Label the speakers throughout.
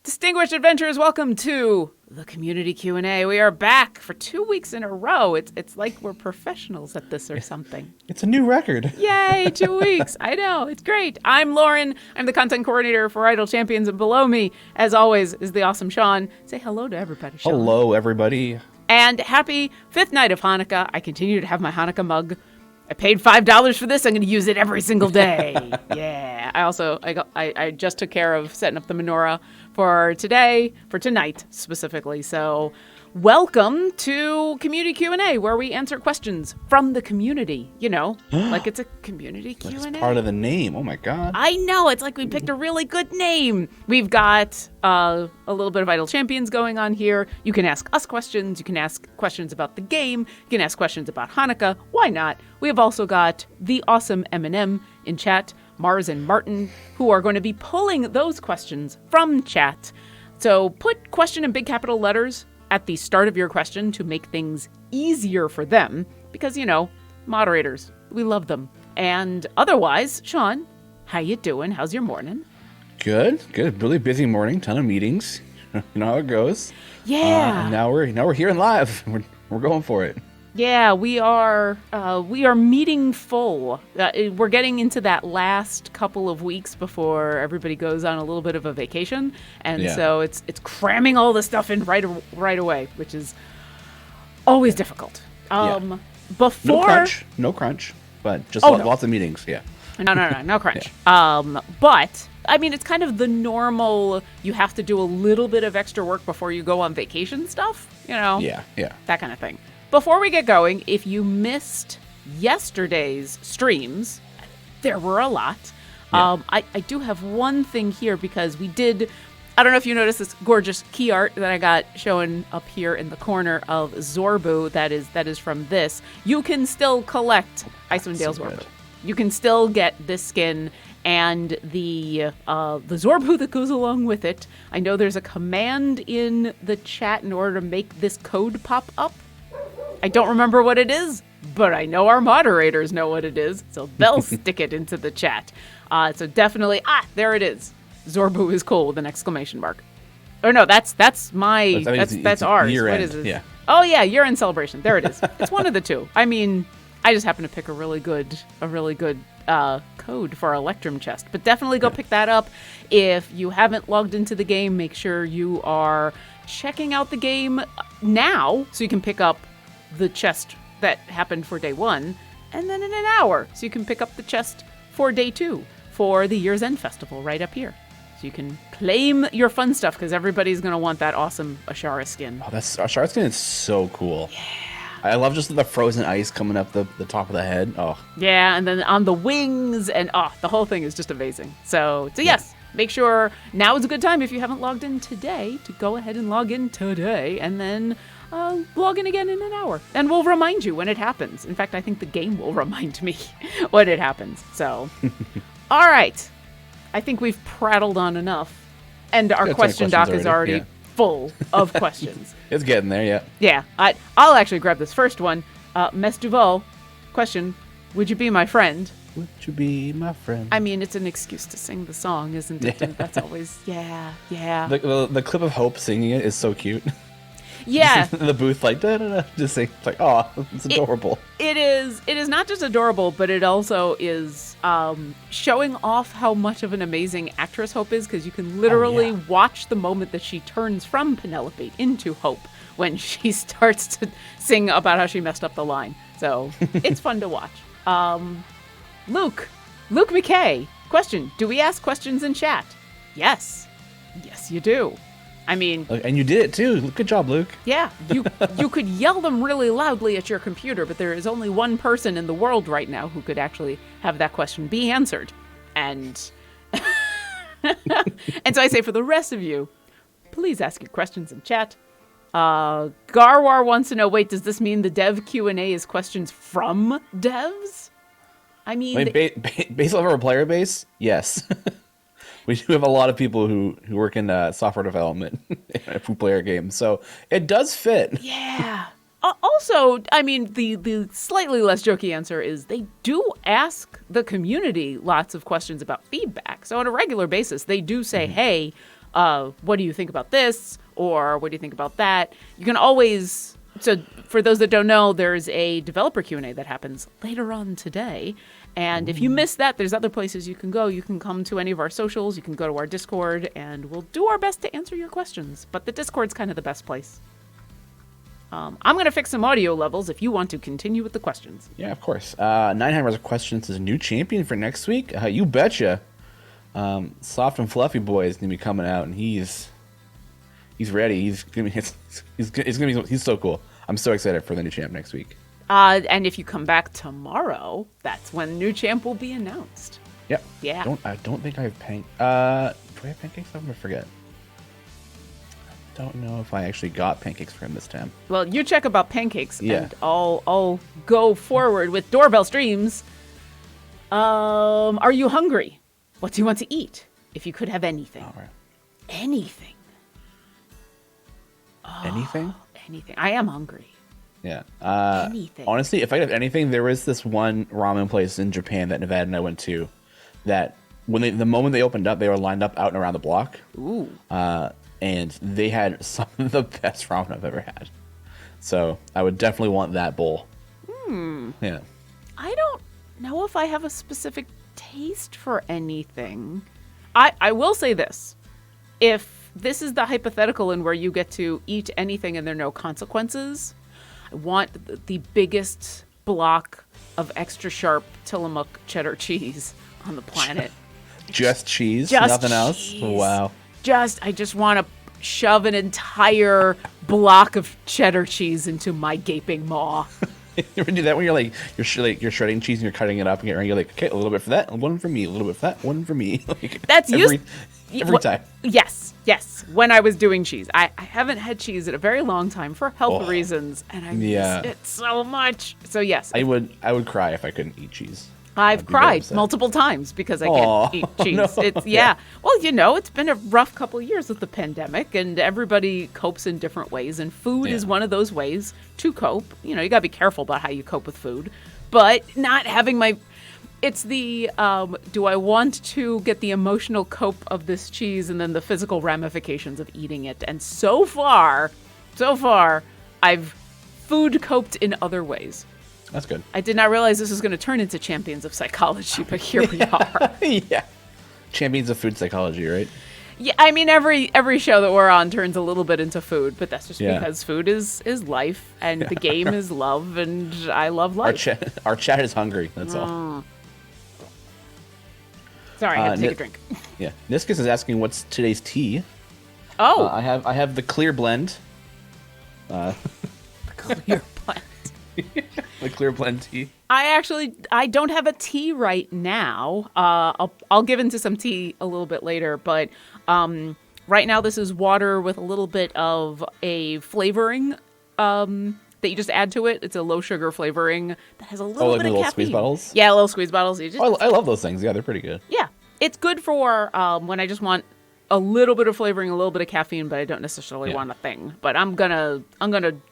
Speaker 1: Distinguished adventurers, welcome to the Community Q&A. We are back for 2 weeks in a row. It's like we're professionals at this or something.
Speaker 2: It's a new record.
Speaker 1: Yay, 2 weeks. I know, it's great. I'm Lauren. I'm the content coordinator for Idle Champions, and below me, as always, is the awesome Sean. Say hello to everybody, Sean.
Speaker 2: Hello, everybody.
Speaker 1: And happy 5th night of Hanukkah. I continue to have my Hanukkah mug. I paid $5 for this. I'm going to use it every single day. Yeah. I just took care of setting up the menorah for tonight specifically. So welcome to Community Q&A, where we answer questions from the community, like it's a community Q&A.
Speaker 2: That's part of the name. Oh my God.
Speaker 1: I know. It's like we picked a really good name. We've got a little bit of Idle Champions going on here. You can ask us questions. You can ask questions about the game. You can ask questions about Hanukkah. Why not? We have also got the awesome M&M in chat, Mars and Martin, who are going to be pulling those questions from chat. So put question in big capital letters at the start of your question to make things easier for them because, moderators, we love them. And otherwise, Sean, how you doing? How's your morning?
Speaker 2: Good. Really busy morning. Ton of meetings. You know how it goes.
Speaker 1: Yeah.
Speaker 2: And now we're here and live. We're going for it.
Speaker 1: Yeah, we are meeting full. We're getting into that last couple of weeks before everybody goes on a little bit of a vacation, and so it's cramming all the stuff in right away, which is always difficult. Before
Speaker 2: no crunch, but just lots of meetings. Yeah.
Speaker 1: No crunch. Yeah. But I mean, it's kind of the normal. You have to do a little bit of extra work before you go on vacation stuff.
Speaker 2: Yeah.
Speaker 1: That kind of thing. Before we get going, if you missed yesterday's streams, there were a lot. Yeah. I do have one thing here because we did, I don't know if you noticed this gorgeous key art that I got showing up here in the corner of Zorbu that is from this. You can still collect Icewind Dale Zorbu. Good. You can still get this skin and the Zorbu that goes along with it. I know there's a command in the chat in order to make this code pop up. I don't remember what it is, but I know our moderators know what it is, so they'll stick it into the chat. So definitely, there it is. Zorbu is cool with an exclamation mark. Or no, that's ours. What is it?
Speaker 2: Yeah.
Speaker 1: Oh yeah, year-end celebration. There it is. It's one of the two. I mean, I just happen to pick a really good code for our Electrum chest. But definitely go pick that up. If you haven't logged into the game, make sure you are checking out the game now so you can pick up the chest that happened for day 1, and then in an hour, so you can pick up the chest for day 2 for the Year's End Festival right up here. So you can claim your fun stuff, because everybody's going to want that awesome Ashara skin.
Speaker 2: Oh, Ashara skin is so cool.
Speaker 1: Yeah.
Speaker 2: I love just the frozen ice coming up the top of the head. Oh.
Speaker 1: Yeah, and then on the wings, and the whole thing is just amazing. So yes, make sure now is a good time if you haven't logged in today to go ahead and log in today, and then log in again in an hour, and we'll remind you when it happens. In fact, I think the game will remind me when it happens. So, all right. I think we've prattled on enough, and our question doc is already full of questions.
Speaker 2: It's getting there, yeah.
Speaker 1: Yeah. I'll actually grab this first one. Mess Duval, question, would you be my friend?
Speaker 2: Would you be my friend? I
Speaker 1: mean, it's an excuse to sing the song, isn't it? And that's always, yeah.
Speaker 2: The clip of Hope singing it is so cute.
Speaker 1: Yeah.
Speaker 2: The booth, like, da-da-da, just saying, like, oh, it's adorable.
Speaker 1: It is not just adorable, but it also is showing off how much of an amazing actress Hope is, because you can literally watch the moment that she turns from Penelope into Hope when she starts to sing about how she messed up the line. So it's fun to watch. Luke McKay, question, do we ask questions in chat? Yes, you do. I mean...
Speaker 2: And you did it, too. Good job, Luke.
Speaker 1: Yeah. You could yell them really loudly at your computer, but there is only one person in the world right now who could actually have that question be answered. And... and so I say for the rest of you, please ask your questions in chat. Garwar wants to know, wait, does this mean the dev Q&A is questions from devs? I mean...
Speaker 2: Based off our player base, yes. We do have a lot of people who work in software development who play our games, so it does fit.
Speaker 1: Yeah. Also, I mean, the slightly less jokey answer is they do ask the community lots of questions about feedback. So on a regular basis, they do say, hey, what do you think about this? Or what do you think about that? You can always, so for those that don't know, there's a developer Q&A that happens later on today. And if you miss that, there's other places you can go. You can come to any of our socials. You can go to our Discord, and we'll do our best to answer your questions. But the Discord's kind of the best place. I'm going to fix some audio levels if you want to continue with the questions.
Speaker 2: Yeah, of course. 900 questions is a new champion for next week. You betcha. Soft and Fluffy Boy is going to be coming out, and he's ready. He's so cool. I'm so excited for the new champ next week.
Speaker 1: And if you come back tomorrow, that's when new champ will be announced.
Speaker 2: Yep.
Speaker 1: Yeah.
Speaker 2: I don't think I have do I have pancakes? I'm gonna forget. Don't know if I actually got pancakes for him this time.
Speaker 1: Well, you check about pancakes,
Speaker 2: Yeah.
Speaker 1: and I'll go forward with Doorbell Streams. Are you hungry? What do you want to eat? If you could have anything.
Speaker 2: All right.
Speaker 1: Anything.
Speaker 2: Anything?
Speaker 1: Anything. I am hungry.
Speaker 2: Yeah.
Speaker 1: Anything.
Speaker 2: Honestly, if I could have anything, there was this one ramen place in Japan that Nevada and I went to that when the moment they opened up, they were lined up out and around the block.
Speaker 1: Ooh.
Speaker 2: And they had some of the best ramen I've ever had. So I would definitely want that bowl. Yeah.
Speaker 1: I don't know if I have a specific taste for anything. I will say this. If this is the hypothetical in where you get to eat anything and there are no consequences, I want the biggest block of extra sharp Tillamook cheddar cheese on the planet.
Speaker 2: Just cheese?
Speaker 1: Just
Speaker 2: nothing else?
Speaker 1: cheese.
Speaker 2: Wow.
Speaker 1: I just want to shove an entire block of cheddar cheese into my gaping maw.
Speaker 2: You ever do that when you're shredding cheese and you're cutting it up and you're like, okay, a little bit for that, one for me, a little bit for that, one for me.
Speaker 1: That's
Speaker 2: every time.
Speaker 1: Yes. When I was doing cheese, I haven't had cheese in a very long time for health reasons, and I miss it so much. So yes,
Speaker 2: I would cry if I couldn't eat cheese.
Speaker 1: I've cried multiple times because I can't eat cheese.
Speaker 2: No.
Speaker 1: Well, it's been a rough couple of years with the pandemic, and everybody copes in different ways, and food is one of those ways to cope. You gotta be careful about how you cope with food, but not having it's the, do I want to get the emotional cope of this cheese and then the physical ramifications of eating it? And so far, I've food coped in other ways.
Speaker 2: That's good.
Speaker 1: I did not realize this was going to turn into Champions of Psychology, but here we are.
Speaker 2: Yeah. Champions of food psychology, right?
Speaker 1: Yeah, I mean, every show that we're on turns a little bit into food, but that's just because food is life, and the game is love, and I love life.
Speaker 2: Our chat is hungry, that's all.
Speaker 1: Sorry, I had to take a drink.
Speaker 2: Yeah. Niskus is asking what's today's tea.
Speaker 1: Oh.
Speaker 2: I have the clear blend.
Speaker 1: Clear blend.
Speaker 2: The clear blend tea.
Speaker 1: I don't have a tea right now. I'll give into some tea a little bit later, but right now this is water with a little bit of a flavoring that you just add to it. It's a low sugar flavoring that has a little bit of
Speaker 2: little
Speaker 1: caffeine.
Speaker 2: Squeeze bottles?
Speaker 1: Yeah, little squeeze bottles.
Speaker 2: I love those things. Yeah, they're pretty good.
Speaker 1: Yeah, it's good for when I just want a little bit of flavoring, a little bit of caffeine, but I don't necessarily want a thing. But I'm gonna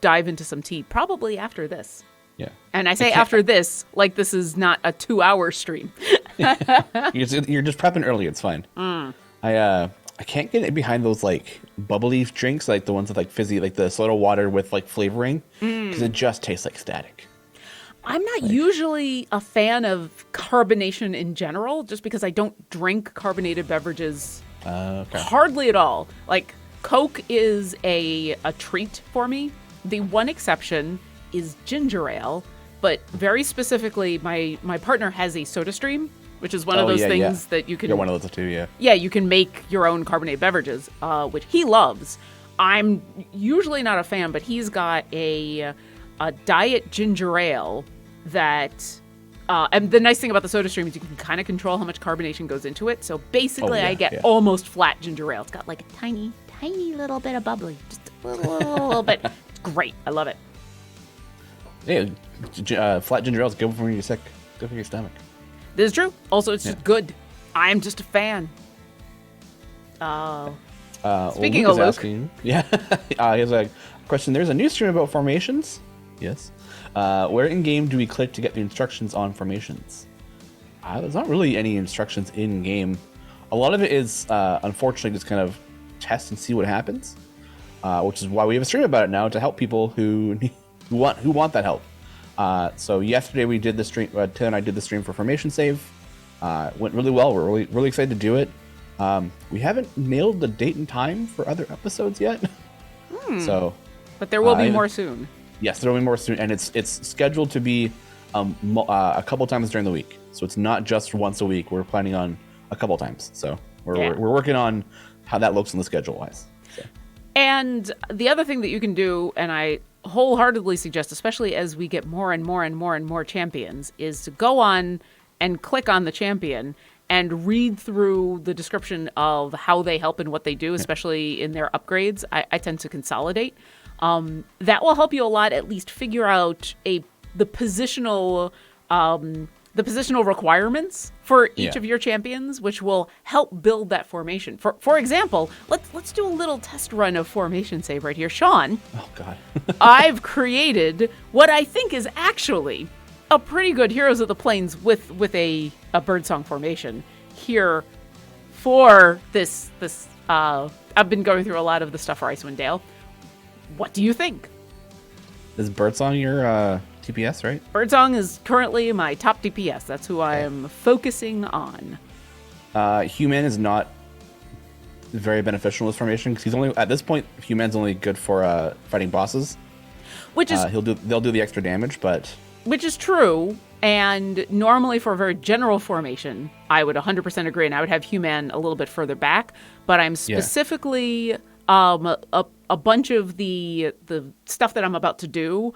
Speaker 1: dive into some tea probably after this.
Speaker 2: Yeah.
Speaker 1: And I say after this, like this is not a 2-hour stream.
Speaker 2: You're just prepping early. It's fine. I can't get behind those like bubbly drinks, like the ones with like fizzy, like the soda water with like flavoring, because it just tastes like static.
Speaker 1: I'm not usually a fan of carbonation in general, just because I don't drink carbonated beverages hardly at all. Like Coke is a treat for me. The one exception is ginger ale, but very specifically, my partner has a Soda Stream, which is one of those things that you can.
Speaker 2: You're one of those too, yeah.
Speaker 1: Yeah, you can make your own carbonated beverages, which he loves. I'm usually not a fan, but he's got a diet ginger ale that. And the nice thing about the Soda Stream is you can kind of control how much carbonation goes into it. So basically, I get almost flat ginger ale. It's got like a tiny, tiny little bit of bubbly, just a little bit. It's great. I love it.
Speaker 2: Yeah, flat ginger ale is good for your good for your stomach.
Speaker 1: This is true. Also, it's just good. I'm just a fan. Speaking of Luke.
Speaker 2: Asking, he has a question. There's a new stream about formations. Yes. Where in game do we click to get the instructions on formations? There's not really any instructions in game. A lot of it is, unfortunately, just kind of test and see what happens, which is why we have a stream about it now to help people who want that help. So yesterday we did the stream. Taylor and I did the stream for Formation Save. Went really well. We're really excited to do it. We haven't nailed the date and time for other episodes yet. So,
Speaker 1: but there will be more soon.
Speaker 2: Yes, there will be more soon, and it's scheduled to be a couple times during the week. So it's not just once a week. We're planning on a couple times. So we're working on how that looks on the schedule wise. So.
Speaker 1: And the other thing that you can do, and I wholeheartedly suggest, especially as we get more and more and more and more champions, is to go on and click on the champion and read through the description of how they help and what they do, especially in their upgrades. I tend to consolidate. That will help you a lot, at least figure out the positional requirements for each of your champions, which will help build that formation. For example, let's do a little test run of Formation Save right here. Sean.
Speaker 2: Oh, God.
Speaker 1: I've created what I think is actually a pretty good Heroes of the Plains with a birdsong formation here for this. I've been going through a lot of the stuff for Icewind Dale. What do you think?
Speaker 2: Is Birdsong your TPS, right?
Speaker 1: Birdsong is currently my top DPS. That's who I am focusing on.
Speaker 2: Human is not very beneficial in this formation because he's only at this point. Human's only good for fighting bosses.
Speaker 1: Which is
Speaker 2: they'll do the extra damage, but
Speaker 1: which is true. And normally for a very general formation, I would 100% agree, and I would have Human a little bit further back. But I'm specifically a bunch of the stuff that I'm about to do.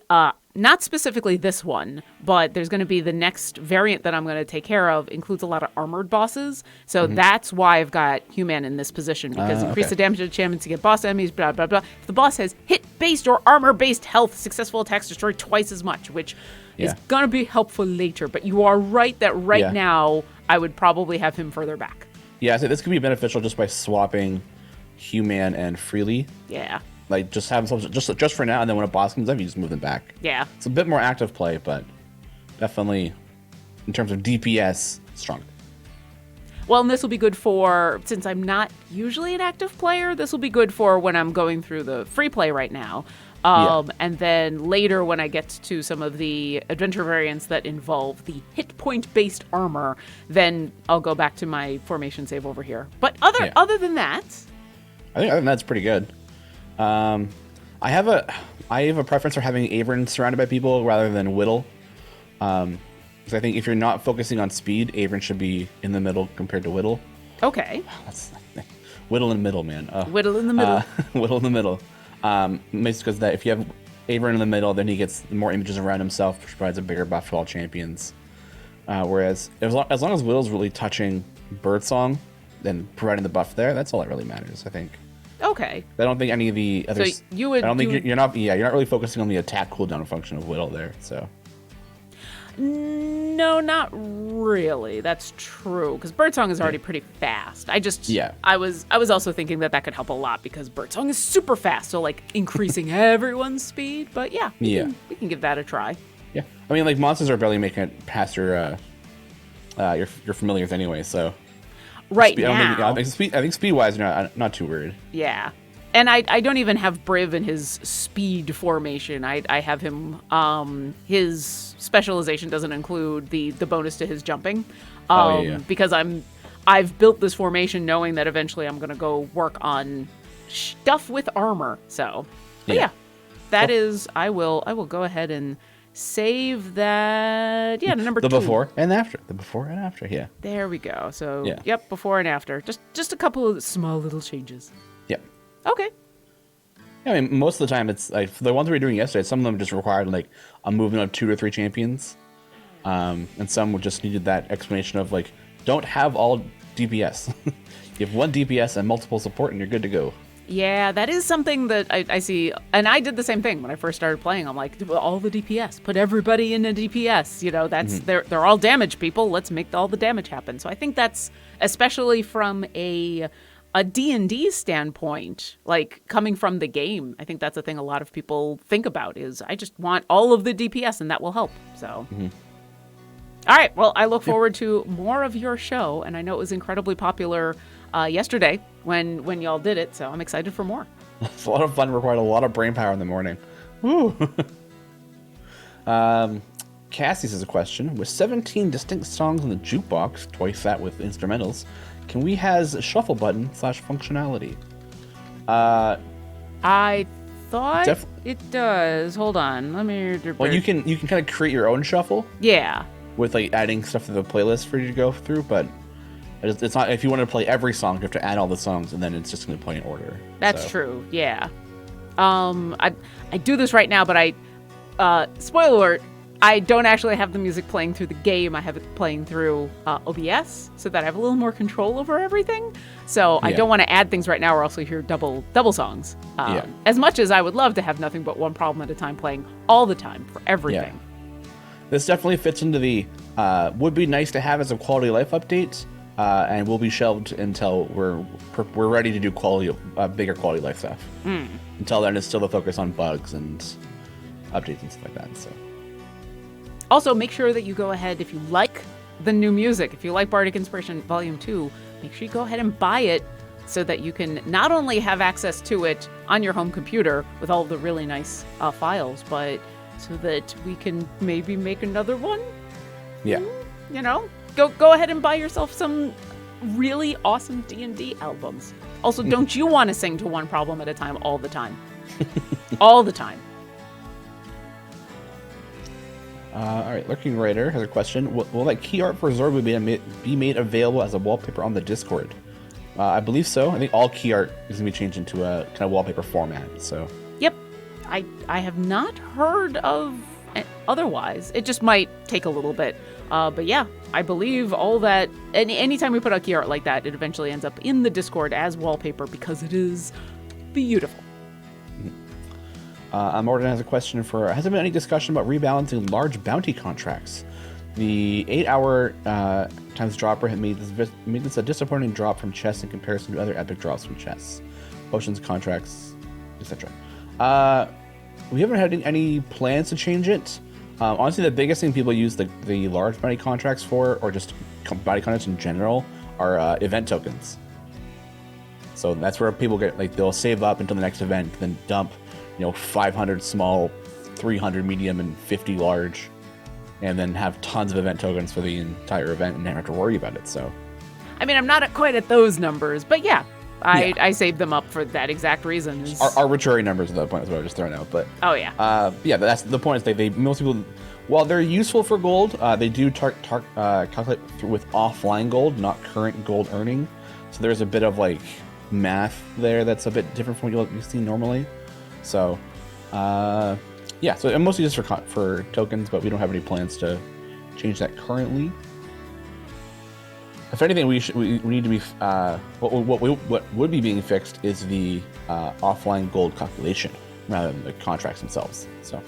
Speaker 1: Not specifically this one, but there's going to be the next variant that I'm going to take care of includes a lot of armored bosses. So that's why I've got Human in this position, because increase the damage of the champions to get boss enemies, blah, blah, blah. If the boss has hit-based or armor-based health, successful attacks destroy twice as much, which is going to be helpful later. But you are right that now I would probably have him further back.
Speaker 2: Yeah, so this could be beneficial just by swapping Human and Freely.
Speaker 1: Yeah.
Speaker 2: Like, just have them just for now, and then when a boss comes up, you just move them back.
Speaker 1: Yeah.
Speaker 2: It's a bit more active play, but definitely, in terms of DPS, strong.
Speaker 1: Well, and this will be good for, since I'm not usually an active player, this will be good for when I'm going through the free play right now. And then later when I get to some of the adventure variants that involve the hit point based armor, then I'll go back to my formation save over here. But other than that,
Speaker 2: I think that's pretty good. I have a preference for having Avern surrounded by people rather than Whittle. Because I think if you're not focusing on speed, Avern should be in the middle compared to Whittle.
Speaker 1: Okay.
Speaker 2: Whittle in the middle, man.
Speaker 1: Whittle in the middle.
Speaker 2: Whittle in the middle. Because that if you have Avern in the middle, then he gets more images around himself, which provides a bigger buff to all champions. Whereas as long as Whittle's really touching Birdsong, then providing the buff there, that's all that really matters, I think.
Speaker 1: Okay.
Speaker 2: I don't think any of the others.
Speaker 1: So you're
Speaker 2: not really focusing on the attack cooldown function of Whittle there. So.
Speaker 1: No, not really. That's true, because Birdsong is already pretty fast. I was also thinking that could help a lot because Birdsong is super fast, so like increasing everyone's speed. But we can give that a try.
Speaker 2: Yeah, I mean, like monsters are barely making it past your familiars anyway, so.
Speaker 1: Right now.
Speaker 2: I think speed-wise, not too worried.
Speaker 1: Yeah. And I don't even have Briv in his speed formation. I have him, his specialization doesn't include the bonus to his jumping. Because I've built this formation knowing that eventually I'm going to go work on stuff with armor. So, that is, I will go ahead and save that. Yeah, number 2.
Speaker 2: The before and after. Yeah.
Speaker 1: There we go. So, yep, before and after. Just a couple of small little changes.
Speaker 2: Yep.
Speaker 1: Okay.
Speaker 2: I mean, most of the time, it's like the ones we were doing yesterday. Some of them just required like a movement of 2 or 3 champions, and some just needed that explanation of like, don't have all DPS. You have 1 DPS and multiple support, and you're good to go.
Speaker 1: Yeah, that is something that I see, and I did the same thing when I first started playing. I'm like, all the DPS, put everybody in a DPS. You know, that's they're all damage people. Let's make all the damage happen. So I think that's especially from a D&D standpoint, like coming from the game, I think that's a thing a lot of people think about is I just want all of the DPS and that will help. So, all right. Well, I look forward to more of your show. And I know it was incredibly popular yesterday when y'all did it. So I'm excited for more.
Speaker 2: It's a lot of fun. Required a lot of brain power in the morning. Woo. Cassie says a question. With 17 distinct songs in the jukebox, twice that with instrumentals, can we has a shuffle button / functionality?
Speaker 1: I thought it does. Hold on. Let me...
Speaker 2: Well, you can kind of create your own shuffle.
Speaker 1: Yeah.
Speaker 2: With like adding stuff to the playlist for you to go through, but it's not, if you want to play every song, you have to add all the songs and then it's just going to play in order.
Speaker 1: That's true. Yeah. I do this right now, but spoiler alert, I don't actually have the music playing through the game. I have it playing through OBS so that I have a little more control over everything. So I don't want to add things right now or else you'll hear double songs. As much as I would love to have nothing but one problem at a time playing all the time for everything.
Speaker 2: Yeah. This definitely fits into the would be nice to have as a quality of life update, and will be shelved until we're ready to do bigger quality of life stuff. Until then, it's still the focus on bugs and updates and stuff like that. So.
Speaker 1: Also, make sure that you go ahead, if you like the new music, if you like Bardic Inspiration Volume 2, make sure you go ahead and buy it so that you can not only have access to it on your home computer with all the really nice files, but so that we can maybe make another one.
Speaker 2: Yeah.
Speaker 1: You know, go ahead and buy yourself some really awesome D&D albums. Also, don't you want to sing to one problem at a time all the time? All the time.
Speaker 2: All right, Lurking Writer has a question. Will that key art for Zorb be made available as a wallpaper on the Discord? I believe so. I think all key art is going to be changed into a kind of wallpaper format. So.
Speaker 1: Yep. I have not heard of otherwise. It just might take a little bit. But yeah, I believe all that. Anytime we put out key art like that, it eventually ends up in the Discord as wallpaper because it is beautiful.
Speaker 2: Morgan has a question for, has there been any discussion about rebalancing large bounty contracts? The 8-hour times dropper had made this a disappointing drop from chests in comparison to other epic drops from chests, potions, contracts, etc. We haven't had any plans to change it. Honestly, the biggest thing people use the large bounty contracts for, or just bounty contracts in general, are event tokens. So that's where people get, like, they'll save up until the next event, then dump 500 small, 300 medium, and 50 large, and then have tons of event tokens for the entire event and never have to worry about it. So,
Speaker 1: I mean, I'm not quite at those numbers, but yeah, I saved them up for that exact reason.
Speaker 2: Arbitrary numbers at that point is what I was just throwing out. But
Speaker 1: yeah,
Speaker 2: that's the point. Is they most people, while they're useful for gold, they do calculate with offline gold, not current gold earning. So there's a bit of like math there that's a bit different from what you see normally. So, so mostly just for tokens, but we don't have any plans to change that currently. If anything, we need to be what would be being fixed is the offline gold calculation rather than the contracts themselves. So,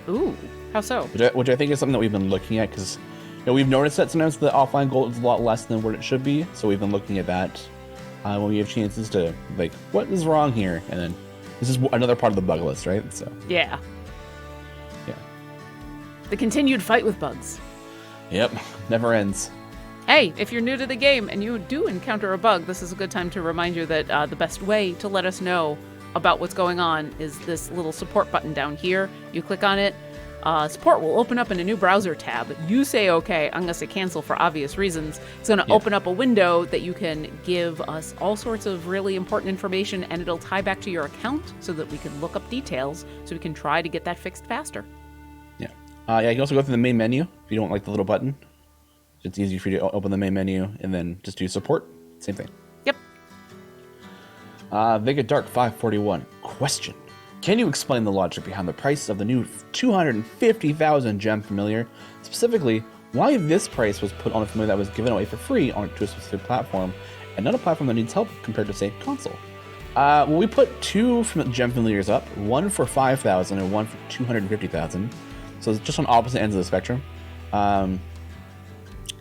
Speaker 1: ooh, how so?
Speaker 2: Which I think is something that we've been looking at because we've noticed that sometimes the offline gold is a lot less than what it should be. So we've been looking at that when we have chances to like, what is wrong here, and then. This is another part of the bug list, right? So
Speaker 1: yeah. The continued fight with bugs.
Speaker 2: Yep, never ends.
Speaker 1: Hey, if you're new to the game and you do encounter a bug, this is a good time to remind you that the best way to let us know about what's going on is this little support button down here. You click on it. Support will open up in a new browser tab. You say okay, I'm going to say cancel for obvious reasons. It's going to open up a window that you can give us all sorts of really important information, and it'll tie back to your account so that we can look up details so we can try to get that fixed faster.
Speaker 2: Yeah. You can also go through the main menu if you don't like the little button. It's easy for you to open the main menu and then just do support. Same thing.
Speaker 1: Yep.
Speaker 2: Vega Dark 541. Question. Can you explain the logic behind the price of the new 250,000 gem familiar? Specifically, why this price was put on a familiar that was given away for free onto a specific platform, and not a platform that needs help compared to, say, console? Well, we put two gem familiars up, one for 5,000 and one for 250,000. So it's just on opposite ends of the spectrum.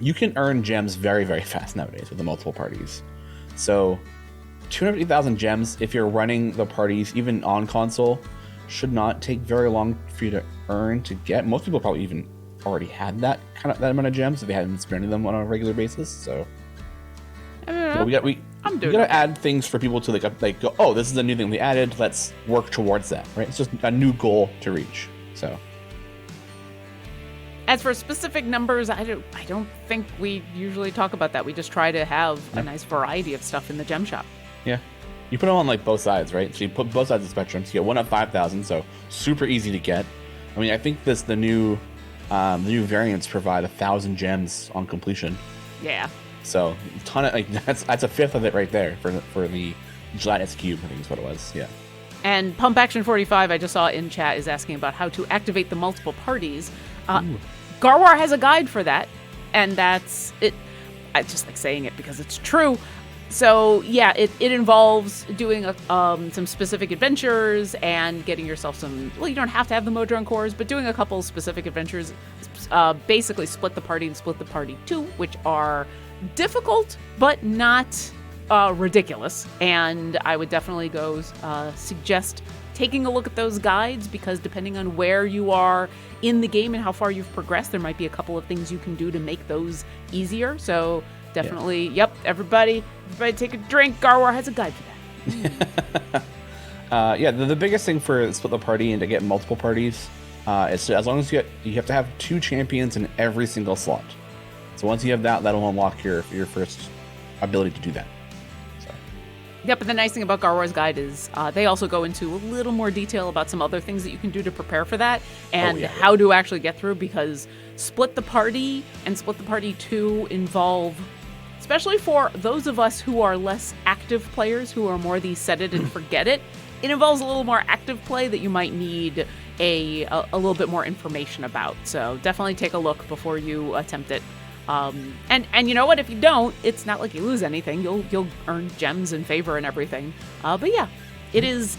Speaker 2: You can earn gems very, very fast nowadays with the multiple parties. So 250,000 gems, if you're running the parties, even on console, should not take very long for you to earn to get. Most people probably even already had that amount of gems if they hadn't been spending them on a regular basis. So
Speaker 1: I don't know. I'm doing
Speaker 2: You gotta
Speaker 1: okay.
Speaker 2: add things for people to like go, oh, this is a new thing we added. Let's work towards that, right? It's just a new goal to reach. So,
Speaker 1: As for specific numbers, I don't think we usually talk about that. We just try to have a nice variety of stuff in the gem shop.
Speaker 2: yeah, you put them on like both sides, right? So you put both sides of the spectrum. So you get one at 5,000, so super easy to get. I mean, I think the new variants provide 1,000 gems on completion.
Speaker 1: Yeah.
Speaker 2: So a ton of like that's a fifth of it right there for the gelatinous cube. I think is what it was. Yeah.
Speaker 1: And Pump Action 45, I just saw in chat, is asking about how to activate the multiple parties. Garwar has a guide for that, and that's it. I just like saying it because it's true. So yeah, it involves doing some specific adventures and getting yourself some. Well, you don't have to have the Modron cores, but doing a couple specific adventures. Basically, split the party and split the party 2, which are difficult but not ridiculous. And I would definitely go suggest taking a look at those guides, because depending on where you are in the game and how far you've progressed, there might be a couple of things you can do to make those easier. So definitely, yep, everybody take a drink. Garwar has a guide for that.
Speaker 2: Yeah, the biggest thing for split the party and to get multiple parties is to, as long as you have to have 2 champions in every single slot. So once you have that, that'll unlock your first ability to do that. So.
Speaker 1: Yep, but the nice thing about Garwar's guide is they also go into a little more detail about some other things that you can do to prepare for that and how to actually get through, because split the party and split the party 2 involve, especially for those of us who are less active players, who are more the set it and forget it, it involves a little more active play that you might need a little bit more information about. So definitely take a look before you attempt it. And you know what? If you don't, it's not like you lose anything. You'll earn gems and favor and everything. But yeah, it is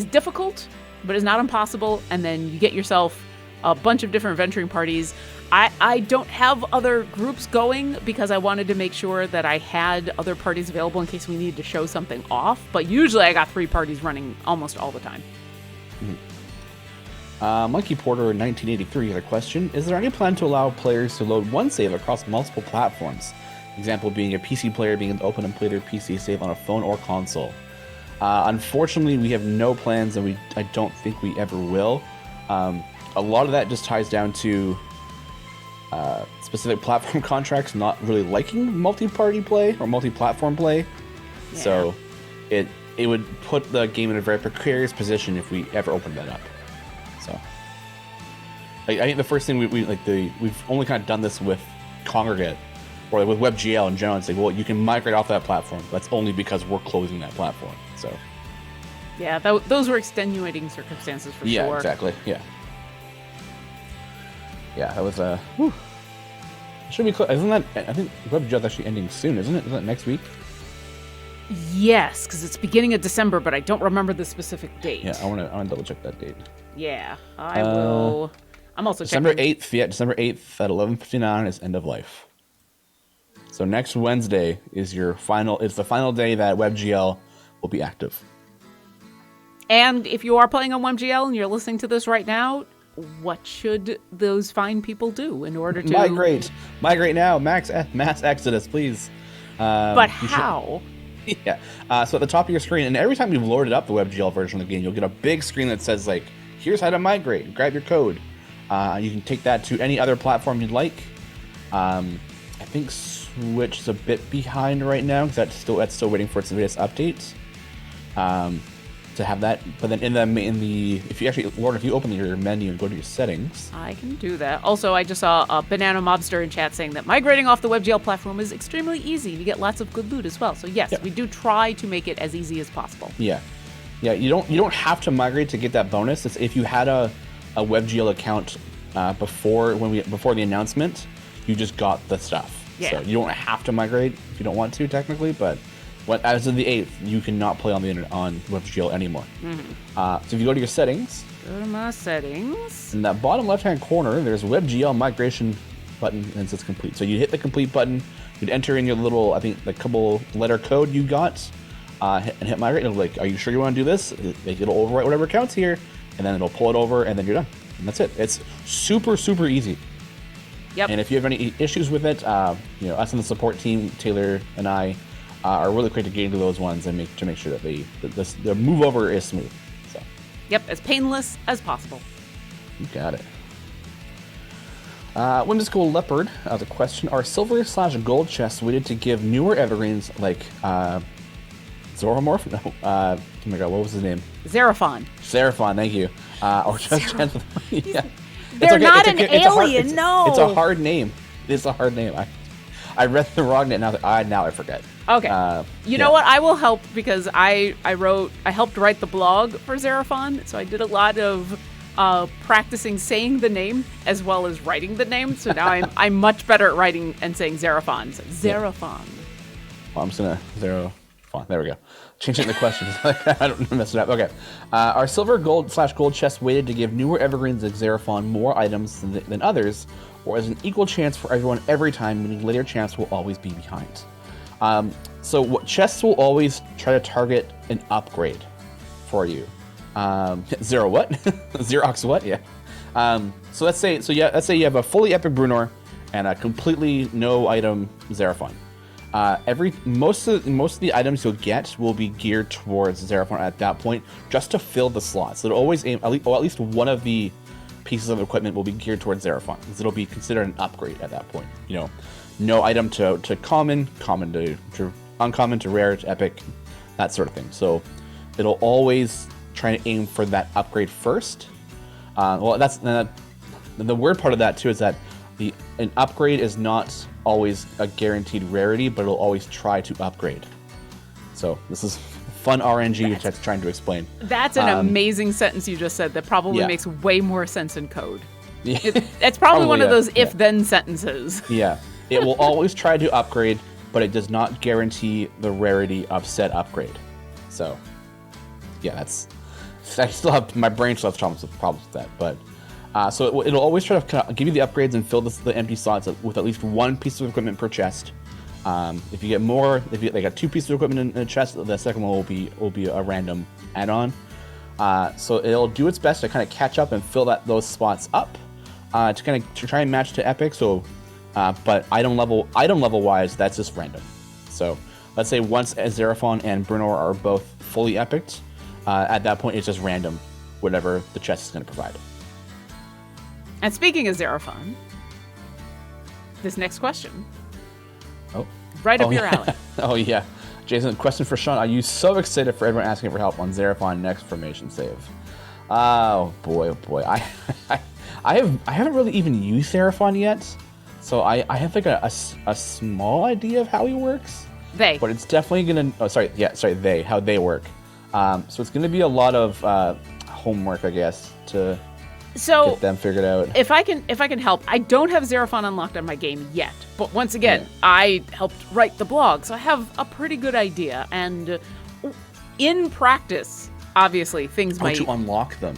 Speaker 1: difficult, but it's not impossible. And then you get yourself a bunch of different venturing parties. I don't have other groups going because I wanted to make sure that I had other parties available in case we needed to show something off. But usually I got 3 parties running almost all the time.
Speaker 2: Monkey Porter 1983 had a question. Is there any plan to allow players to load one save across multiple platforms? Example being a PC player being able to open and play their PC save on a phone or console. Unfortunately, we have no plans, and I don't think we ever will. A lot of that just ties down to specific platform contracts not really liking multi-party play or multi-platform play. Yeah. So it would put the game in a very precarious position if we ever opened that up. So I think the first thing we've only kind of done this with Congregate or with WebGL in general. It's like, well, you can migrate off that platform. That's only because we're closing that platform. So
Speaker 1: yeah, those were extenuating circumstances for sure.
Speaker 2: Yeah, exactly. Yeah, that was should be close. Isn't that? I think WebGL actually ending soon, isn't it? Isn't it next week?
Speaker 1: Yes, because it's beginning of December, but I don't remember the specific date.
Speaker 2: Yeah, I want to double check that date.
Speaker 1: Yeah, I will. I'm also
Speaker 2: December
Speaker 1: checking.
Speaker 2: 8th. Yeah, December 8th at 11:59 is end of life. So next Wednesday is your final. It's the final day that WebGL will be active.
Speaker 1: And if you are playing on WebGL and you're listening to this right now, what should those fine people do in order to
Speaker 2: migrate now? Mass exodus, please.
Speaker 1: But how?
Speaker 2: Yeah. So at the top of your screen, and every time you've loaded up the WebGL version of the game, you'll get a big screen that says, like, here's how to migrate. Grab your code. You can take that to any other platform you'd like. I think Switch is a bit behind right now because that's still waiting for its latest updates to have that. But then if you open your menu and go to your settings,
Speaker 1: I can do that. Also, I just saw a Banana Mobster in chat saying that migrating off the WebGL platform is extremely easy. You get lots of good loot as well. So yes, we do try to make it as easy as possible.
Speaker 2: Yeah. You don't have to migrate to get that bonus. It's if you had a WebGL account before the announcement, you just got the stuff.
Speaker 1: Yeah.
Speaker 2: So you don't have to migrate if you don't want to technically, but as of the 8th, you cannot play on the internet on WebGL anymore. Mm-hmm. So if you go to your settings,
Speaker 1: go to my settings.
Speaker 2: In that bottom left-hand corner, there's a WebGL migration button, and it says complete. So you hit the complete button, you'd enter in your little, I think, the couple letter code you got, and hit migrate. It'll be like, are you sure you want to do this? It'll overwrite whatever counts here, and then it'll pull it over, and then you're done. And that's it. It's super, super easy.
Speaker 1: Yep.
Speaker 2: And if you have any issues with it, us on the support team, Taylor and I, are really quick to get into those ones and make sure that the move over is smooth. So.
Speaker 1: Yep, as painless as possible.
Speaker 2: You got it. Women's School Leopard has a question. Are silver/gold chests weighted to give newer evergreens like Zoromorph? No. Oh my god, what was his name?
Speaker 1: Zeraphon,
Speaker 2: thank you. Or just yeah.
Speaker 1: They're not an alien, no.
Speaker 2: It's a hard name. It's a hard name. I read the wrong name. Now I forget.
Speaker 1: Okay. You know what? I will help because I helped write the blog for Zeraphon, so I did a lot of practicing saying the name as well as writing the name. So now I'm much better at writing and saying Zeraphon. So Zeraphon.
Speaker 2: Well, I'm just gonna Zeraphon. There we go. Changing the question. I don't mess it up. Okay. Are silver/gold chests weighted to give newer evergreens like Zeraphon more items than others, or is an equal chance for everyone every time, meaning later champs will always be behind? So chests will always try to target an upgrade for you. Zero what? Xerox what? Yeah. So let's say you have a fully epic Brunor and a completely no item Zeraphon. Most of the items you'll get will be geared towards Zeraphon at that point, just to fill the slots. So it'll always aim, at least one of the pieces of equipment will be geared towards Zeraphon, because it'll be considered an upgrade at that point. No item to common to uncommon to rare to epic, that sort of thing. So it'll always try to aim for that upgrade first. That's the weird part of that too, is that an upgrade is not always a guaranteed rarity, but it'll always try to upgrade. So this is fun RNG, which I'm trying to explain.
Speaker 1: That's an amazing sentence you just said that probably makes way more sense in code.
Speaker 2: Yeah.
Speaker 1: It's probably one of those if-then sentences.
Speaker 2: Yeah. It will always try to upgrade, but it does not guarantee the rarity of said upgrade. So, yeah, my brain still has problems with that, but so it'll always try to kind of give you the upgrades and fill the empty slots with at least one piece of equipment per chest. If you get more, if you got two pieces of equipment in a chest, the second one will be a random add-on. So it'll do its best to kind of catch up and fill those spots up to try and match to epic. So, but item level wise, that's just random. So let's say once Zeraphon and Brunor are both fully epicked, at that point it's just random, whatever the chest is going to provide.
Speaker 1: And speaking of Zeraphon, this next question.
Speaker 2: Oh.
Speaker 1: Right up your alley.
Speaker 2: Oh, yeah. Jason, question for Sean. Are you so excited for everyone asking for help on Zeraphon next formation save? Oh, boy. I haven't really even used Zeraphon yet, so I have like a small idea of how he works. But it's definitely going to... how they work. So it's going to be a lot of homework, I guess, to... get them figured out.
Speaker 1: If I can help, I don't have Zeraphon unlocked on my game yet. But once again, I helped write the blog, so I have a pretty good idea. And in practice, obviously, things might...
Speaker 2: to unlock them.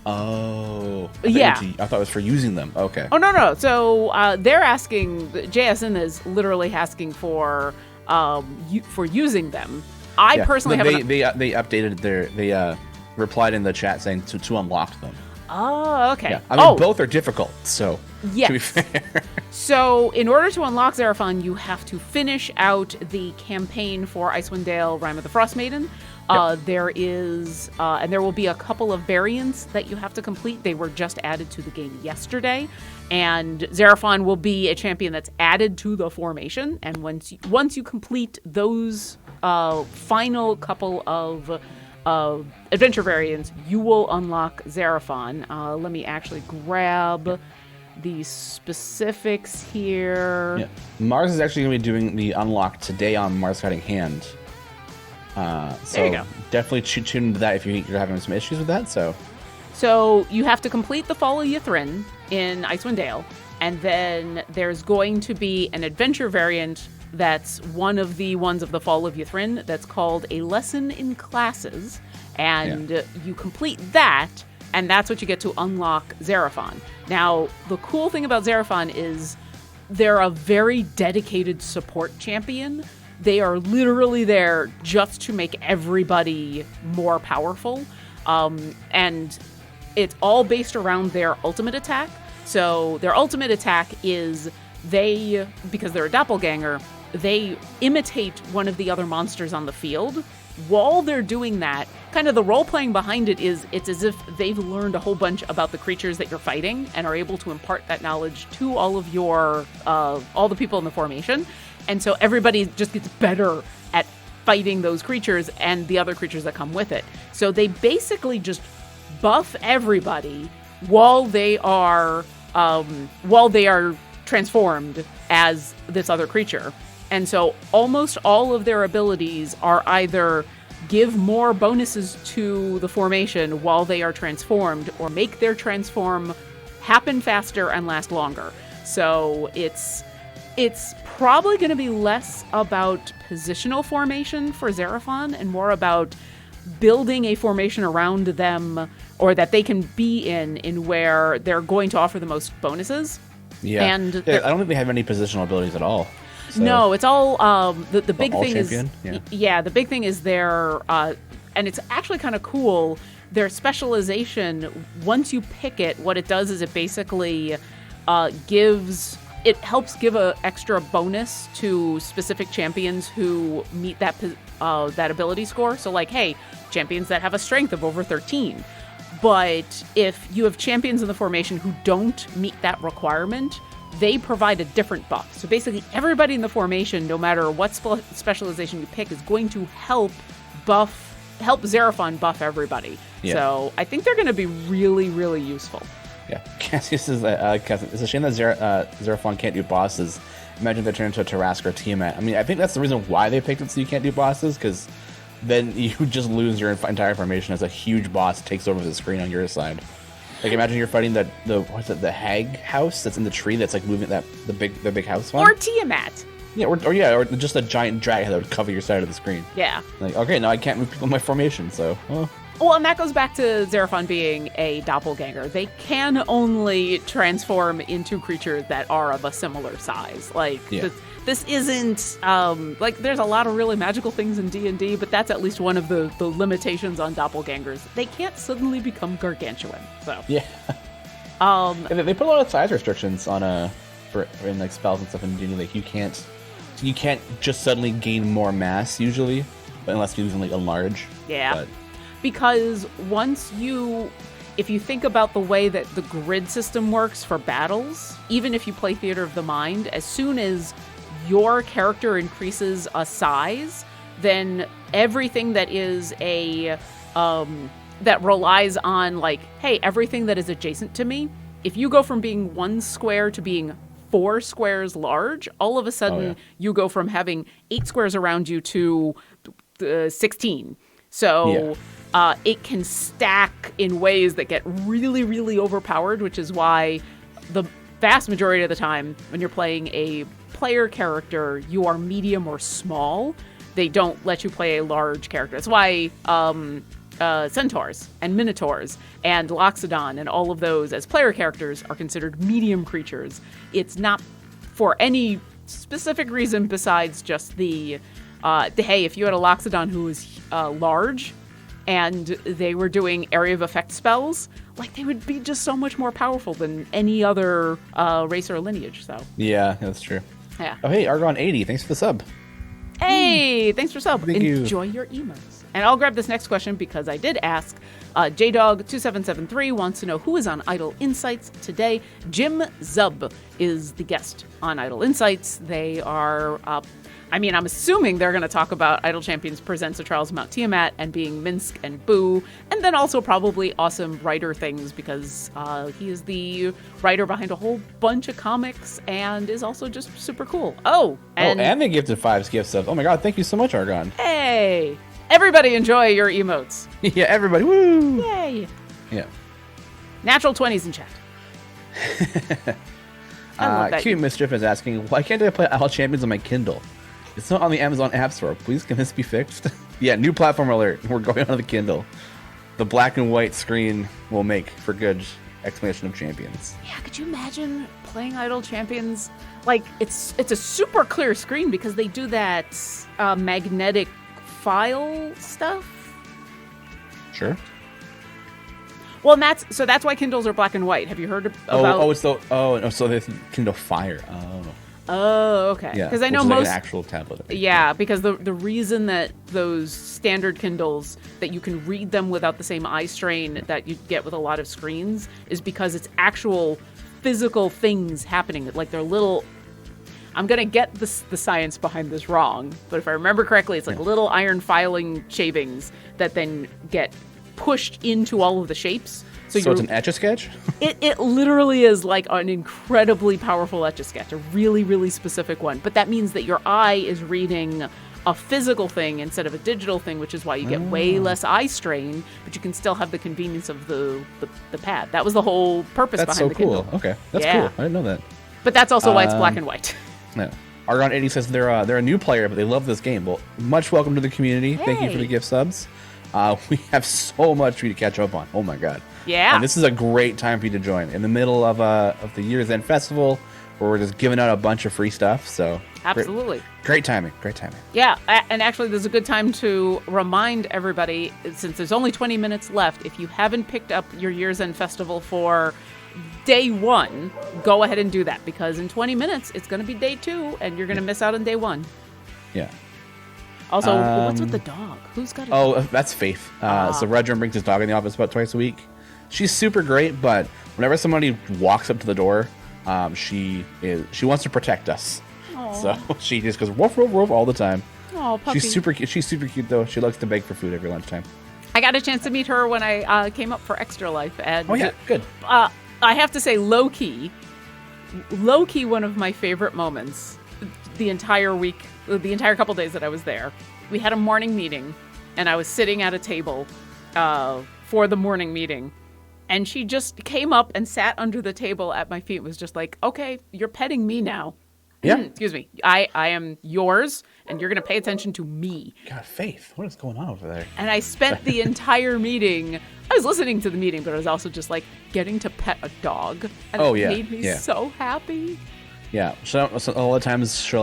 Speaker 2: Oh.
Speaker 1: I
Speaker 2: thought it was for using them. Okay.
Speaker 1: Oh, no. So they're asking... JSN is literally asking for using them. I personally haven't...
Speaker 2: They updated they replied in the chat saying to unlock them.
Speaker 1: Oh, okay.
Speaker 2: Yeah. I mean, both are difficult, so
Speaker 1: yes.
Speaker 2: To be fair.
Speaker 1: So, in order to unlock Zeraphon, you have to finish out the campaign for Icewind Dale, Rime of the Frost Maiden. There is, and there will be a couple of variants that you have to complete. They were just added to the game yesterday, and Zeraphon will be a champion that's added to the formation. And once you complete those final couple of adventure variants, you will unlock Zeraphon. Let me actually grab the specifics here.
Speaker 2: Yeah. Mars is actually going to be doing the unlock today on Mars Guiding Hand. So
Speaker 1: there you go.
Speaker 2: Definitely tune into that if you're having some issues with that.
Speaker 1: So you have to complete the Fall of Ythryn in Icewind Dale, and then there's going to be an adventure variant that's one of the ones of the Fall of Ythryn that's called A Lesson in Classes, and you complete that, and that's what you get to unlock Zeraphon. Now, the cool thing about Zeraphon is they're a very dedicated support champion. They are literally there just to make everybody more powerful, and it's all based around their ultimate attack. So their ultimate attack is because they're a doppelganger, they imitate one of the other monsters on the field. While they're doing that, kind of the role-playing behind it is it's as if they've learned a whole bunch about the creatures that you're fighting and are able to impart that knowledge to all of all the people in the formation. And so everybody just gets better at fighting those creatures and the other creatures that come with it. So they basically just buff everybody while they are transformed as this other creature. And so almost all of their abilities are either give more bonuses to the formation while they are transformed or make their transform happen faster and last longer. So it's probably going to be less about positional formation for Xeraphon and more about building a formation around them or that they can be in where they're going to offer the most bonuses.
Speaker 2: Yeah.
Speaker 1: And
Speaker 2: I don't think they have any positional abilities at all. So.
Speaker 1: No, it's all the big
Speaker 2: all
Speaker 1: thing
Speaker 2: champion?
Speaker 1: is the big thing is their and it's actually kind of cool. Their specialization, once you pick it, what it does is it basically helps give a extra bonus to specific champions who meet that ability score. So like, hey, champions that have a strength of over 13. But if you have champions in the formation who don't meet that requirement, they provide a different buff. So basically everybody in the formation, no matter what specialization you pick, is going to help Xeraphon buff everybody. Yeah. So I think they're going to be really, really useful.
Speaker 2: Yeah. Cassius says that it's a shame that Xeraphon can't do bosses. Imagine if they turn into a Tarrasque or Tiamat. I mean, I think that's the reason why they picked it, so you can't do bosses, because then you just lose your entire formation as a huge boss takes over the screen on your side. Like, imagine you're fighting the hag house that's in the tree that's like moving the big house one.
Speaker 1: Or Tiamat.
Speaker 2: Yeah, or just a giant dragon that would cover your side of the screen.
Speaker 1: Yeah.
Speaker 2: Like, okay, now I can't move people in my formation, so.
Speaker 1: Well, and that goes back to Xeraphon being a doppelganger. They can only transform into creatures that are of a similar size. Like, this isn't, there's a lot of really magical things in D&D, but that's at least one of the limitations on doppelgangers. They can't suddenly become gargantuan, so.
Speaker 2: Yeah. They put a lot of size restrictions on in like spells and stuff in D&D. Like, you can't just suddenly gain more mass, usually, unless you're using, like, enlarge.
Speaker 1: Yeah.
Speaker 2: But,
Speaker 1: because if you think about the way that the grid system works for battles, even if you play Theater of the Mind, as soon as your character increases a size, then everything that is that relies on, like, hey, everything that is adjacent to me, if you go from being 1 square to being 4 squares large, all of a sudden you go from having 8 squares around you to 16. So it can stack in ways that get really, really overpowered, which is why the vast majority of the time when you're playing a player character, you are medium or small. They don't let you play a large character. That's why centaurs and minotaurs and loxodon and all of those as player characters are considered medium creatures. It's not for any specific reason besides just hey, if you had a loxodon who was large and they were doing area of effect spells, like, they would be just so much more powerful than any other race or lineage. So
Speaker 2: yeah, that's true.
Speaker 1: Yeah.
Speaker 2: Oh, hey, Argon80, thanks for the sub.
Speaker 1: Hey, thanks for sub. Enjoy your emotes. And I'll grab this next question because I did ask. JDog2773 wants to know who is on Idle Insights today. Jim Zub is the guest on Idle Insights. They are I'm assuming they're going to talk about Idle Champions Presents the Trials of Mount Tiamat and being Minsk and Boo, and then also probably awesome writer things because he is the writer behind a whole bunch of comics and is also just super cool. And
Speaker 2: they gifted 5 gift subs. Oh my god, thank you so much, Argon.
Speaker 1: Hey! Everybody enjoy your emotes.
Speaker 2: Yeah, everybody. Woo!
Speaker 1: Yay!
Speaker 2: Yeah.
Speaker 1: Natural 20s in chat. I love that.
Speaker 2: Cute Mischief is asking, why can't I play Idle Champions on my Kindle? It's not on the Amazon App Store. Please, can this be fixed? Yeah, new platform alert. We're going on the Kindle. The black and white screen will make for good explanation of champions.
Speaker 1: Yeah, could you imagine playing Idle Champions? Like, it's a super clear screen because they do that magnetic file stuff.
Speaker 2: Sure.
Speaker 1: Well, and that's why Kindles are black and white. Have you heard about?
Speaker 2: So there's Kindle Fire.
Speaker 1: Oh, okay.
Speaker 2: Yeah,
Speaker 1: because I know
Speaker 2: which is
Speaker 1: most
Speaker 2: like an actual tablet.
Speaker 1: Yeah, because the reason that those standard Kindles that you can read them without the same eye strain that you get with a lot of screens is because it's actual physical things happening. Like they're little. I'm gonna get the science behind this wrong, but if I remember correctly, it's like little iron filing shavings that then get pushed into all of the shapes.
Speaker 2: So it's an Etch-a-Sketch?
Speaker 1: It literally is like an incredibly powerful Etch-a-Sketch, a really, really specific one. But that means that your eye is reading a physical thing instead of a digital thing, which is why you get way less eye strain, but you can still have the convenience of the pad. That was the whole purpose behind the Kindle.
Speaker 2: That's so cool. Okay, that's cool. I didn't know that.
Speaker 1: But that's also why it's black and white.
Speaker 2: Yeah. Argon80 says they're a new player, but they love this game. Well, much welcome to the community. Hey. Thank you for the gift subs. We have so much for you to catch up on. Oh my god.
Speaker 1: Yeah.
Speaker 2: And this is a great time for you to join in the middle of the Year's End Festival, where we're just giving out a bunch of free stuff. So
Speaker 1: absolutely.
Speaker 2: Great timing. Great timing.
Speaker 1: Yeah, and actually, there's a good time to remind everybody, since there's only 20 minutes left, if you haven't picked up your Year's End Festival for day 1, go ahead and do that, because in 20 minutes, it's going to be day 2, and you're going to miss out on day 1.
Speaker 2: Yeah.
Speaker 1: Also, what's with the dog? Who's got a dog?
Speaker 2: Oh, that's Faith. So Redrum brings his dog in the office about twice a week. She's super great, but whenever somebody walks up to the door, she wants to protect us. Aww. So she just goes woof woof woof all the time.
Speaker 1: Oh, puppy.
Speaker 2: She's super cute. She's super cute though. She likes to beg for food every lunchtime.
Speaker 1: I got a chance to meet her when I came up for Extra Life, and
Speaker 2: oh yeah, good.
Speaker 1: I have to say, low key, one of my favorite moments the entire week, the entire couple days that I was there. We had a morning meeting, and I was sitting at a table for the morning meeting. And she just came up and sat under the table at my feet, was just like, okay, you're petting me now.
Speaker 2: Yeah.
Speaker 1: Excuse me. I am yours, and you're going to pay attention to me.
Speaker 2: God, Faith, what is going on over there?
Speaker 1: And I spent the entire meeting, I was listening to the meeting, but I was also just like getting to pet a dog. And it made me so happy.
Speaker 2: Yeah, so all the times she'll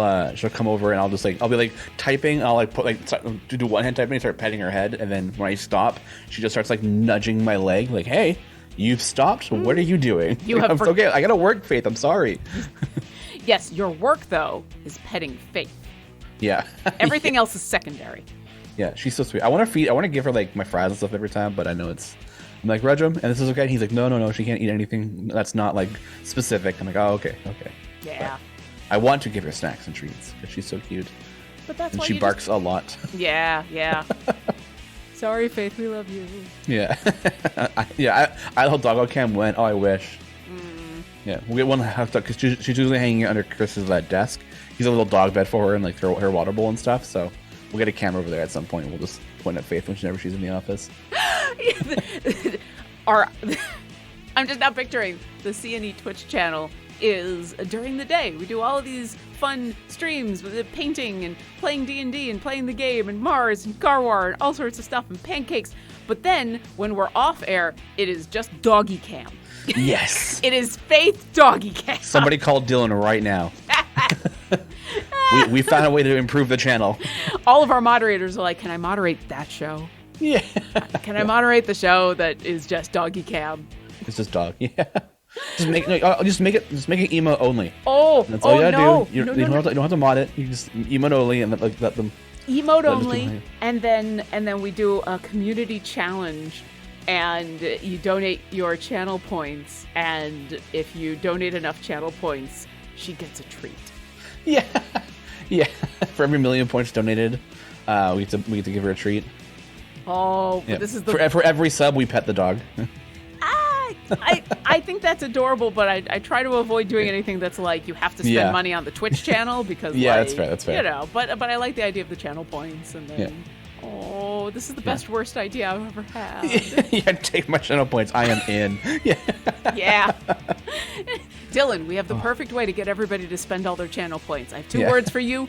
Speaker 2: come over and I'll be like typing. I'll like put like do one hand typing, start petting her head, and then when I stop, she just starts like nudging my leg, like, "Hey, you've stopped. What are you doing?" Okay, I gotta work, Faith. I'm sorry.
Speaker 1: Yes, your work though is petting Faith.
Speaker 2: Yeah.
Speaker 1: Everything else is secondary.
Speaker 2: Yeah, she's so sweet. I want to give her like my fries and stuff every time, but I know I'm like, Redrum, and this is okay. And he's like, no, she can't eat anything that's not like specific. I'm like, oh, okay.
Speaker 1: Yeah.
Speaker 2: But I want to give her snacks and treats because she's so cute.
Speaker 1: But that's
Speaker 2: and
Speaker 1: why
Speaker 2: she barks a lot.
Speaker 1: Yeah. Sorry, Faith, we love you.
Speaker 2: Yeah. I hope Doggo Cam went. Oh, I wish. Yeah, we'll get one house dog because she's usually hanging under Chris's desk. He's a little dog bed for her and like her water bowl and stuff. So we'll get a camera over there at some point. We'll just point at Faith whenever she's in the office.
Speaker 1: I'm just now picturing the CNE Twitch channel is during the day. We do all of these fun streams with painting and playing D&D and playing the game and Mars and Garwar and all sorts of stuff and pancakes. But then when we're off air, it is just doggy cam.
Speaker 2: Yes.
Speaker 1: It is Faith doggy cam.
Speaker 2: Somebody call Dylan right now. we found a way to improve the channel.
Speaker 1: All of our moderators are like, can I moderate that show?
Speaker 2: Yeah.
Speaker 1: Can I moderate the show that is just doggy cam?
Speaker 2: It's just dog. Yeah. Just make it emo only.
Speaker 1: Oh,
Speaker 2: that's all you gotta
Speaker 1: no.
Speaker 2: do. You don't have to mod it. You just emote only and let them.
Speaker 1: Emote only, and then we do a community challenge, and you donate your channel points, and if you donate enough channel points, she gets a treat.
Speaker 2: Yeah. For every 1,000,000 points donated, we get to give her a treat.
Speaker 1: Oh, yeah. This is
Speaker 2: for every sub we pet the dog.
Speaker 1: I think that's adorable, but I try to avoid doing anything that's like you have to spend money on the Twitch channel because
Speaker 2: that's fair.
Speaker 1: You know, but I like the idea of the channel points and then this is the best worst idea I've ever had.
Speaker 2: Yeah, take my channel points. I am in.
Speaker 1: Yeah. Dylan, we have the perfect way to get everybody to spend all their channel points. I have 2 words for you.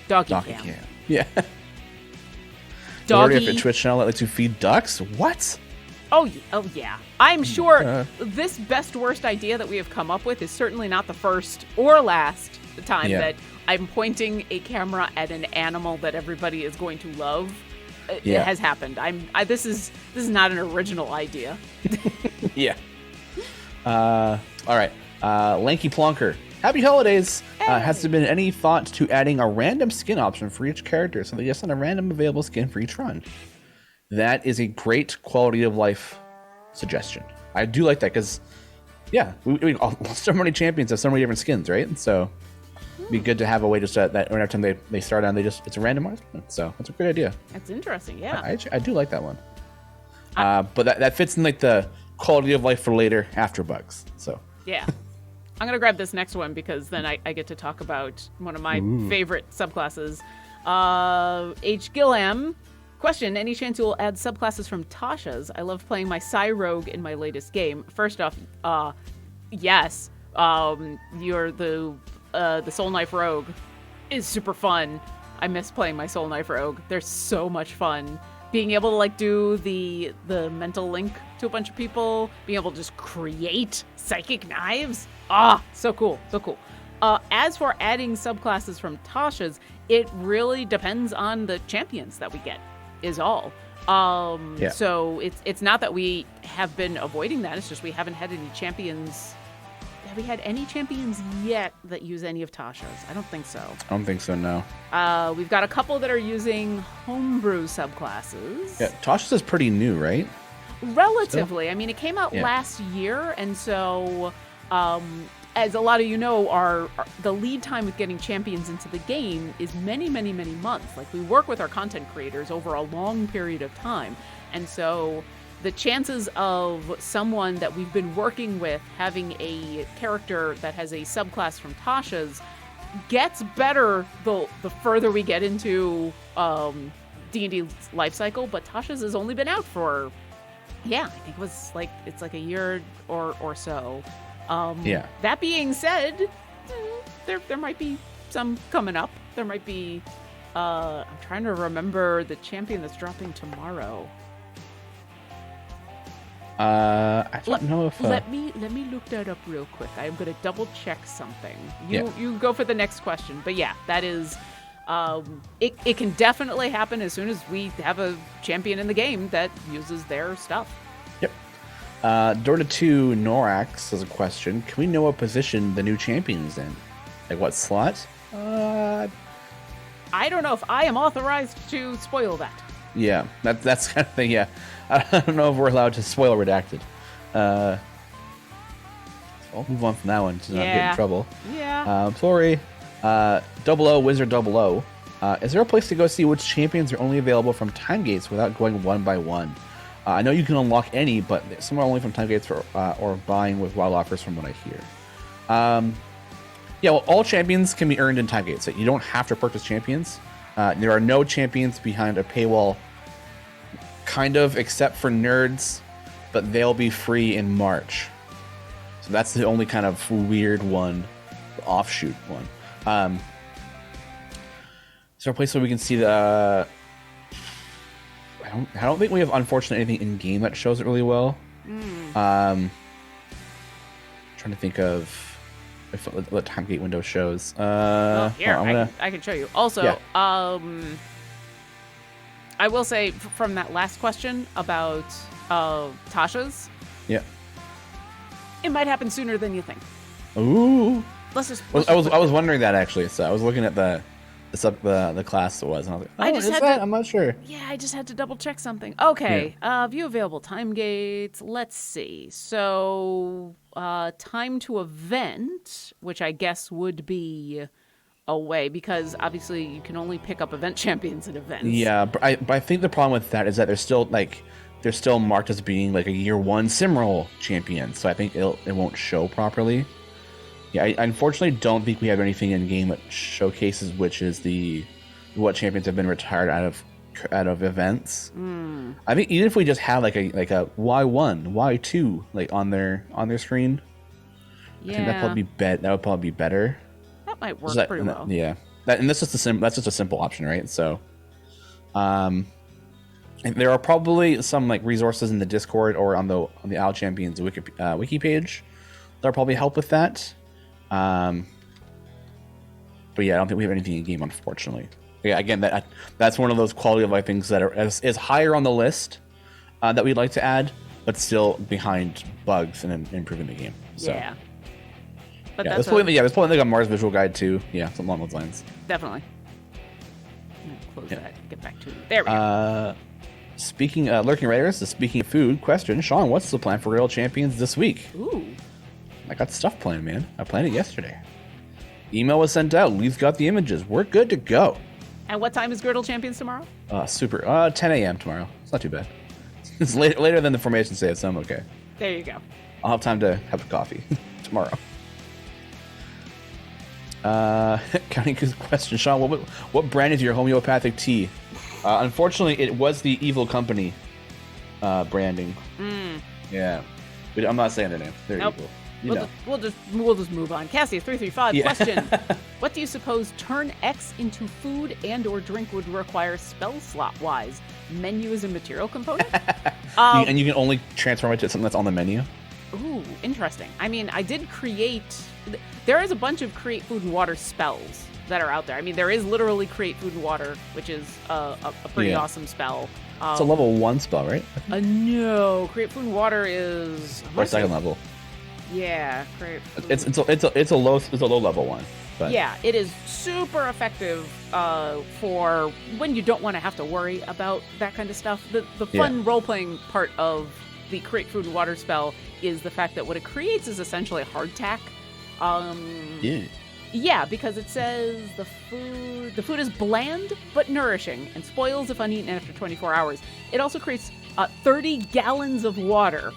Speaker 1: Doggy cam.
Speaker 2: Yeah.
Speaker 1: Doggy.
Speaker 2: If a Twitch channel that lets you feed ducks? What?
Speaker 1: Oh yeah. I'm sure this best worst idea that we have come up with is certainly not the first or last time that I'm pointing a camera at an animal that everybody is going to love. it has happened. This is not an original idea.
Speaker 2: Yeah. All right. Lanky Plonker. Happy holidays.
Speaker 1: Hey.
Speaker 2: Has there been any thought to adding a random skin option for each character so they just send a random available skin for each run? That is a great quality of life suggestion. I do like that because, yeah, so many champions have so many different skins, right? And so it'd be good to have a way just that every time they start on, it's a randomized. So that's a great idea.
Speaker 1: That's interesting. Yeah.
Speaker 2: I do like that one. But that fits in like the quality of life for later after bugs. So
Speaker 1: yeah. I'm going to grab this next one because then I get to talk about one of my favorite subclasses. H. Gilham. Question, any chance you will add subclasses from Tasha's? I love playing my Psy Rogue in my latest game. First off, yes. You're the Soul Knife Rogue is super fun. I miss playing my Soul Knife Rogue. They're so much fun. Being able to like do the mental link to a bunch of people, being able to just create psychic knives. So cool, so cool. As for adding subclasses from Tasha's, it really depends on the champions that we get, is all. So it's not that we have been avoiding that, it's just we haven't had any champions. Have we had any champions yet that use any of Tasha's? I don't think so.
Speaker 2: I don't think so, no.
Speaker 1: We've got a couple that are using homebrew subclasses.
Speaker 2: Yeah, Tasha's is pretty new, right?
Speaker 1: Relatively. Still? I mean, it came out last year, and so as a lot of you know, the lead time with getting champions into the game is many, many, many months. Like, we work with our content creators over a long period of time. And so the chances of someone that we've been working with having a character that has a subclass from Tasha's gets better the further we get into D&D's life cycle. But Tasha's has only been out for, I think it's like a year or so. That being said, there might be some coming up. There might be. I'm trying to remember the champion that's dropping tomorrow.
Speaker 2: I don't know if.
Speaker 1: Let me look that up real quick. I'm gonna double check something. You go for the next question. But yeah, that is. It can definitely happen as soon as we have a champion in the game that uses their stuff.
Speaker 2: Yep. Dorta 2 Norax has a question. Can we know what position the new champion is in? Like what slot?
Speaker 1: I don't know if I am authorized to spoil that.
Speaker 2: Yeah, that's kind of thing, yeah. I don't know if we're allowed to spoil Redacted. So I'll move on from that one to not get in trouble.
Speaker 1: Yeah.
Speaker 2: Sorry. 00 Wizard 00. Is there a place to go see which champions are only available from time gates without going one by one? I know you can unlock any, but some are only from time gates or buying with wild offers from what I hear. All champions can be earned in time gates. So you don't have to purchase champions. There are no champions behind a paywall, kind of, except for nerds, but they'll be free in March. So that's the only kind of weird one, the offshoot one. Is there a place where we can see the... I don't think we have, unfortunately, anything in game that shows it really well. Trying to think of if what time gate window shows.
Speaker 1: Here, I can show you. Also, I will say from that last question about Tasha's.
Speaker 2: Yeah.
Speaker 1: It might happen sooner than you think.
Speaker 2: Ooh.
Speaker 1: I
Speaker 2: was wondering that actually. So I was looking at the class it was, and I was like, I'm not sure.
Speaker 1: Yeah, I just had to double check something. Okay, view available time gates. Let's see. So, time to event, which I guess would be away, because obviously you can only pick up event champions at events.
Speaker 2: Yeah, but I think the problem with that is that they're still marked as being like a year one Simroll champion, so I think it won't show properly. Yeah, I unfortunately don't think we have anything in game that showcases which is what champions have been retired out of events. I think even if we just have like a Y1, Y2 like on their screen, I think that would probably be better.
Speaker 1: That might work pretty well.
Speaker 2: Yeah, that's just a simple option, right? So, and there are probably some like resources in the Discord or on the Owl Champions wiki page that'll probably help with that. But yeah, I don't think we have anything in game, unfortunately. yeah, again, that's one of those quality of life things that is higher on the list that we'd like to add, but still behind bugs and improving the game. So,
Speaker 1: yeah. But
Speaker 2: there's probably like a Mars visual guide too. Yeah, something along those lines.
Speaker 1: Definitely. Close that. Get back to it. There we go.
Speaker 2: Speaking lurking raiders, speaking of food question, Sean, what's the plan for Real Champions this week?
Speaker 1: Ooh.
Speaker 2: I got stuff planned, man. I planned it yesterday. Email was sent out. Lee's got the images. We're good to go.
Speaker 1: And what time is Girdle Champions tomorrow?
Speaker 2: 10 a.m. tomorrow. It's not too bad. It's later than the formation says, so I'm okay.
Speaker 1: There you go.
Speaker 2: I'll have time to have a coffee tomorrow. Counting question, Sean, what brand is your homeopathic tea? Unfortunately, it was the Evil Company branding. Yeah, but I'm not saying their name. They're evil.
Speaker 1: We'll just move on. Cassius 335 question: what do you suppose turn X into food and or drink would require spell slot wise? Menu is a material component,
Speaker 2: and you can only transform it to something that's on the menu.
Speaker 1: Ooh, interesting. I mean, I did create. There is a bunch of create food and water spells that are out there. I mean, there is literally create food and water, which is a pretty awesome spell.
Speaker 2: It's a level 1 spell, right?
Speaker 1: No, create food and water is
Speaker 2: or second level.
Speaker 1: Yeah, create food.
Speaker 2: It's a low level one. But.
Speaker 1: Yeah, it is super effective for when you don't want to have to worry about that kind of stuff. The fun role playing part of the create food and water spell is the fact that what it creates is essentially a hardtack. Yeah, because it says the food is bland but nourishing and spoils if uneaten after 24 hours. It also creates 30 gallons of water.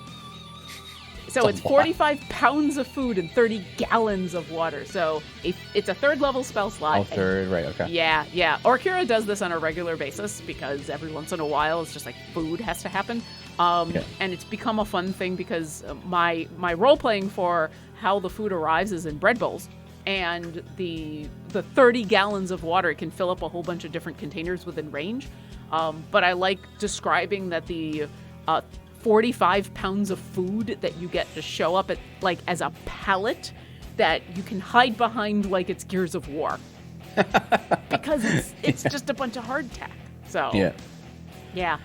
Speaker 1: So it's 45 pounds of food and 30 gallons of water. So it's a third level spell slot.
Speaker 2: Oh, third, right, okay.
Speaker 1: Yeah. Orkira does this on a regular basis because every once in a while it's just like food has to happen. And it's become a fun thing because my role-playing for how the food arrives is in bread bowls. And the 30 gallons of water, it can fill up a whole bunch of different containers within range. But I like describing that the 45 pounds of food that you get to show up at like as a pallet that you can hide behind like it's Gears of War. Because it's just a bunch of hardtack. So yeah.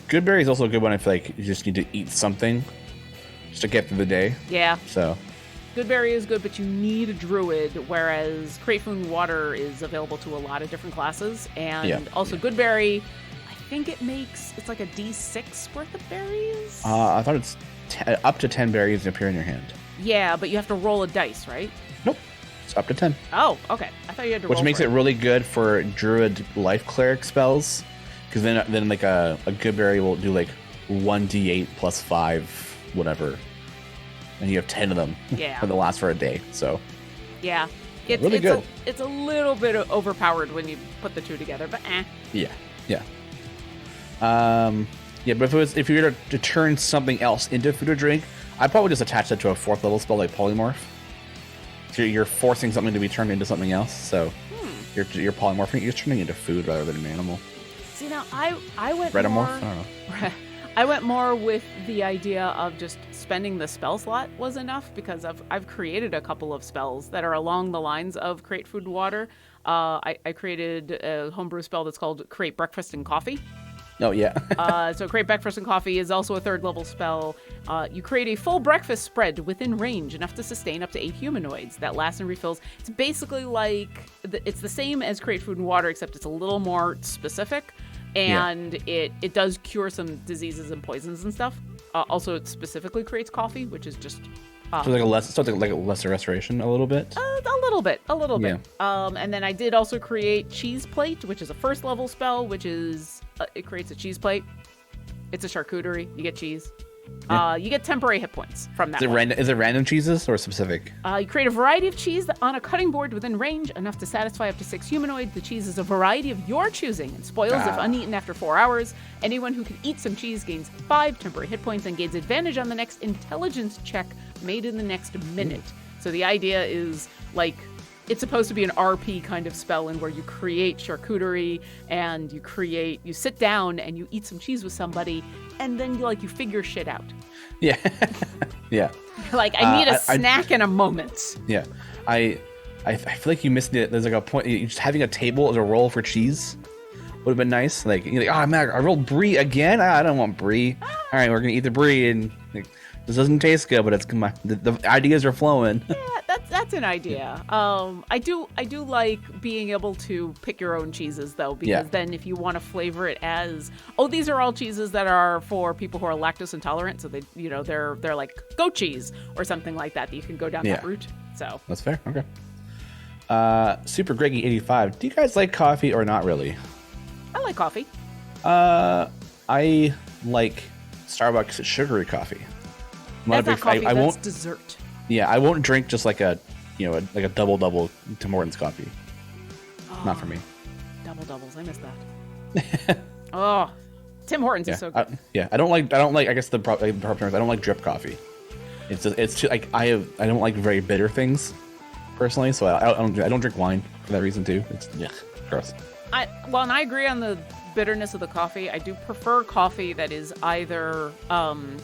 Speaker 2: Goodberry is also a good one if like you just need to eat something just to get through the day.
Speaker 1: Yeah.
Speaker 2: So
Speaker 1: Goodberry is good, but you need a druid, whereas Create Food and Water is available to a lot of different classes. And also Goodberry, I think it's like a D6 worth of berries?
Speaker 2: I thought it's up to 10 berries appear in your hand.
Speaker 1: Yeah, but you have to roll a dice, right?
Speaker 2: Nope. It's up to 10.
Speaker 1: Oh, okay. I thought you had to roll.
Speaker 2: Which makes it really good for druid life cleric spells. Because then like a Goodberry will do like 1d8 plus 5, whatever. And you have 10 of them.
Speaker 1: Yeah.
Speaker 2: And they'll last for a day. So.
Speaker 1: Yeah. It's
Speaker 2: really good.
Speaker 1: It's a little bit overpowered when you put the two together, but
Speaker 2: Yeah. But if you were to turn something else into food or drink, I'd probably just attach that to a 4th level spell like Polymorph. So you're forcing something to be turned into something else. So you're polymorphing. You're turning it into food rather than an animal.
Speaker 1: See, now I went
Speaker 2: Retamorph?
Speaker 1: more.
Speaker 2: I don't know.
Speaker 1: I went more with the idea of just spending the spell slot was enough because I've created a couple of spells that are along the lines of Create Food and Water. I created a homebrew spell that's called Create Breakfast and Coffee.
Speaker 2: Oh, yeah.
Speaker 1: So Create Breakfast and Coffee is also a 3rd level spell. You create a full breakfast spread within range, enough to sustain up to 8 humanoids that lasts and refills. It's basically like, it's the same as Create Food and Water, except it's a little more specific. And it does cure some diseases and poisons and stuff. Also, it specifically creates coffee, which is just...
Speaker 2: so like a lesser restoration a little bit?
Speaker 1: A little bit. And then I did also create Cheese Plate, which is a 1st level spell, which is... it creates a cheese plate. It's a charcuterie. You get cheese. You get temporary hit points from that.
Speaker 2: Is it random cheeses or specific?
Speaker 1: You create a variety of cheese on a cutting board within range, enough to satisfy up to 6 humanoids. The cheese is a variety of your choosing and spoils if uneaten after 4 hours. Anyone who can eat some cheese gains 5 temporary hit points and gains advantage on the next intelligence check made in the next minute. So the idea is like it's supposed to be an RP kind of spell in where you create charcuterie and you sit down and you eat some cheese with somebody and then you figure shit out.
Speaker 2: Yeah. Yeah.
Speaker 1: Like, I need a snack in a moment.
Speaker 2: Yeah. I feel like you missed it. There's like a point. Just having a table as a roll for cheese would have been nice. Like, you're like, oh man, I rolled brie again. I don't want brie. All right, we're gonna eat the brie, and like, this doesn't taste good, but it's the ideas are flowing.
Speaker 1: Yeah, that's an idea. I do like being able to pick your own cheeses though, because then if you want to flavor it as, oh, these are all cheeses that are for people who are lactose intolerant, so they, they're like goat cheese or something like that. That you can go down that route. So
Speaker 2: that's fair. Okay. Super Greggy 85. Do you guys like coffee or not really?
Speaker 1: I like coffee.
Speaker 2: I like Starbucks sugary coffee.
Speaker 1: That's not coffee. That's dessert.
Speaker 2: Yeah, I won't drink just like a double Tim Hortons coffee. Oh, not for me.
Speaker 1: Double doubles. I missed that. Oh, Tim Hortons is so good.
Speaker 2: I don't like. I guess the proper term is I don't like drip coffee. It's too, like I don't like very bitter things personally, so I don't drink wine for that reason too. It's gross.
Speaker 1: And I agree on the bitterness of the coffee. I do prefer coffee that is either I'm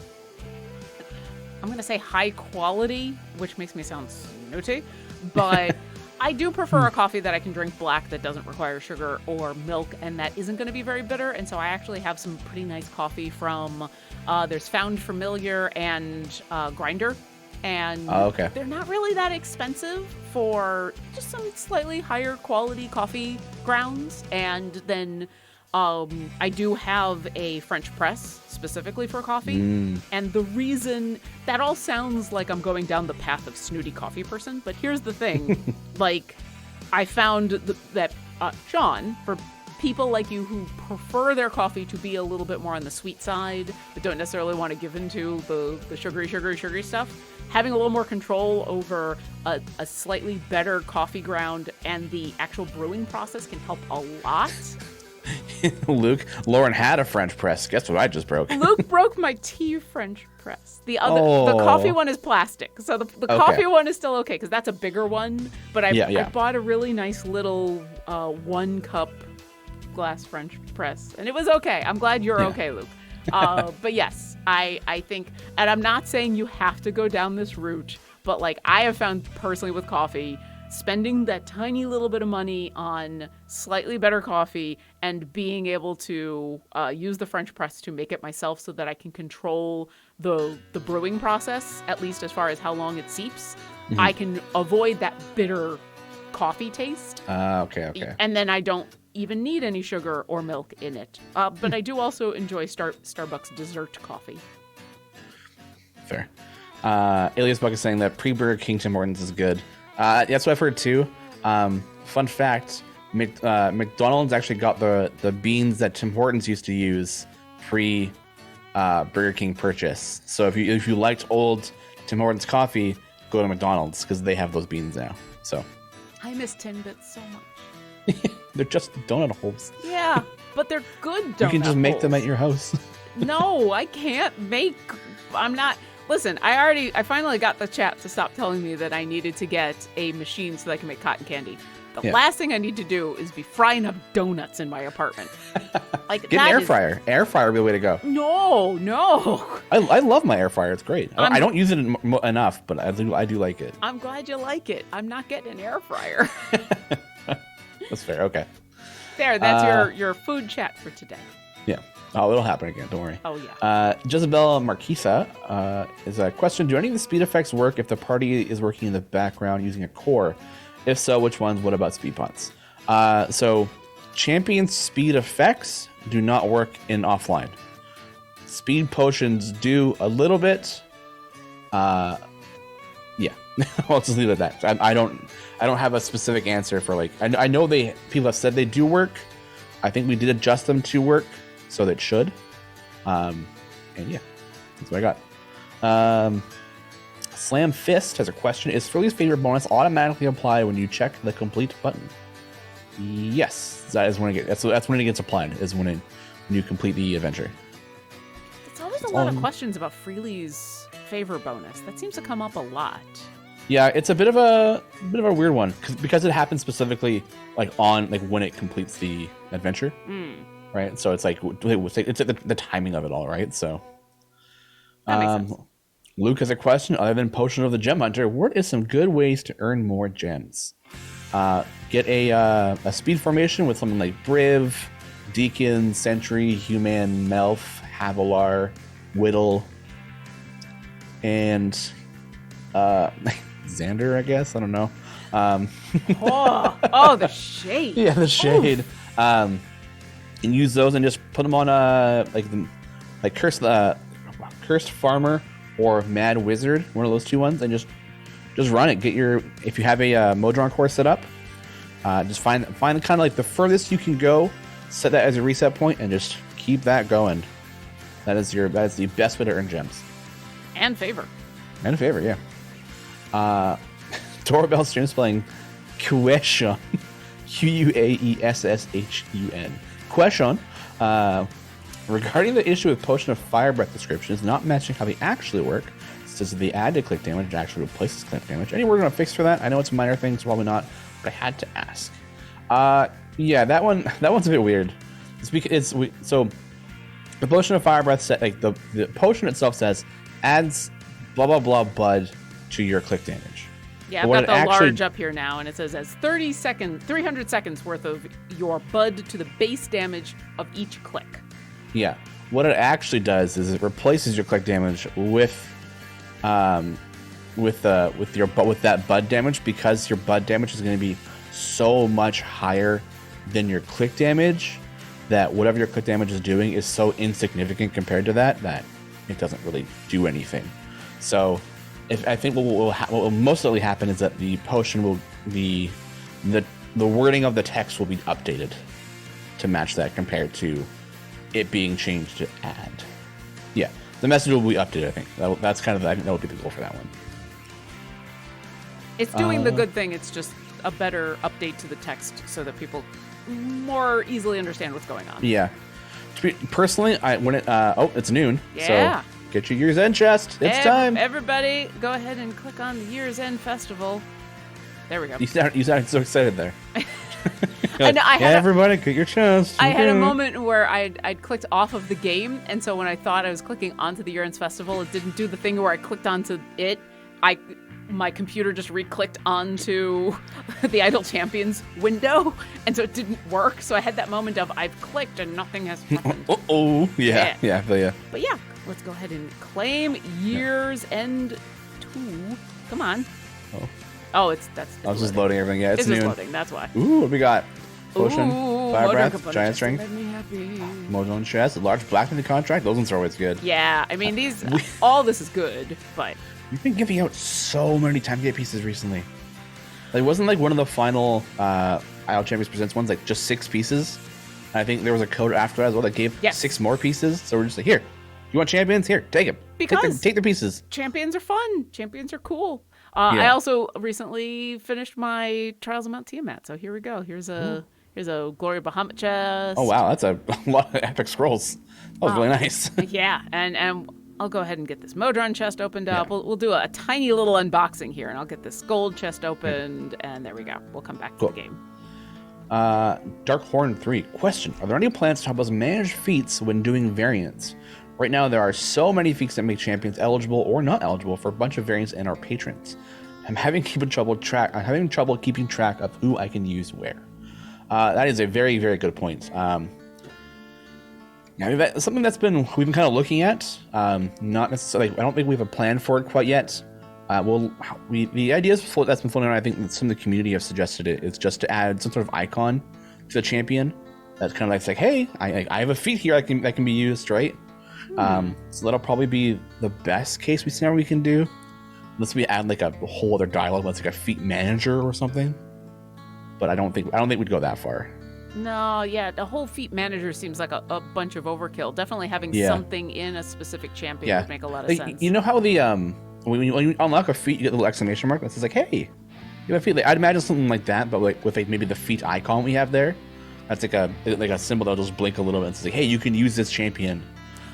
Speaker 1: going to say high quality, which makes me sound snooty, but I do prefer a coffee that I can drink black that doesn't require sugar or milk and that isn't going to be very bitter. And so I actually have some pretty nice coffee from there's Found Familiar and Grinder. And they're not really that expensive for just some slightly higher quality coffee grounds. And then I do have a French press specifically for coffee. And the reason that all sounds like I'm going down the path of snooty coffee person, but here's the thing. Like, I found that Sean, for people like you who prefer their coffee to be a little bit more on the sweet side, but don't necessarily want to give into the sugary stuff, having a little more control over a slightly better coffee ground and the actual brewing process can help a lot.
Speaker 2: Luke, Lauren had a French press. Guess what I just broke?
Speaker 1: Luke broke my tea French press. The coffee one is plastic, so the coffee one is still okay because that's a bigger one. But I bought a really nice little 1 cup glass French press, and it was okay. I'm glad you're okay, Luke. But yes, I think, and I'm not saying you have to go down this route, but like I have found personally with coffee, spending that tiny little bit of money on slightly better coffee and being able to use the French press to make it myself so that I can control the brewing process, at least as far as how long it seeps, I can avoid that bitter coffee taste.
Speaker 2: Okay.
Speaker 1: And then I don't even need any sugar or milk in it. But I do also enjoy Starbucks dessert coffee.
Speaker 2: Fair. Alias Buck is saying that pre-Burger King Tim Hortons is good. That's what I've heard too. Fun fact, McDonald's actually got the beans that Tim Hortons used to use pre Burger King purchase. So if you liked old Tim Hortons coffee, go to McDonald's because they have those beans now. So
Speaker 1: I miss Timbits so much.
Speaker 2: They're just donut holes.
Speaker 1: Yeah, but they're good donut holes.
Speaker 2: You can just make them at your house.
Speaker 1: No, I can't make. I'm not. Listen, I finally got the chat to stop telling me that I needed to get a machine so that I can make cotton candy. The last thing I need to do is be frying up donuts in my apartment. Like,
Speaker 2: get an air fryer. Air fryer would be the way to go.
Speaker 1: No.
Speaker 2: I love my air fryer. It's great. I don't use it enough, but I do like it.
Speaker 1: I'm glad you like it. I'm not getting an air fryer.
Speaker 2: That's fair. Okay.
Speaker 1: There, that's your food chat for today.
Speaker 2: Yeah. Oh, it'll happen again. Don't worry.
Speaker 1: Oh, yeah.
Speaker 2: Jezebel Marquisa is a question. Do any of the speed effects work if the party is working in the background using a core? If so, which ones? What about speed pots? So champion speed effects do not work in offline. Speed potions do a little bit. Yeah. I'll just leave it at that. I don't have a specific answer for like. I know people have said they do work. I think we did adjust them to work, so that should. And yeah, that's what I got. Slam Fist has a question. Is Furley's favorite bonus automatically applied when you check the complete button? Yes, that is when it gets. That's when it gets applied. Is when you complete the adventure.
Speaker 1: It's always a lot of questions about Freely's favor bonus. That seems to come up a lot.
Speaker 2: Yeah, it's a bit of a weird one because it happens specifically like when it completes the adventure, right? So it's like it's the timing of it all, right? So,
Speaker 1: that makes sense.
Speaker 2: Luke has a question. Other than Potion of the Gem Hunter, what is some good ways to earn more gems? Get a speed formation with something like Briv, Deacon, Sentry, Human, Melf, Havilar, Whittle, and Xander, I guess. I don't know.
Speaker 1: The shade.
Speaker 2: Yeah, the shade. And use those and just put them on like Cursed Farmer or Mad Wizard, one of those two ones, and just run it. If you have a Modron core set up, just find kind of like the furthest you can go, set that as a reset point, and just keep that going. That is the best way to earn gems.
Speaker 1: And favor.
Speaker 2: Yeah. Doorbell streams playing Question. Quaesshun. Question. Regarding the issue with Potion of Fire Breath descriptions not matching how they actually work, says that they add to click damage and actually replaces click damage. Any word on a fix for that? I know it's a minor thing, so probably not, but I had to ask. Yeah, that one's a bit weird. So the Potion of Fire Breath set, like the potion itself says adds blah blah blah bud to your click damage.
Speaker 1: Yeah, I've got the large up here now, and it says as 300 seconds worth of your bud to the base damage of each click.
Speaker 2: Yeah, what it actually does is it replaces your click damage with that bud damage, because your bud damage is going to be so much higher than your click damage that whatever your click damage is doing is so insignificant compared to that it doesn't really do anything. So I think what will most likely happen is that the potion will the wording of the text will be updated to match that compared to it being changed to add. Yeah, the message will be updated. I think that's kind of that would be the goal for that one.
Speaker 1: It's doing the good thing. It's just a better update to the text so that people more easily understand what's going on.
Speaker 2: Yeah. Personally, it's noon.
Speaker 1: Yeah.
Speaker 2: So get your year's end chest. It's time.
Speaker 1: Everybody, go ahead and click on the year's end festival. There we go.
Speaker 2: You sounded so excited there.
Speaker 1: Like,
Speaker 2: everybody, get your chest.
Speaker 1: I had a moment where I'd clicked off of the game, and so when I thought I was clicking onto the year end festival, it didn't do the thing where I clicked onto it. My computer just re-clicked onto the Idle Champions window, and so it didn't work. So I had that moment of I've clicked and nothing has happened.
Speaker 2: Yeah.
Speaker 1: But yeah, let's go ahead and claim year's end 2. Come on. I
Speaker 2: was just loading everything. Yeah, it's
Speaker 1: noon.
Speaker 2: Just
Speaker 1: loading. That's why.
Speaker 2: Ooh, what we got? Potion, Fire Breath, Giant Strength,
Speaker 1: made me happy.
Speaker 2: Modron Chest, large Blacksmithing contract. Those ones are always good.
Speaker 1: Yeah, I mean all this is good, but
Speaker 2: we've been giving out so many time to get pieces recently. Like, wasn't like one of the final Idle Champions Presents ones like just 6 pieces? And I think there was a code after that as well that gave 6 more pieces. So we're just like, here, you want champions? Here, take them.
Speaker 1: Because
Speaker 2: take the pieces.
Speaker 1: Champions are fun. Champions are cool. I also recently finished my Trials of Mount Tiamat, so here we go. Here's a Glory Bahamut chest.
Speaker 2: Oh wow, that's a lot of epic scrolls. That was really nice.
Speaker 1: Yeah, and I'll go ahead and get this Modron chest opened up. Yeah. We'll do a tiny little unboxing here, and I'll get this gold chest opened, and there we go. We'll come back to the game.
Speaker 2: Darkhorn 3. Question: are there any plans to help us manage feats when doing variants? Right now, there are so many feats that make champions eligible or not eligible for a bunch of variants and our patrons. I'm having trouble keeping track of who I can use where. That is a very, very good point. That's something we've been kind of looking at. Not necessarily. I don't think we have a plan for it quite yet. The ideas that's been floating around, I think that some of the community have suggested it. It's just to add some sort of icon to the champion. That's kind of like, hey, I have a feat here that can be used, right? So that'll probably be the best case scenario we can do, unless we add like a whole other dialogue, like a feat manager or something. But I don't think we'd go that far. No,
Speaker 1: yeah, the whole feat manager seems like a bunch of overkill. Definitely having something in a specific champion would make a lot of sense.
Speaker 2: You know how the when you unlock a feat, you get the little exclamation mark that says like, hey, you have a feat. Like, I'd imagine something like that, but like with maybe the feat icon we have there. That's like a symbol that'll just blink a little bit and say, hey, you can use this champion.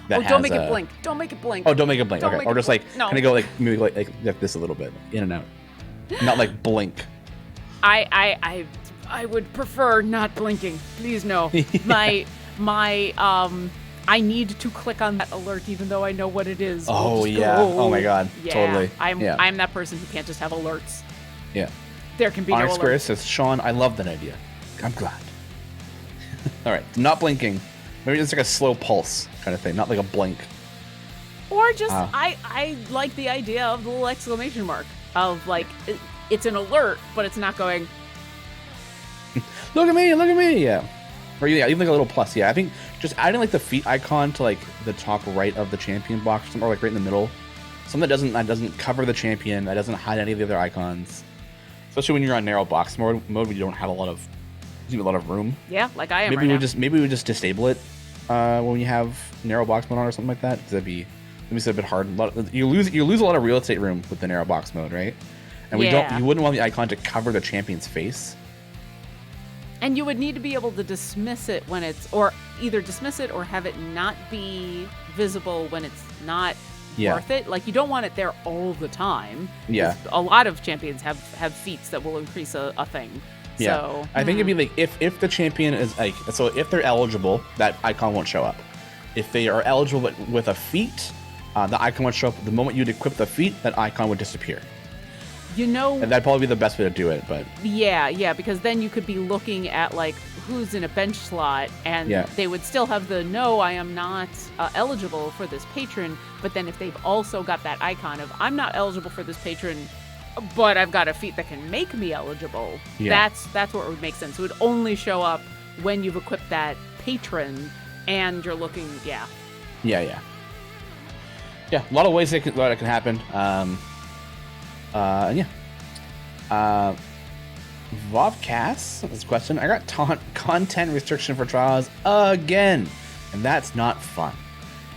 Speaker 1: Don't make it blink. Don't make it blink.
Speaker 2: Oh, don't make it blink. Okay. Or just like kind of go like maybe like this a little bit, in and out. Not like blink.
Speaker 1: I would prefer not blinking. Please no. I need to click on that alert even though I know what it is.
Speaker 2: Oh yeah. Oh my god.
Speaker 1: Yeah.
Speaker 2: Totally.
Speaker 1: I'm that person who can't just have alerts.
Speaker 2: Yeah.
Speaker 1: There can be
Speaker 2: Onyx
Speaker 1: no
Speaker 2: Square
Speaker 1: alert.
Speaker 2: says, Sean, I love that idea. I'm glad. All right, not blinking. Maybe it's like a slow pulse kind of thing, not like a blink.
Speaker 1: Or just, I like the idea of the little exclamation mark of like, it's an alert, but it's not going,
Speaker 2: Look at me, yeah. Or yeah, even like a little plus, yeah. I think just adding like the feet icon to like the top right of the champion box, or like right in the middle, something that doesn't cover the champion, that doesn't hide any of the other icons. Especially when you're on narrow box mode, where you don't have a lot of room.
Speaker 1: yeah, like I am
Speaker 2: Maybe
Speaker 1: right now.
Speaker 2: maybe we would just disable it when you have narrow box mode on or something like that, because that'd be a bit hard. You lose a lot of real estate room with the narrow box mode, right? And you wouldn't want the icon to cover the champion's face.
Speaker 1: And you would need to be able to dismiss it when it's, or either dismiss it or have it not be visible when it's not worth it. Like, you don't want it there all the time.
Speaker 2: Yeah.
Speaker 1: A lot of champions have feats that will increase a thing.
Speaker 2: Yeah.
Speaker 1: So,
Speaker 2: I think it'd be like, if the champion is like, so if they're eligible, that icon won't show up. If they are eligible with a feat, the icon would show up. The moment you'd equip the feat, that icon would disappear. And that'd probably be the best way to do it, but
Speaker 1: yeah, because then you could be looking at like who's in a bench slot, and they would still have the no, I am not eligible for this patron. But then if they've also got that icon of I'm not eligible for this patron, but I've got a feat that can make me eligible, that's where it would make sense. It would only show up when you've equipped that patron and you're looking, yeah.
Speaker 2: A lot of ways that can happen. Vovcast, this question. I got content restriction for trials again, and that's not fun.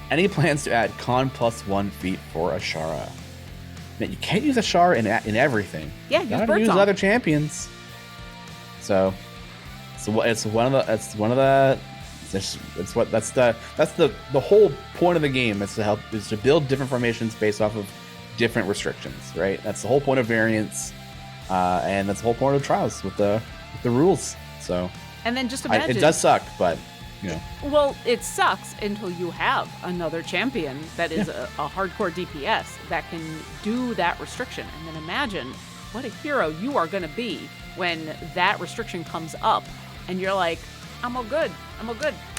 Speaker 2: Any plans to add con +1 feat for Ashara? Now, you can't use Ashara in everything.
Speaker 1: Yeah,
Speaker 2: you gotta use other champions. So it's the whole point of the game is to build different formations based off of different restrictions, right? That's the whole point of variants, and that's the whole point of trials with the rules. So,
Speaker 1: and then just imagine,
Speaker 2: it does suck, but
Speaker 1: well, it sucks until you have another champion that is a hardcore DPS that can do that restriction, and then imagine what a hero you are going to be when that restriction comes up, and you're like, I'm all good.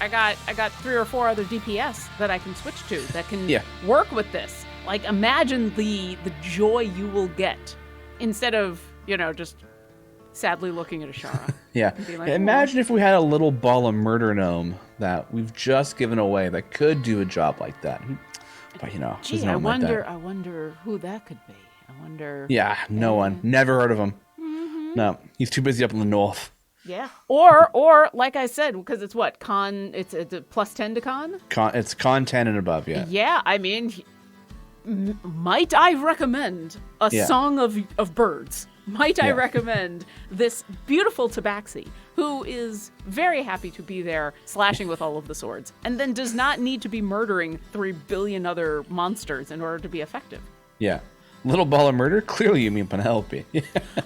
Speaker 1: I got 3 or 4 other DPS that I can switch to that can work with this. Like, imagine the joy you will get instead of, just sadly looking at Ashara.
Speaker 2: Like, imagine if we had a little ball of murder gnome that we've just given away that could do a job like that. But,
Speaker 1: gee, I wonder who that could be. I wonder.
Speaker 2: Yeah, no one. Never heard of him. Mm-hmm. No, he's too busy up in the north.
Speaker 1: Yeah. Or like I said, because it's what? It's a +10 to con?
Speaker 2: It's con 10 and above, yeah.
Speaker 1: Yeah, I mean, might I recommend a song of birds? Might I recommend this beautiful tabaxi, who is very happy to be there slashing with all of the swords, and then does not need to be murdering 3 billion other monsters in order to be effective.
Speaker 2: Yeah. Little ball of murder? Clearly you mean Penelope.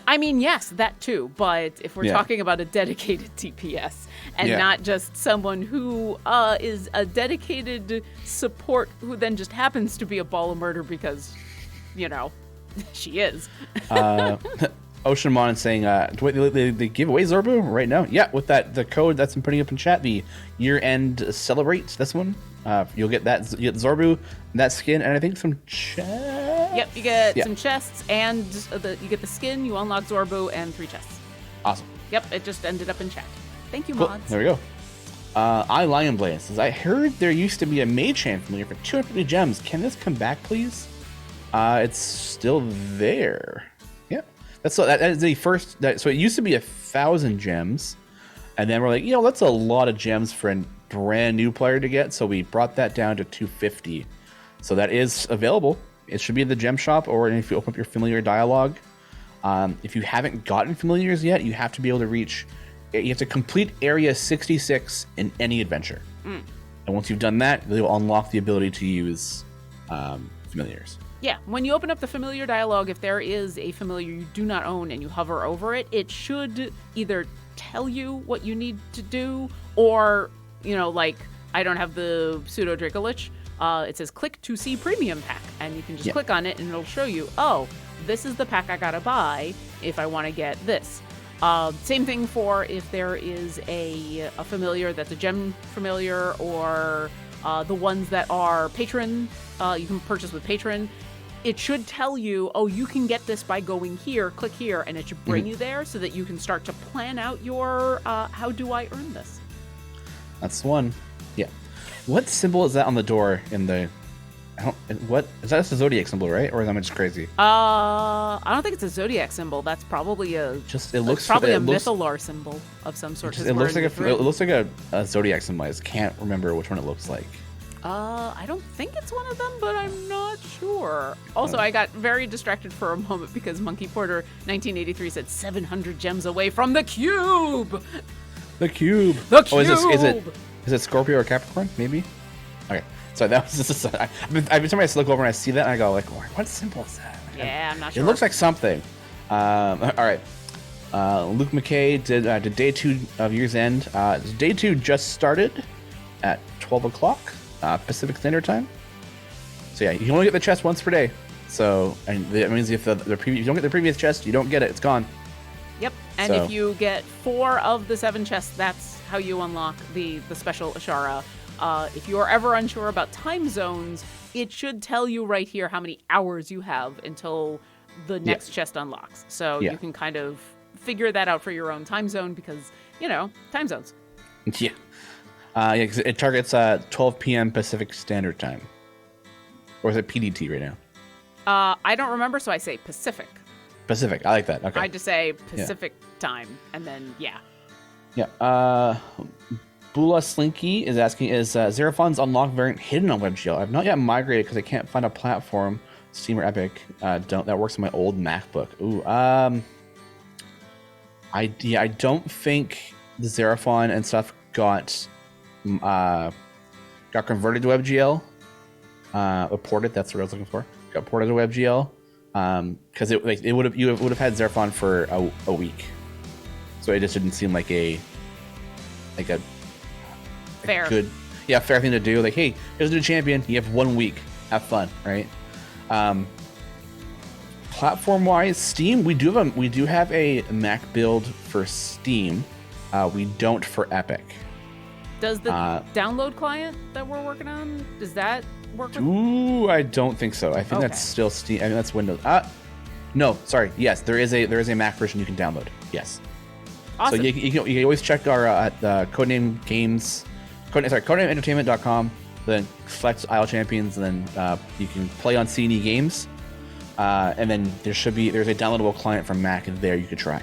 Speaker 1: I mean, yes, that too. But if we're talking about a dedicated DPS and not just someone who is a dedicated support who then just happens to be a ball of murder because, she is.
Speaker 2: Ocean Mon is saying, they give away Zorbu right now? Yeah, with the code that's been putting up in chat, the year-end celebrate, this one. You'll get Zorbu, that skin, and I think some chests.
Speaker 1: Yep, you get some chests, and you get the skin, you unlock Zorbu, and 3 chests.
Speaker 2: Awesome.
Speaker 1: Yep, it just ended up in chat. Thank you,
Speaker 2: cool.
Speaker 1: mods.
Speaker 2: There we go. Lionblade says, I heard there used to be a mage hand familiar for 250 gems. Can this come back, please? It's still there. Yeah. That is the first. So it used to be 1,000 gems, and then we're like, that's a lot of gems for a brand new player to get. So we brought that down to 250. So that is available. It should be in the gem shop, or if you open up your familiar dialogue. If you haven't gotten familiars yet, you have to be able to reach. You have to complete area 66 in any adventure, and once you've done that, you'll unlock the ability to use familiars.
Speaker 1: Yeah, when you open up the familiar dialogue, if there is a familiar you do not own and you hover over it, it should either tell you what you need to do, or, like, I don't have the pseudo Dracolich. It says click to see premium pack, and you can just click on it and it'll show you, this is the pack I gotta buy if I want to get this. Same thing for if there is a familiar that's a gem familiar, or the ones that are patron, you can purchase with patron. It should tell you, oh, you can get this by going here, click here, and it should bring you there so that you can start to plan out your, how do I earn this?
Speaker 2: That's one. Yeah. What symbol is that on the door in the... what is that? A zodiac symbol, right? Or am I just crazy?
Speaker 1: I don't think it's a zodiac symbol. That's probably probably a Mythalore symbol of some sort.
Speaker 2: It looks like a zodiac symbol. I just can't remember which one it looks like.
Speaker 1: I don't think it's one of them, but I'm not sure. Also, I got very distracted for a moment because Monkey Porter 1983 said 700 gems away from the cube.
Speaker 2: The cube.
Speaker 1: The cube.
Speaker 2: Oh, is it Scorpio or Capricorn? Maybe. Okay. So that was just every time I look over and I see that, and I go like, what symbol is that?
Speaker 1: Yeah, I'm not sure.
Speaker 2: It looks like something. All right. Luke McKay did day 2 of Year's End. Day 2 just started at 12 o'clock Pacific Standard Time. So yeah, you can only get the chest once per day. So and that means if if you don't get the previous chest, you don't get it. It's gone.
Speaker 1: Yep. And if you get 4 of the 7 chests, that's how you unlock the special Ashara. If you are ever unsure about time zones, it should tell you right here how many hours you have until the next chest unlocks. So you can kind of figure that out for your own time zone because, time zones.
Speaker 2: Yeah. Cause it targets 12 p.m. Pacific Standard Time. Or is it PDT right now?
Speaker 1: I don't remember, so I say Pacific.
Speaker 2: Pacific. I like that. Okay.
Speaker 1: I just say Pacific time, and then, Yeah.
Speaker 2: Bula Slinky is asking, is Xeraphon's unlock variant hidden on WebGL? I've not yet migrated because I can't find a platform, Steam or Epic, that works on my old MacBook. Ooh, I don't think the Xeraphon and stuff got converted to WebGL, or ported. That's what I was looking for. Got ported to WebGL, because you would have had Xeraphon for a week, so it just didn't seem like a
Speaker 1: fair
Speaker 2: thing to do. Like, hey, here's a new champion. You have 1 week. Have fun, right? Platform-wise, Steam, we do have a Mac build for Steam. We don't for Epic.
Speaker 1: Does the download client that we're working on, does that work with?
Speaker 2: Ooh, I don't think so. I think that's still Steam. I mean, that's Windows. No, sorry. Yes, there is a Mac version you can download. Yes.
Speaker 1: Awesome.
Speaker 2: So you can always check our Codename Games, codenameentertainment.com. Then select Isle Champions, and then you can play on C&E Games. And then there's a downloadable client from Mac there you could try.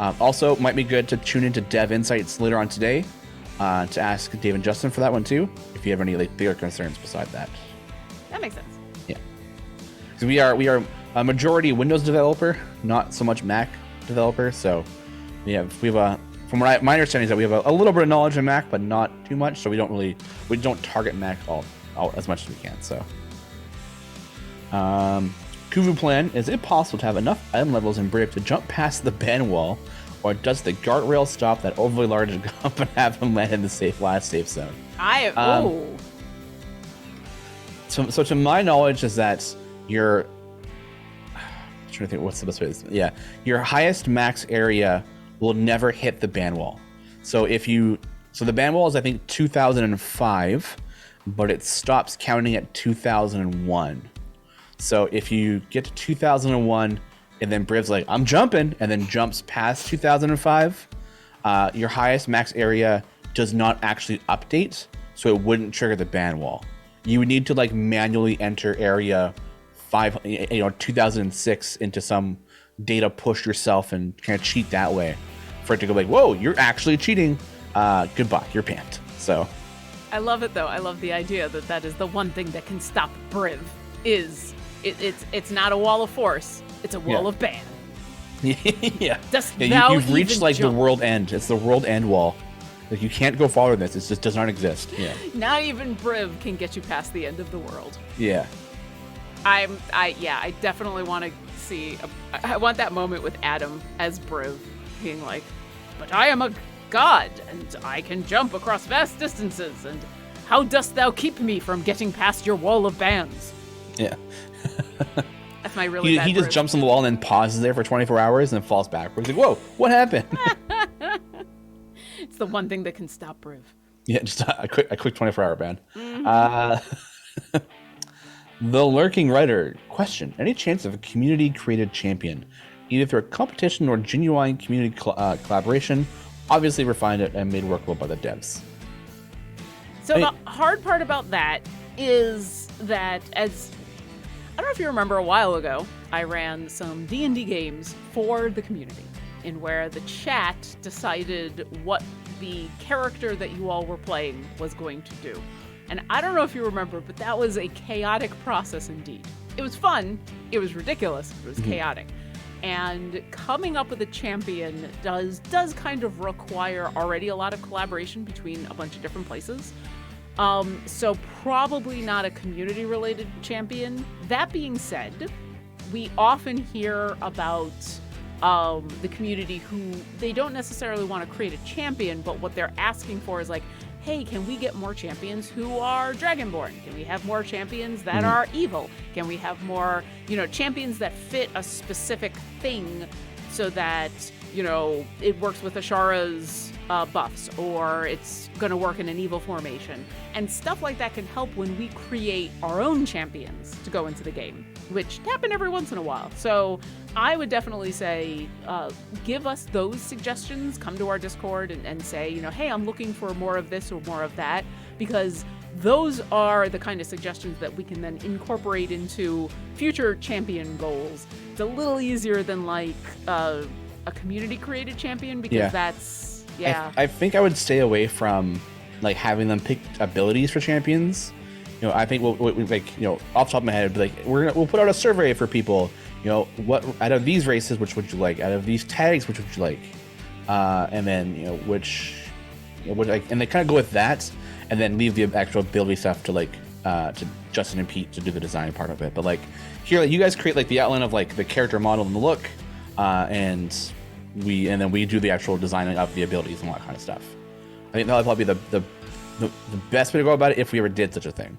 Speaker 2: Also, might be good to tune into Dev Insights later on today to ask Dave and Justin for that one too, if you have any bigger concerns beside that.
Speaker 1: That makes sense.
Speaker 2: Yeah, because we are a majority Windows developer, not so much Mac developer. So we have from my understanding is that we have a little bit of knowledge in Mac, but not too much. So we don't target Mac all as much as we can. So. Kuvu plan, is it possible to have enough item levels in Brave to jump past the ban wall, or does the guardrail stop that overly large jump and have him land in the last safe zone? So to my knowledge is that I'm trying to think what's the best way to yeah, your highest max area will never hit the ban wall. So the ban wall is I think 2005, but it stops counting at 2001. So if you get to 2001 and then Briv's like, I'm jumping, and then jumps past 2005, your highest max area does not actually update, so it wouldn't trigger the ban wall. You would need to manually enter area 2006 into some data push yourself and kind of cheat that way for it to go whoa, you're actually cheating. Goodbye, you're banned. So
Speaker 1: I love it though. I love the idea that is the one thing that can stop Briv is it's not a wall of force, it's a wall of ban.
Speaker 2: Yeah.
Speaker 1: You've
Speaker 2: reached the world end. It's the world end wall. You can't go farther than this. It just does not exist. Yeah.
Speaker 1: Not even Briv can get you past the end of the world.
Speaker 2: Yeah.
Speaker 1: I definitely want to see. I want that moment with Adam as Briv being like, but I am a god and I can jump across vast distances, and how dost thou keep me from getting past your wall of bans?
Speaker 2: Yeah.
Speaker 1: That's my really bad
Speaker 2: He just
Speaker 1: Briv.
Speaker 2: jumps on the wall and then pauses there for 24 hours and then falls backwards. Like, whoa, what happened?
Speaker 1: It's the one thing that can stop Briv.
Speaker 2: Yeah, just a quick 24-hour ban. The Lurking Writer. Question. Any chance of a community-created champion, either through a competition or genuine community collaboration, obviously refined and made workable by the devs?
Speaker 1: So the hard part about that is that, as I don't know if you remember, a while ago, I ran some D&D games for the community, in where the chat decided what the character that you all were playing was going to do. And I don't know if you remember, but that was a chaotic process indeed. It was fun, it was ridiculous, it was chaotic. And coming up with a champion does kind of require already a lot of collaboration between a bunch of different places. So probably not a community-related champion. That being said, we often hear about the community who they don't necessarily want to create a champion, but what they're asking for is like, hey, can we get more champions who are Dragonborn? Can we have more champions that are evil? Can we have more, champions that fit a specific thing so that, it works with Ashara's buffs, or it's going to work in an evil formation? And stuff like that can help when we create our own champions to go into the game, which happen every once in a while. So I would definitely say, give us those suggestions, come to our Discord and say, hey, I'm looking for more of this or more of that, because those are the kind of suggestions that we can then incorporate into future champion goals. It's a little easier than like a community created champion, because that's,
Speaker 2: I think I would stay away from like having them pick abilities for champions. I think we'll like, off the top of my head, like we'll put out a survey for people. What out of these races, which would you like? Out of these tags, which would you like? And then and they kind of go with that, and then leave the actual ability stuff to like to Justin and Pete to do the design part of it. But like here, like, you guys create like the outline of like the character model and the look, and then we do the actual designing of the abilities and all that kind of stuff. I think that would probably be the best way to go about it if we ever did such a thing.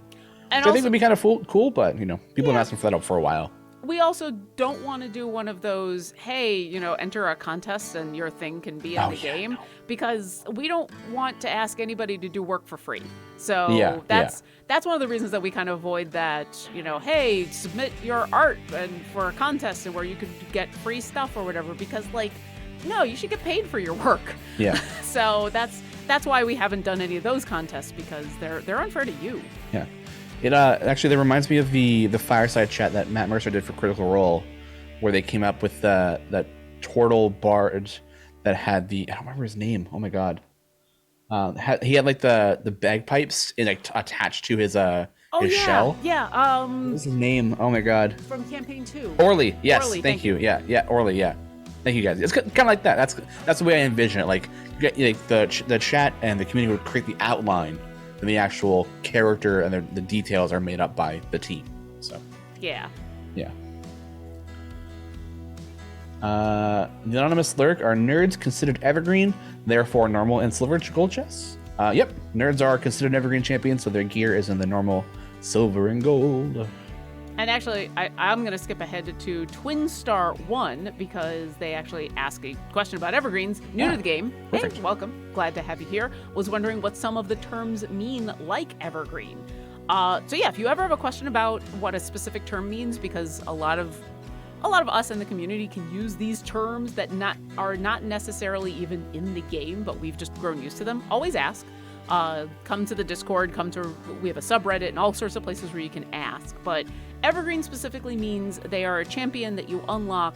Speaker 1: And
Speaker 2: I think would be kind of cool, but people have been asking for that for a while.
Speaker 1: We also don't want to do one of those, hey, enter a contest and your thing can be in the game, because we don't want to ask anybody to do work for free. So that's one of the reasons that we kind of avoid that, hey, submit your art and for a contest and where you could get free stuff or whatever, because like, no, you should get paid for your work. Yeah. So that's why we haven't done any of those contests, because they're unfair to you.
Speaker 2: Yeah. It actually, that reminds me of the fireside chat that Matt Mercer did for Critical Role, where they came up with that turtle bard that had I don't remember his name. Oh my god. He had like the bagpipes attached to his shell.
Speaker 1: Yeah.
Speaker 2: What was his name? Oh my god.
Speaker 1: From Campaign 2.
Speaker 2: Orly. Yes. Orly, thank you. Yeah. Orly. Yeah. Thank you guys. It's kind of like that. That's the way I envision it. Like, you get the chat and the community would create the outline, and the actual character and the details are made up by the team. So
Speaker 1: yeah.
Speaker 2: The anonymous lurk: are nerds considered evergreen, therefore normal and silver gold chests? Yep, nerds are considered evergreen champions, so their gear is in the normal silver and gold.
Speaker 1: And actually, I'm going to skip ahead to Twin Star 1, because they actually ask a question about evergreens. New to the game.
Speaker 2: Perfect.
Speaker 1: Hey, welcome. Glad to have you here. Was wondering what some of the terms mean, like evergreen. So yeah, if you ever have a question about what a specific term means, because a lot of us in the community can use these terms that are not necessarily even in the game, but we've just grown used to them, always ask. Come to the Discord, we have a subreddit and all sorts of places where you can ask. But evergreen specifically means they are a champion that you unlock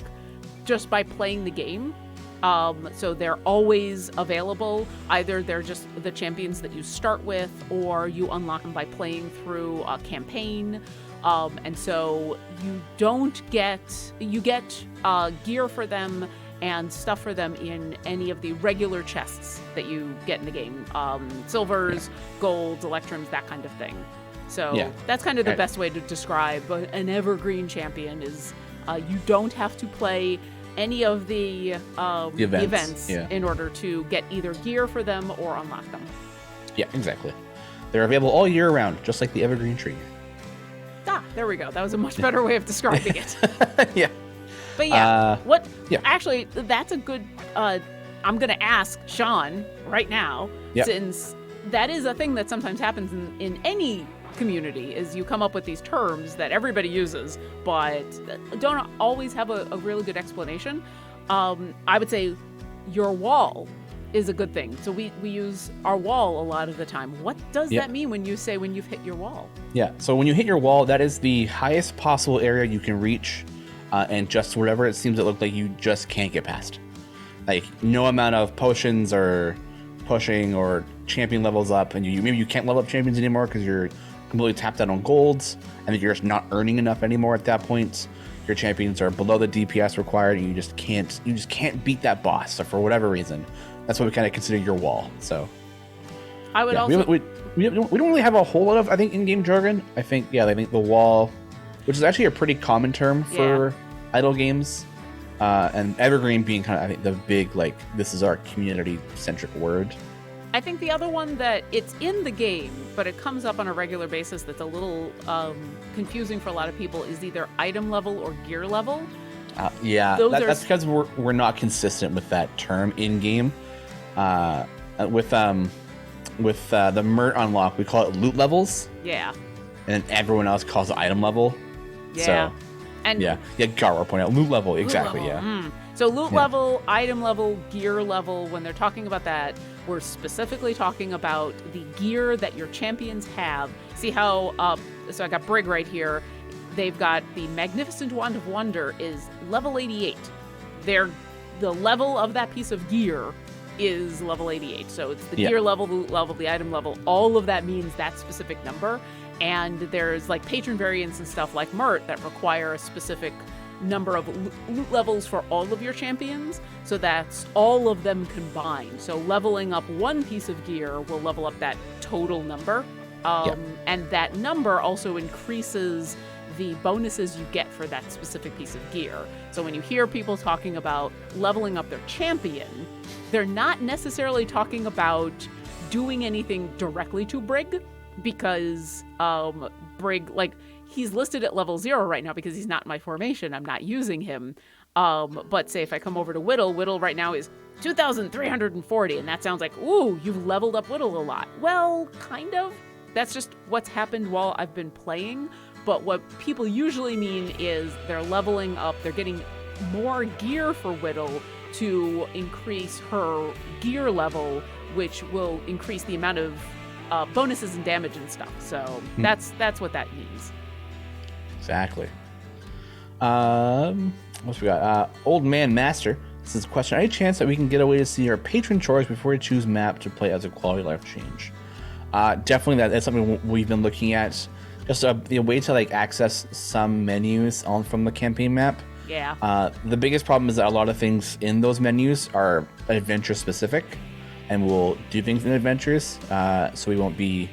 Speaker 1: just by playing the game. So they're always available. Either they're just the champions that you start with, or you unlock them by playing through a campaign. And so you get gear for them and stuff for them in any of the regular chests that you get in the game. Silvers, golds, electrums, that kind of thing. So that's kind of the best way to describe an evergreen champion is you don't have to play any of the events in order to get either gear for them or unlock them.
Speaker 2: Yeah, exactly. They're available all year round, just like the evergreen tree.
Speaker 1: Ah. There we go. That was a much better way of describing it.
Speaker 2: Yeah.
Speaker 1: But yeah,
Speaker 2: yeah.
Speaker 1: Actually, that's a good, I'm going to ask Sean right now,
Speaker 2: Yep.
Speaker 1: since that is a thing that sometimes happens in any community, is you come up with these terms that everybody uses, but don't always have a really good explanation. I would say your wall is a good thing. So we use our wall a lot of the time. What does that mean when you say when you've hit your wall?
Speaker 2: Yeah, so when you hit your wall, that is the highest possible area you can reach, and just whatever it seems to look like you just can't get past. Like, no amount of potions or pushing or champion levels up, and maybe you can't level up champions anymore because you're completely tapped out on golds, and you're just not earning enough anymore at that point. Your champions are below the DPS required, and you just can't beat that boss. So for whatever reason, that's what we kind of consider your wall. So
Speaker 1: I would also...
Speaker 2: We don't really have a whole lot of, I think, in-game jargon. I think the wall, which is actually a pretty common term for idle games, and evergreen being kind of, I think, the big, like, this is our community-centric word.
Speaker 1: I think the other one that it's in the game, but it comes up on a regular basis that's a little confusing for a lot of people is either item level or gear level.
Speaker 2: That's because we're not consistent with that term in-game. With the Mert unlock, we call it loot levels.
Speaker 1: Yeah.
Speaker 2: And then everyone else calls it item level.
Speaker 1: Yeah.
Speaker 2: So,
Speaker 1: and
Speaker 2: Garwa pointed out loot level, exactly,
Speaker 1: loot level. So loot level, item level, gear level, when they're talking about that, we're specifically talking about the gear that your champions have. See how, so I got Brig right here. They've got the Magnificent Wand of Wonder is level 88. The level of that piece of gear is level 88. So it's the gear level, the loot level, the item level. All of that means that specific number. And there's like patron variants and stuff like Mert that require a specific number of loot levels for all of your champions. So that's all of them combined. So leveling up one piece of gear will level up that total number. And that number also increases the bonuses you get for that specific piece of gear. So when you hear people talking about leveling up their champion, they're not necessarily talking about doing anything directly to Brig, because Brig, like, he's listed at level 0 right now because he's not in my formation. I'm not using him. But say if I come over to Whittle right now is 2,340, and that sounds like, ooh, you've leveled up Whittle a lot. Well, kind of. That's just what's happened while I've been playing. But what people usually mean is they're leveling up, they're getting more gear for Whittle to increase her gear level, which will increase the amount of bonuses and damage and stuff. So that's what that means.
Speaker 2: Exactly. What's we got? Old Man Master. This is a question. Any chance that we can get a way to see our patron chores before we choose map to play as a quality of life change? Definitely, that's something we've been looking at. Just a way to like access some menus from the campaign map.
Speaker 1: Yeah.
Speaker 2: The biggest problem is that a lot of things in those menus are adventure specific, and we'll do things in adventures. So we won't be.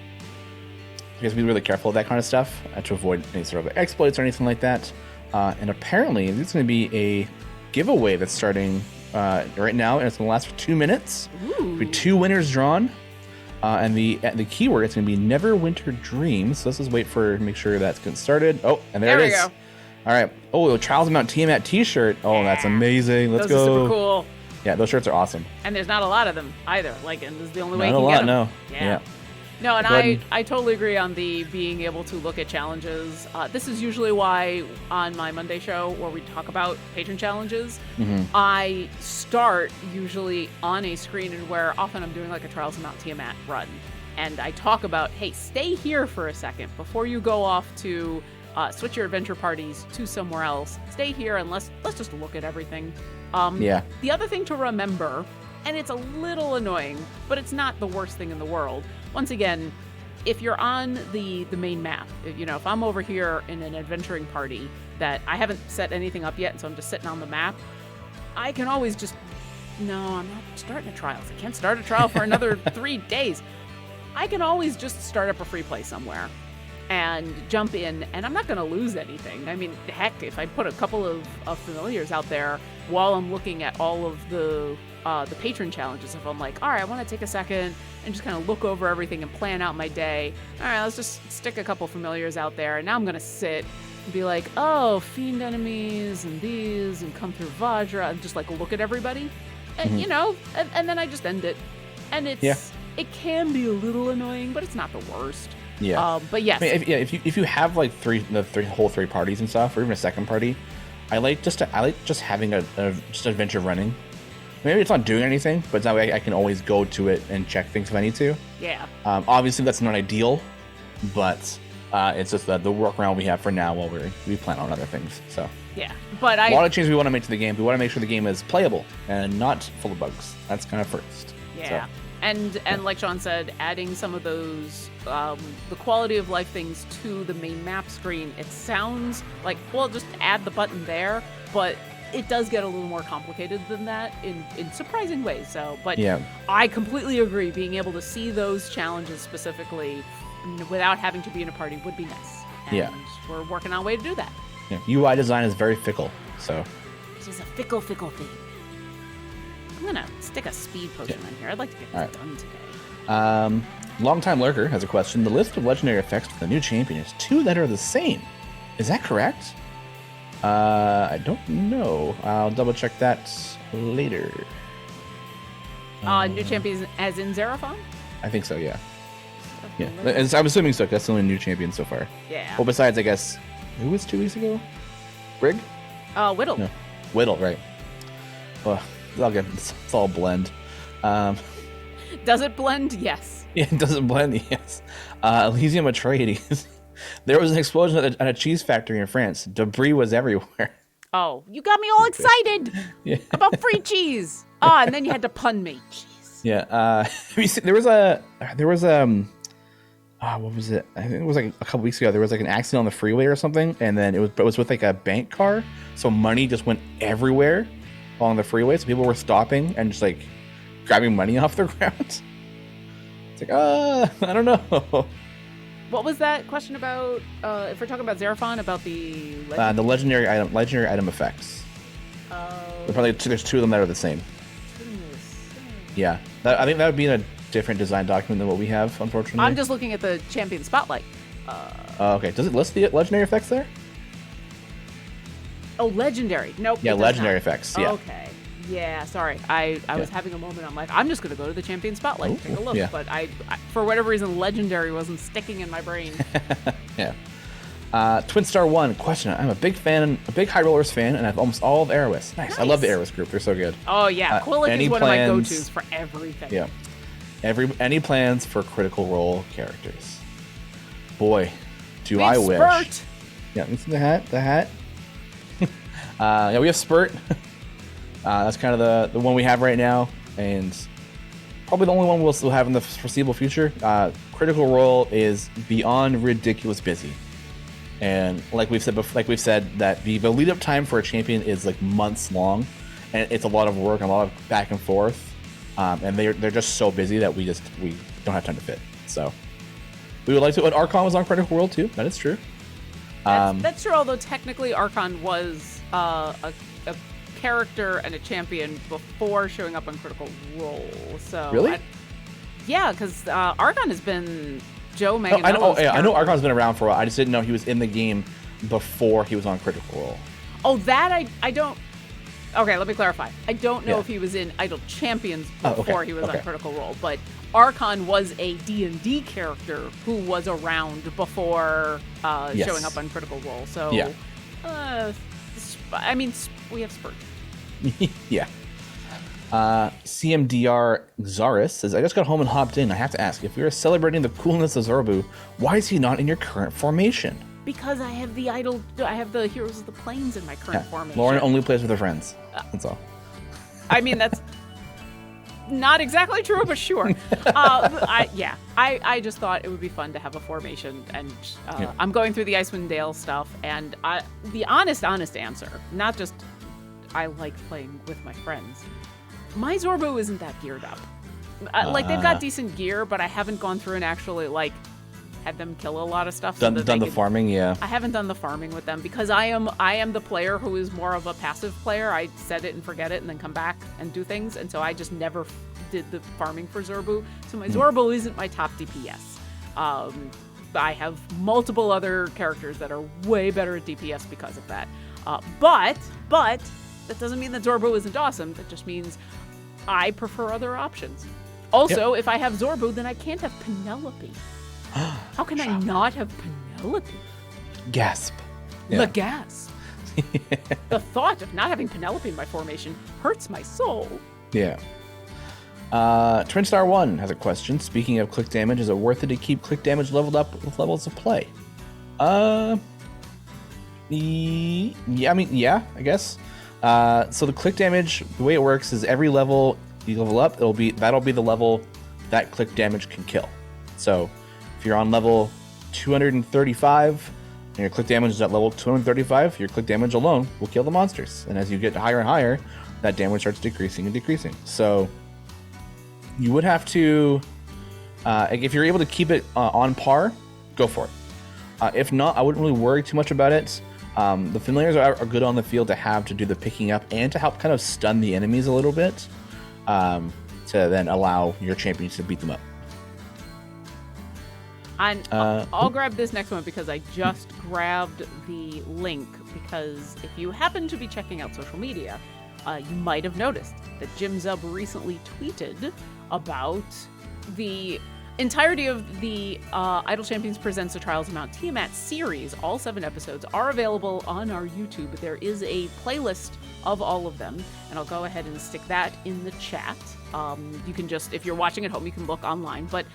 Speaker 2: I guess be really careful of that kind of stuff to avoid any sort of exploits or anything like that. And apparently, there's going to be a giveaway that's starting right now, and it's going to last for 2 minutes. There'll be 2 winners drawn. And the keyword is going to be Neverwinter Dreams. So let's just make sure that's getting started. Oh, and there it is. There we go. All right. Oh, the Trials of Mount Tiamat t-shirt. Oh, that's amazing. Let's go.
Speaker 1: Those are super cool.
Speaker 2: Yeah, those shirts are awesome.
Speaker 1: And there's not a lot of them either. Like, and this is the only way you can get them.
Speaker 2: No.
Speaker 1: Yeah. No, and I totally agree on the being able to look at challenges. This is usually why on my Monday show where we talk about patron challenges, I start usually on a screen and where often I'm doing like a Trials of Mount Tiamat run. And I talk about, hey, stay here for a second before you go off to switch your adventure parties to somewhere else. Stay here and let's just look at everything. The other thing to remember, and it's a little annoying, but it's not the worst thing in the world. Once again, if you're on the main map, if I'm over here in an adventuring party that I haven't set anything up yet, so I'm just sitting on the map, I can always just, no, I'm not starting a trial. I can't start a trial for another 3 days. I can always just start up a free play somewhere and jump in, and I'm not going to lose anything. I mean, heck, if I put a couple of familiars out there while I'm looking at all of the patron challenges, if I'm like, all right, I want to take a second and just kind of look over everything and plan out my day. All right, let's just stick a couple familiars out there, and now I'm gonna sit and be like, oh, fiend enemies and these, and come through Vajra, and just like look at everybody, and and then I just end it, and it can be a little annoying, but it's not the worst.
Speaker 2: Yeah.
Speaker 1: But yes.
Speaker 2: I mean, if you have like the whole three parties and stuff, or even a second party, I like just having a just adventure running. Maybe it's not doing anything, but that way I can always go to it and check things if I need to.
Speaker 1: Yeah.
Speaker 2: Obviously that's not ideal, but it's just the workaround we have for now while we plan on other things. So
Speaker 1: yeah, but
Speaker 2: a lot of changes we want to make to the game. We want to make sure the game is playable and not full of bugs. That's kind of first.
Speaker 1: Yeah. So. And like Sean said, adding some of those, the quality of life things to the main map screen, it sounds like, well, just add the button there, but it does get a little more complicated than that in surprising ways. So, but yeah. I completely agree. Being able to see those challenges specifically without having to be in a party would be nice. And we're working on a way to do that.
Speaker 2: Yeah. UI design is very fickle, so.
Speaker 1: This is a fickle thing. I'm going to stick a speed potion in here. I'd like to get this done today.
Speaker 2: Longtime Lurker has a question. The list of legendary effects for the new champion is 2 that are the same. Is that correct? I don't know. I'll double check that later.
Speaker 1: New champions as in Xeraphon?
Speaker 2: I think so, yeah. Yeah, I'm assuming so, 'cause that's the only new champion so far.
Speaker 1: Yeah.
Speaker 2: Well, besides, I guess, who was 2 weeks ago? Brig?
Speaker 1: Whittle.
Speaker 2: No. Whittle, right. Well, it's all blend.
Speaker 1: Does it blend? Yes.
Speaker 2: Yeah, it doesn't blend, yes. Elysium Atreides. There was an explosion at a cheese factory in France. Debris was everywhere.
Speaker 1: Oh, you got me all excited about free cheese. And then you had to pun me. Jeez.
Speaker 2: Yeah. What was it? I think it was like a couple weeks ago. There was like an accident on the freeway or something, and then it was with like a bank car. So money just went everywhere along the freeway. So people were stopping and just like grabbing money off the ground. It's like, I don't know.
Speaker 1: What was that question about? If we're talking about Xeraphon, about the
Speaker 2: legendary item effects. There's 2 of them that are the same. Yeah, I think that would be in a different design document than what we have, unfortunately.
Speaker 1: I'm just looking at the champion spotlight.
Speaker 2: Okay, does it list the legendary effects there?
Speaker 1: Oh, legendary. Nope.
Speaker 2: Yeah, legendary effects. Yeah.
Speaker 1: Okay. Yeah, sorry. I was having a moment. I'm like, I'm just going to go to the champion spotlight, take a look. Yeah. But I, for whatever reason, legendary wasn't sticking in my brain.
Speaker 2: Yeah. Twin Star 1, question. I'm a big High Rollers fan, and I have almost all of Aerois. Nice. I love the Aerois group. They're so good.
Speaker 1: Oh, yeah. Quillic is one of my go-tos for everything.
Speaker 2: Yeah. Any plans for Critical Role characters? Boy, do I wish.
Speaker 1: Spurt.
Speaker 2: Yeah, you see the hat? Yeah, we have Spurt. That's kind of the one we have right now, and probably the only one we'll still have in the foreseeable future. Critical Role is beyond ridiculous busy, and like we've said that the lead up time for a champion is like months long, and it's a lot of work and a lot of back and forth, and they're just so busy that we don't have time to fit. So we would like to. But Archon was on Critical Role too. That is true.
Speaker 1: That's true. Although technically Archon was a character and a champion before showing up on Critical Role. So
Speaker 2: really,
Speaker 1: because Archon has been Joe Manganiello's
Speaker 2: I know Archon's been around for a while. I just didn't know he was in the game before he was on Critical Role.
Speaker 1: Oh, that I don't. Okay, let me clarify. I don't know if he was in Idle Champions before he was on Critical Role, but Archon was a D&D character who was around before showing up on Critical Role. So, I mean, we have Spurt.
Speaker 2: Yeah. CMDR Xaris says, I just got home and hopped in. I have to ask, if we are celebrating the coolness of Zorbu, why is he not in your current formation?
Speaker 1: Because I have the Heroes of the Plains in my current formation.
Speaker 2: Lauren only plays with her friends. That's all.
Speaker 1: I mean, that's not exactly true, but sure. I just thought it would be fun to have a formation, and I'm going through the Icewind Dale stuff, and the honest answer, not just I like playing with my friends. My Zorbu isn't that geared up. They've got decent gear, but I haven't gone through and actually had them kill a lot of stuff.
Speaker 2: Done the farming, yeah.
Speaker 1: I haven't done the farming with them because I am the player who is more of a passive player. I set it and forget it and then come back and do things, and so I just never did the farming for Zorbu. So my Zorbu isn't my top DPS. I have multiple other characters that are way better at DPS because of that. But that doesn't mean that Zorbu isn't awesome. That just means I prefer other options. Also, if I have Zorbu, then I can't have Penelope. How can I not have Penelope?
Speaker 2: Gasp.
Speaker 1: The gasp. The thought of not having Penelope in my formation hurts my soul.
Speaker 2: Yeah. Twin Star 1 has a question. Speaking of click damage, is it worth it to keep click damage leveled up with levels of play? Yeah, I guess. So the click damage, the way it works is every level you level up, that'll be the level that click damage can kill. So if you're on level 235 and your click damage is at level 235, your click damage alone will kill the monsters. And as you get higher and higher, that damage starts decreasing and decreasing. So you would have to, if you're able to keep it on par, go for it. If not, I wouldn't really worry too much about it. The familiars are good on the field to have to do the picking up and to help kind of stun the enemies a little bit, to then allow your champions to beat them up.
Speaker 1: And I'll grab this next one because I just grabbed the link, because if you happen to be checking out social media, you might have noticed that Jim Zub recently tweeted about the entirety of the Idle Champions Presents the Trials of Mount Tiamat series. All 7 episodes are available on our YouTube. There is a playlist of all of them, and I'll go ahead and stick that in the chat. You can just, if you're watching at home, you can look online. But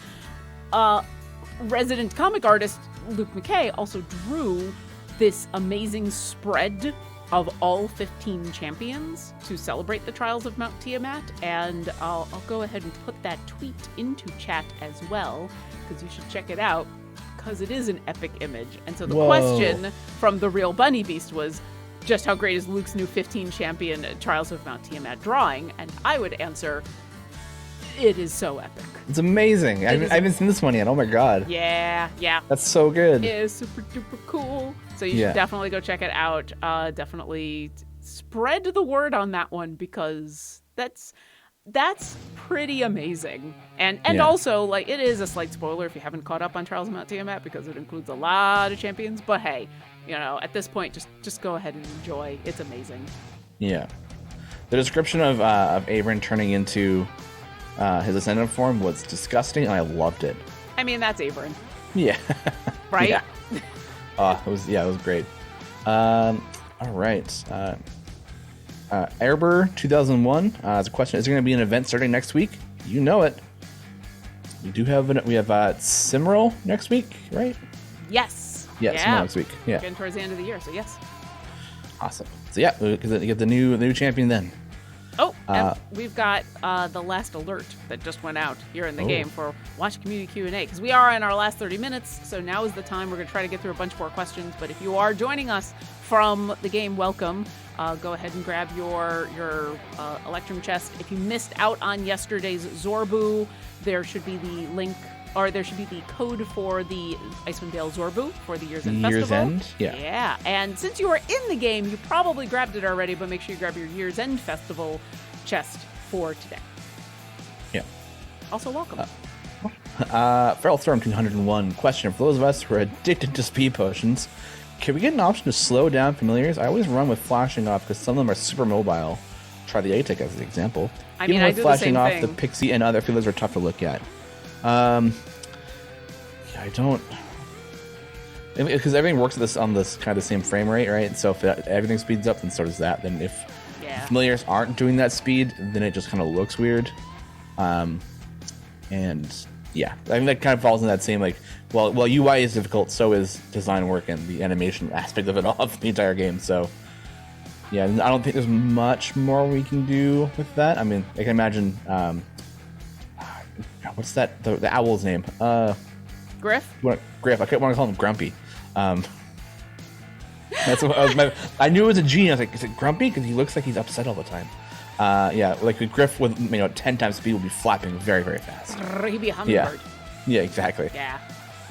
Speaker 1: resident comic artist Luke McKay also drew this amazing spread of all 15 champions to celebrate the Trials of Mount Tiamat, and I'll go ahead and put that tweet into chat as well, because you should check it out, because it is an epic image. And so the question from the Real Bunny Beast was, just how great is Luke's new 15 champion Trials of Mount Tiamat drawing? And I would answer, it is so epic.
Speaker 2: It's amazing. I haven't seen this one yet. Oh my god.
Speaker 1: Yeah.
Speaker 2: That's so good.
Speaker 1: It is super duper cool. So you should definitely go check it out. Definitely spread the word on that one, because that's pretty amazing. And also, like, it is a slight spoiler if you haven't caught up on Trials of Mount Tiamat, because it includes a lot of champions. But hey, at this point, just go ahead and enjoy. It's amazing. Yeah.
Speaker 2: The description of Avon turning into his ascendant form was disgusting, and I loved it.
Speaker 1: I mean, that's Avon.
Speaker 2: Yeah.
Speaker 1: Right?
Speaker 2: Yeah. It was great. All right. Airburr 2001 has a question. Is there going to be an event starting next week? You know it. We have Cimmeral next week, right?
Speaker 1: Yes.
Speaker 2: Yeah, Cimmeral next week. Yeah.
Speaker 1: Getting towards the end of the year, so yes.
Speaker 2: Awesome. So yeah, because you get the new champion then.
Speaker 1: Oh, and we've got the last alert that just went out here in the game for Watch Community Q&A, because we are in our last 30 minutes, so now is the time. We're going to try to get through a bunch more questions, but if you are joining us from the game, welcome. Go ahead and grab your Electrum chest. If you missed out on yesterday's Zorbu, there should be the link, or there should be the code for the Icewind Dale Zorbu for the Year's End Festival.
Speaker 2: Year's End? Yeah.
Speaker 1: Yeah, and since you are in the game, you probably grabbed it already, but make sure you grab your Year's End Festival chest for today.
Speaker 2: Yeah.
Speaker 1: Also, welcome.
Speaker 2: Feral Storm 201 question. For those of us who are addicted to speed potions, can we get an option to slow down familiars? I always run with flashing off because some of them are super mobile. Try the Atik as an example. Even with flashing off, the Pixie and other familiars are tough to look at. I don't, because everything works on this kind of the same frame rate, right? So if everything speeds up, then so does that. Then if familiars aren't doing that speed, then it just kind of looks weird. And yeah, I think that kind of falls in that same, like, well, UI is difficult, so is design work and the animation aspect of it all, of the entire game. So yeah, I don't think there's much more we can do with that. I mean, I can imagine, what's that? The owl's name?
Speaker 1: Griff?
Speaker 2: Griff. I want to call him Grumpy. That's what I knew it was a G. I was like, is it Grumpy? Because he looks like he's upset all the time. Yeah, like a Griff with 10 times speed will be flapping very, very fast.
Speaker 1: He'd be a hummingbird.
Speaker 2: Yeah, exactly.
Speaker 1: Yeah.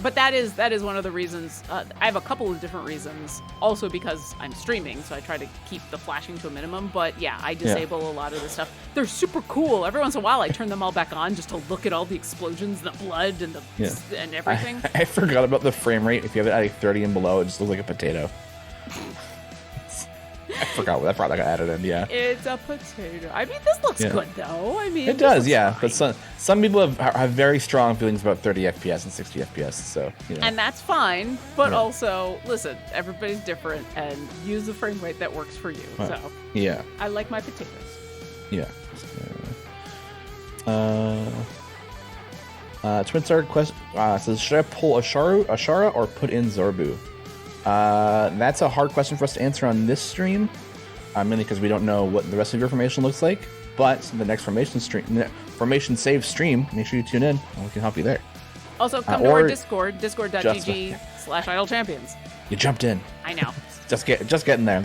Speaker 1: But that is one of the reasons. I have a couple of different reasons. Also because I'm streaming, so I try to keep the flashing to a minimum. But yeah, I disable a lot of the stuff. They're super cool. Every once in a while, I turn them all back on just to look at all the explosions, the blood, and and everything.
Speaker 2: I forgot about the frame rate. If you have it at like 30 and below, it just looks like a potato. I forgot that probably got added in. Yeah,
Speaker 1: it's a potato. I mean, this looks good though. I mean,
Speaker 2: it does. Yeah,
Speaker 1: fine.
Speaker 2: but some people have very strong feelings about 30 FPS and 60 FPS. So
Speaker 1: and that's fine. But also, listen, everybody's different, and use the frame rate that works for you. So
Speaker 2: yeah,
Speaker 1: I like my potatoes.
Speaker 2: Yeah. Twin Star question says, should I pull Ashara or put in Zorbu? That's a hard question for us to answer on this stream, mainly because we don't know what the rest of your formation looks like. But the next formation save stream, make sure you tune in, and we can help you there.
Speaker 1: Also, come to our Discord, discord.gg/idle champions.
Speaker 2: You jumped in.
Speaker 1: I know.
Speaker 2: just getting there.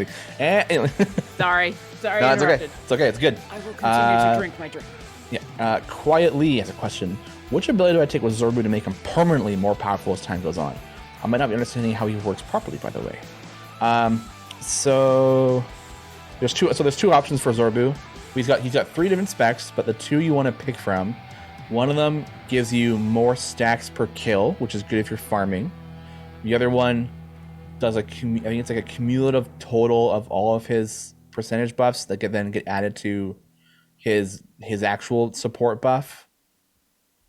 Speaker 1: Sorry.
Speaker 2: No, it's okay. It's okay. It's good.
Speaker 1: I will continue to drink my drink.
Speaker 2: Yeah. Quietly has a question. Which ability do I take with Zorbu to make him permanently more powerful as time goes on? I might not be understanding how he works properly, by the way. So there's two options for Zorbu. He's got 3 different specs, but the 2 you want to pick from, one of them gives you more stacks per kill, which is good if you're farming. The other one does I think it's like a cumulative total of all of his percentage buffs that then get added to his actual support buff.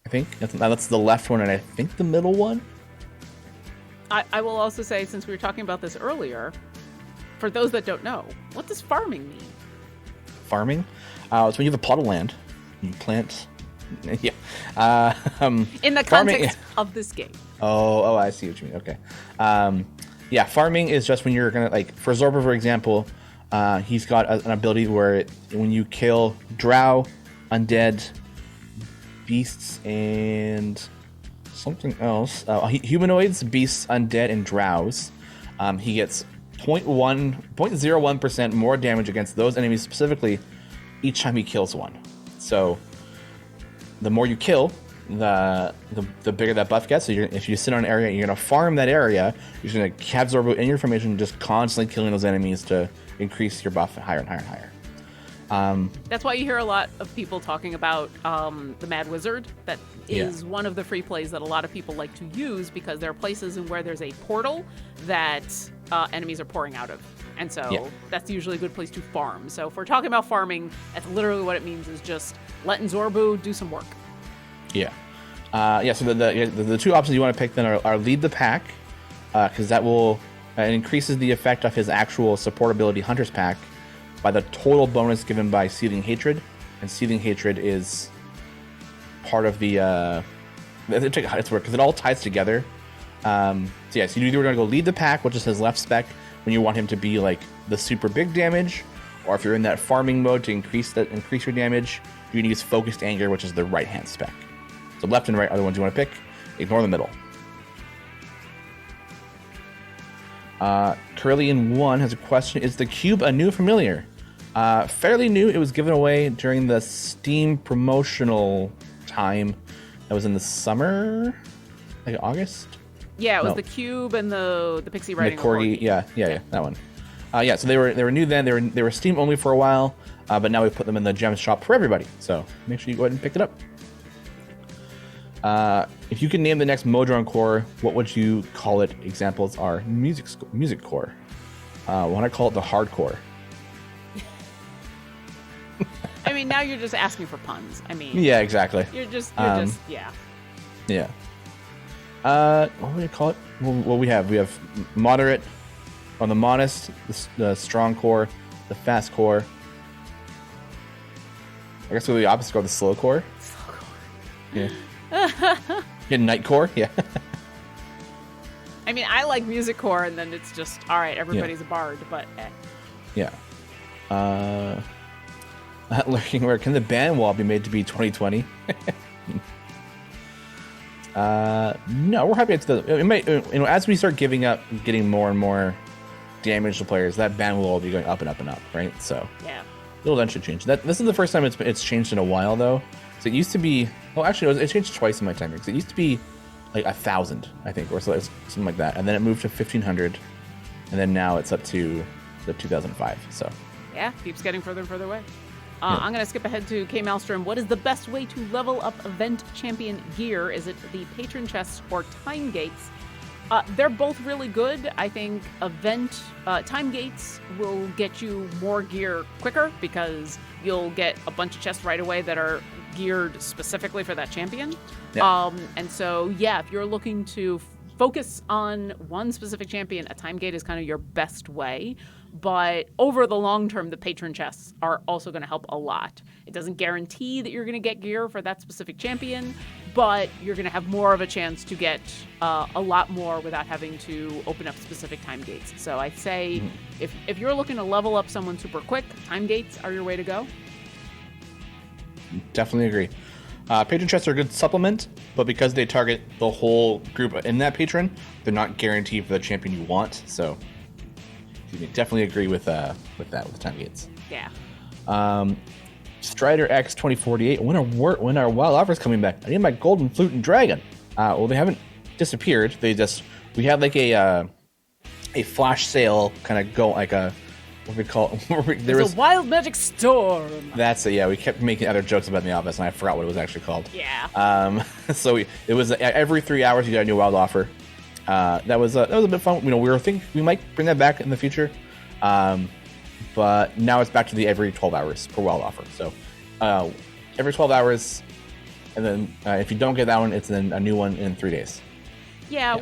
Speaker 2: I think that's the left one, and I think the middle one.
Speaker 1: I will also say, since we were talking about this earlier, for those that don't know, what does farming mean?
Speaker 2: Farming? It's when you have a plot of land, you plant. Yeah.
Speaker 1: In the context of this game.
Speaker 2: Oh, I see what you mean. Okay. Yeah, farming is just when you're gonna, like, for Zorba, for example, he's got an ability where when you kill drow, undead, beasts, and something else, humanoids, beasts, undead, and drows, he gets 0.01% more damage against those enemies specifically each time he kills one. So the more you kill, the bigger that buff gets. So if you sit on an area, you're going to farm that area. You're going to have Zorbo in your formation, just constantly killing those enemies to increase your buff higher and higher and higher.
Speaker 1: That's why you hear a lot of people talking about the Mad Wizard. That is one of the free plays that a lot of people like to use, because there are places where there's a portal that enemies are pouring out of. And so that's usually a good place to farm. So if we're talking about farming, that's literally what it means, is just letting Zorbu do some work.
Speaker 2: Yeah. So the 2 options you want to pick then are lead the pack, because that will it increases the effect of his actual support ability, Hunter's Pack, by the total bonus given by Seething Hatred. And Seething Hatred is part of the it's weird because it all ties together. So you either going to go lead the pack, which is his left spec, when you want him to be like the super big damage, or if you're in that farming mode to increase your damage, you can use Focused Anger, which is the right hand spec. So left and right are the ones you want to pick. Ignore the middle. Curlian1 has a question. Is the cube a new familiar? Fairly new. It was given away during the Steam promotional time. That was in the summer, like August.
Speaker 1: Yeah, it was the cube and the pixie riding
Speaker 2: the corgi. Yeah, that one. So they were new then. They were Steam only for a while, but now we put them in the gem shop for everybody. So make sure you go ahead and pick it up. If you could name the next Modron core, what would you call it? Examples are music core. Why don't I call it the hardcore?
Speaker 1: I mean, now you're just asking for puns. I mean,
Speaker 2: yeah, exactly.
Speaker 1: You're just
Speaker 2: yeah. What would you call it? Well, we have moderate, or the modest, the strong core, the fast core. I guess we'll be the opposite core, the slow core.
Speaker 1: Slow core.
Speaker 2: Yeah. Night core. Yeah.
Speaker 1: I mean, I like music core, and then it's just all right. Everybody's a bard, but
Speaker 2: yeah. Lurking where can the ban wall be made to be 2020? No, we're happy. It might, as we start getting more and more damage to players, that ban wall will be going up and up and up, right? So
Speaker 1: yeah,
Speaker 2: it'll eventually change. This is the first time it's changed in a while, though. So it used to be, well, actually, it changed twice in my time here. Because it used to be like 1,000, I think, or something like that. And then it moved to 1,500, and then now it's up to the 2005. So
Speaker 1: yeah, keeps getting further and further away. I'm going to skip ahead to K. Maelstrom. What is the best way to level up event champion gear? Is it the patron chests or time gates? They're both really good. I think time gates will get you more gear quicker because you'll get a bunch of chests right away that are geared specifically for that champion. Yeah. And so, yeah, if you're looking to focus on one specific champion, a time gate is kind of your best way. But over the long term, the patron chests are also going to help a lot. It doesn't guarantee that you're going to get gear for that specific champion, but you're going to have more of a chance to get a lot more without having to open up specific time gates. So I say if you're looking to level up someone super quick, time gates are your way to go.
Speaker 2: Definitely agree. Patron chests are a good supplement, but because they target the whole group in that patron, they're not guaranteed for the champion you want. So definitely agree with that with time gates.
Speaker 1: Yeah.
Speaker 2: Strider X 2048. When are wild offers coming back? I need my golden flute and dragon. Well, they haven't disappeared. We had like a flash sale kind of go like a what we call
Speaker 1: there was a wild magic storm.
Speaker 2: That's it. Yeah, we kept making other jokes about it in the office, and I forgot what it was actually called.
Speaker 1: Yeah.
Speaker 2: So it was every 3 hours you got a new wild offer. That was a bit fun. We were thinking we might bring that back in the future, but now it's back to the every 12 hours per wild offer. So every 12 hours, and then if you don't get that one, it's then a new one in 3 days.
Speaker 1: Yeah.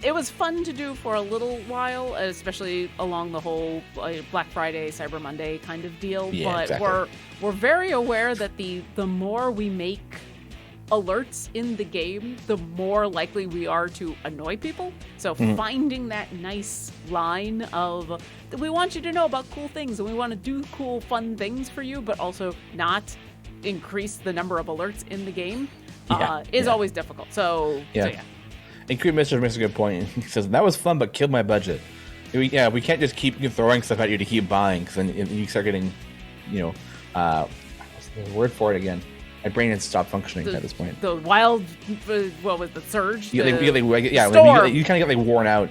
Speaker 1: It was fun to do for a little while, especially along the whole Black Friday, Cyber Monday kind of deal.
Speaker 2: Yeah,
Speaker 1: but
Speaker 2: exactly.
Speaker 1: we're very aware that the more we make alerts in the game, the more likely we are to annoy people. So finding that nice line of we want you to know about cool things and we want to do cool, fun things for you, but also not increase the number of alerts in the game is always difficult. So yeah.
Speaker 2: And Creed Mister makes a good point. He says, that was fun, but killed my budget. We can't just keep throwing stuff at you to keep buying, because then you start getting, what's the word for it again? My brain has stopped functioning at this point.
Speaker 1: The wild, what was the surge?
Speaker 2: You kind of get worn out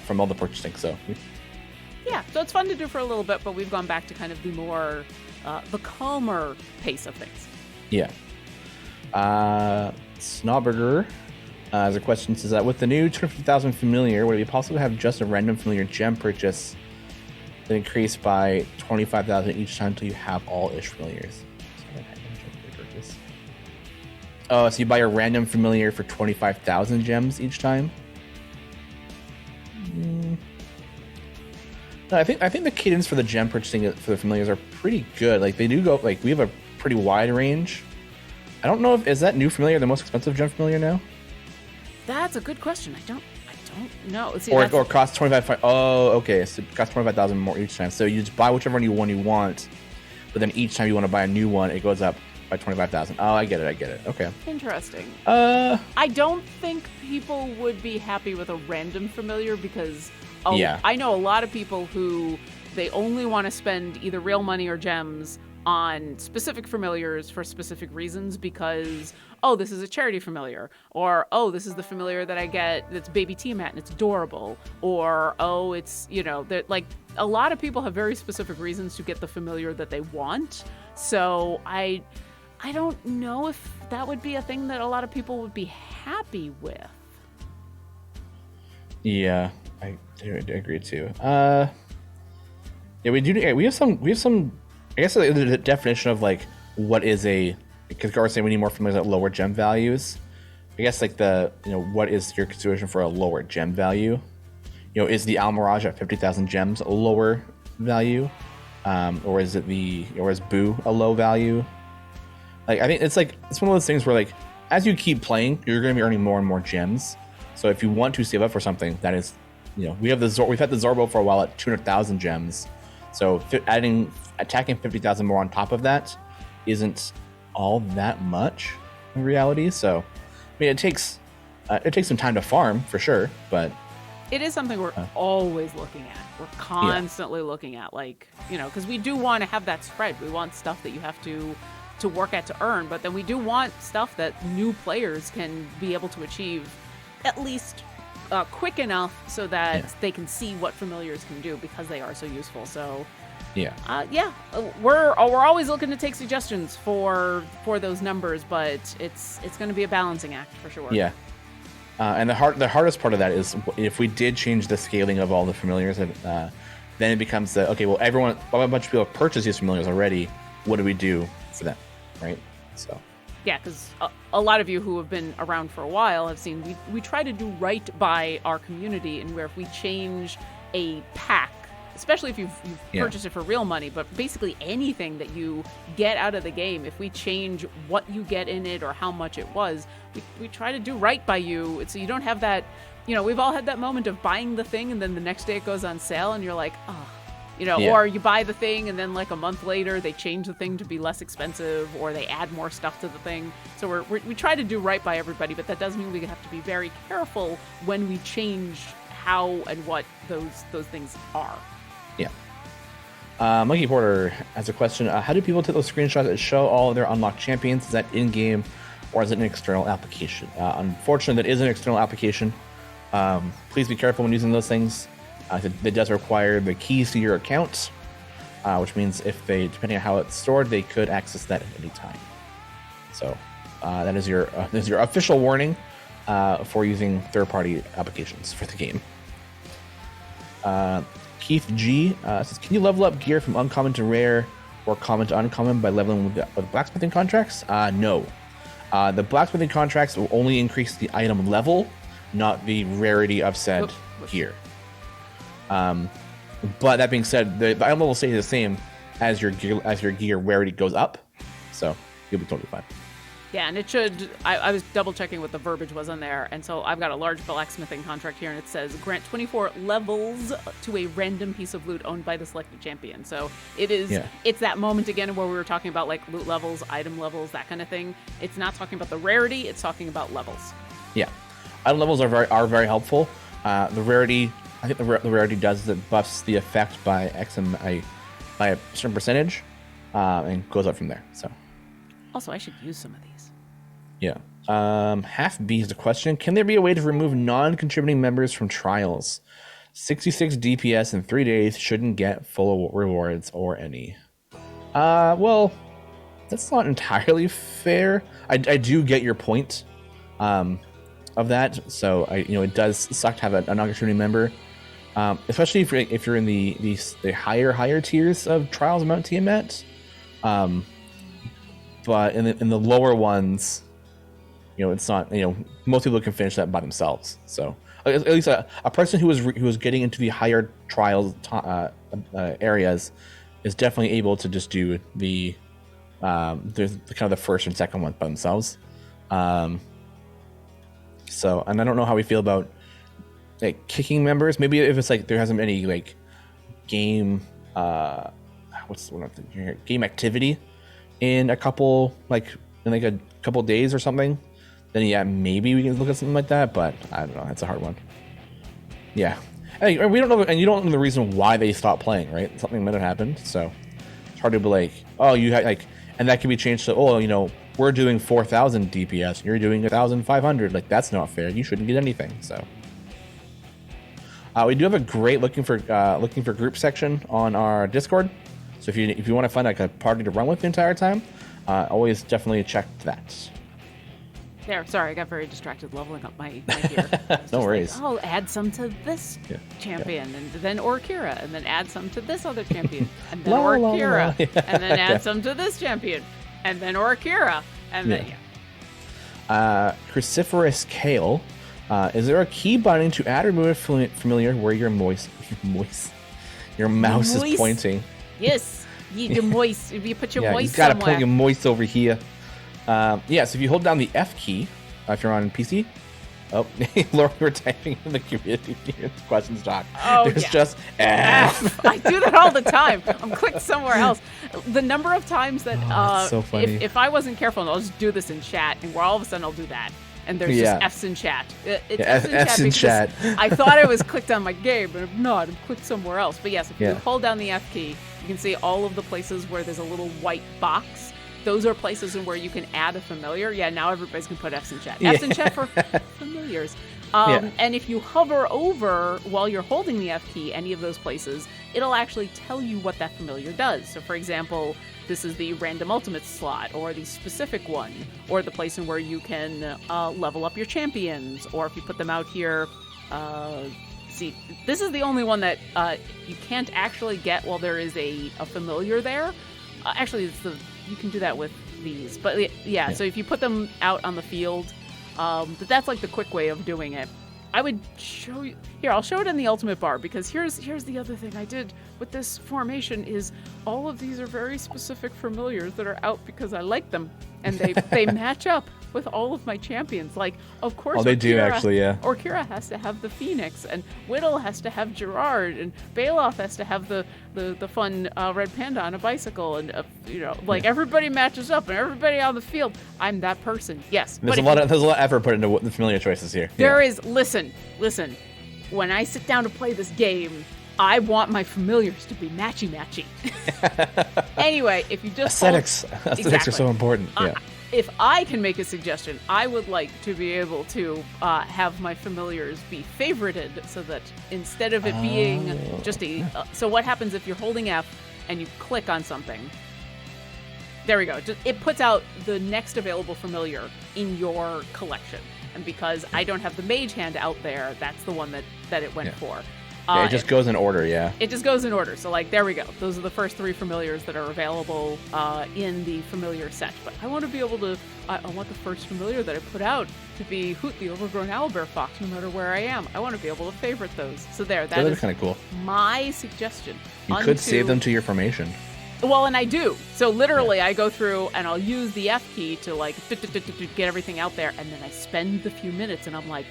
Speaker 2: from all the purchasing. So
Speaker 1: so it's fun to do for a little bit, but we've gone back to kind of the more, the calmer pace of things.
Speaker 2: Yeah. Snobberger has a question. Says that with the new 250,000 familiar, would it be possible to have just a random familiar gem purchase that increase by 25,000 each time until you have all ish familiars? Oh, so you buy a random familiar for 25,000 gems each time? No, I think the cadence for the gem purchasing for the familiars are pretty good. Like they do go we have a pretty wide range. I don't know is that new familiar the most expensive gem familiar now?
Speaker 1: That's a good question. I don't know. See,
Speaker 2: or cost 25. Oh, okay. So it costs 25,000 more each time. So you just buy whichever new one you want, but then each time you want to buy a new one, it goes up by 25,000. Oh, I get it. Okay.
Speaker 1: Interesting. I don't think people would be happy with a random familiar because I know a lot of people who they only want to spend either real money or gems on specific familiars for specific reasons because, this is a charity familiar, or, this is the familiar that I get that's Baby Tiamat and it's adorable, or, it's, like a lot of people have very specific reasons to get the familiar that they want. So I don't know if that would be a thing that a lot of people would be happy with.
Speaker 2: Yeah, I agree too. We have some. I guess the definition of like what is because Gar was saying we need more familiars at lower gem values. I guess like what is your consideration for a lower gem value? Is the Almirage at 50,000 gems a lower value, or is Boo a low value? Like I think it's one of those things where like as you keep playing, you're going to be earning more and more gems. So if you want to save up for something, that is, we've had the Zorbo for a while at 200,000 gems. So attacking 50,000 more on top of that isn't all that much in reality. So, I mean, it takes some time to farm for sure, but
Speaker 1: it is something we're always looking at. We're constantly looking at, because we do want to have that spread. We want stuff that you have to to work at to earn, but then we do want stuff that new players can be able to achieve at least quick enough so that they can see what familiars can do because they are so useful. So we're always looking to take suggestions for those numbers, but it's going to be a balancing act for sure.
Speaker 2: Yeah. And the hardest part of that is if we did change the scaling of all the familiars, then it becomes a bunch of people have purchased these familiars already. What do we do for them, right? So.
Speaker 1: Yeah, because a lot of you who have been around for a while have seen we try to do right by our community, and where if we change a pack, especially if you've purchased it for real money, but basically anything that you get out of the game, if we change what you get in it or how much it was, we try to do right by you. So you don't have that, we've all had that moment of buying the thing and then the next day it goes on sale and you're like, oh. Or you buy the thing and then like a month later they change the thing to be less expensive or they add more stuff to the thing. So we try to do right by everybody, but that does mean we have to be very careful when we change how and what those things are.
Speaker 2: Yeah. Monkey Porter has a question. How do people take those screenshots that show all of their unlocked champions? Is that in-game or is it an external application? Unfortunately, that is an external application. Please be careful when using those things. It does require the keys to your account, which means depending on how it's stored, they could access that at any time. So that is your official warning for using third-party applications for the game. Keith G says, can you level up gear from uncommon to rare or common to uncommon by leveling with blacksmithing contracts? No. The blacksmithing contracts will only increase the item level, not the rarity of said gear. But that being said, the item level will stay the same as your gear rarity goes up, so you'll be totally fine.
Speaker 1: Yeah, and it should. I was double checking what the verbiage was on there, and so I've got a large blacksmithing contract here, and it says grant 24 levels to a random piece of loot owned by the selected champion. So it is. Yeah. It's that moment again where we were talking about like loot levels, item levels, that kind of thing. It's not talking about the rarity; it's talking about levels. Yeah,
Speaker 2: item levels are very helpful. The rarity, I think the rarity does that buffs the effect by by a certain percentage, and goes up from there. So.
Speaker 1: Also, I should use some of these.
Speaker 2: Yeah. Half B is the question. Can there be a way to remove non-contributing members from trials? 66 DPS in 3 days shouldn't get full rewards or any. Well, that's not entirely fair. I do get your point of that. So it does suck to have a non-contributing member, especially if you're in the higher tiers of trials Mount Tiamat. But in the lower ones, it's not. Most people can finish that by themselves. So at least a person who was getting into the higher trials areas is definitely able to just do the kind of the first and second one by themselves. So, and I don't know how we feel about like kicking members. Maybe if it's like there hasn't been any like game what's the one here? Game activity in a couple days or something, then yeah, maybe we can look at something like that. But I don't know. That's a hard one. Yeah, and we don't know, and you don't know the reason why they stopped playing, right? Something might have happened, so it's hard to be like, oh, you had like, and that can be changed to, we're doing 4,000 DPS, you're doing 1,500. Like that's not fair. You shouldn't get anything. So we do have a great looking for group section on our Discord. So if you want to find like a party to run with the entire time, always definitely check that.
Speaker 1: There, sorry, I got very distracted leveling up my gear.
Speaker 2: No worries.
Speaker 1: Like, add some to this champion, and then Orkira, and then add some to this other champion, and then Orkira, and then add some to this champion, and then Orkira, and then
Speaker 2: Cruciferous Kale. Is there a key binding to add or remove a familiar where your mouse is pointing?
Speaker 1: Yes, you moist. If you put your moist
Speaker 2: you gotta
Speaker 1: somewhere.
Speaker 2: put your moist over here. So if you hold down the F key, if you're on PC, Laura, you were typing in the community questions doc. There's just F.
Speaker 1: I do that all the time. I'm clicked somewhere else. The number of times that
Speaker 2: so funny.
Speaker 1: If I wasn't careful, I'll just do this in chat, and all of a sudden I'll do that. And there's just F's in chat.
Speaker 2: F's in chat.
Speaker 1: I thought I was clicked on my game, but I'm not. I'm clicked somewhere else. But yes, if you hold down the F key, you can see all of the places where there's a little white box. those are places in where you can add a familiar. Yeah, now everybody's going to put F's in chat. F's in chat for familiars. And if you hover over while you're holding the F key, any of those places, it'll actually tell you what that familiar does. So for example, this is the random ultimate slot, or the specific one, or the place in where you can level up your champions, or if you put them out here, see, this is the only one that you can't actually get while there is a familiar there. Actually, you can do that with these, but yeah. So if you put them out on the field, but that's like the quick way of doing it. I would show you here. I'll show it in the ultimate bar, because here's the other thing I did with this formation is all of these are very specific familiars that are out because I like them, and they match up with all of my champions. Like, of course,
Speaker 2: oh, they do actually, yeah.
Speaker 1: Orkira has to have the Phoenix, and Whittle has to have Gerard, and Bailoff has to have the fun red panda on a bicycle, and everybody matches up, and everybody on the field. I'm that person. Yes,
Speaker 2: there's a lot of effort put into the familiar choices here.
Speaker 1: There is. Listen. When I sit down to play this game, I want my familiars to be matchy. Anyway, if you just
Speaker 2: aesthetics are so important. Yeah.
Speaker 1: If I can make a suggestion, I would like to be able to have my familiars be favorited, so that instead of it being just so what happens if you're holding F and you click on something? There we go. It puts out the next available familiar in your collection. And because I don't have the mage hand out there, that's the one that it went for.
Speaker 2: Yeah, it just goes in order, yeah.
Speaker 1: It just goes in order. So, there we go. Those are the first 3 familiars that are available in the familiar set. But I want to be able to... I want the first familiar that I put out to be Hoot, the overgrown owlbear fox, no matter where I am. I want to be able to favorite those. So that is
Speaker 2: kind of cool.
Speaker 1: My suggestion.
Speaker 2: You could save them to your formation.
Speaker 1: Well, and I do. So literally, I go through and I'll use the F key to get everything out there, and then I spend the few minutes, and I'm like,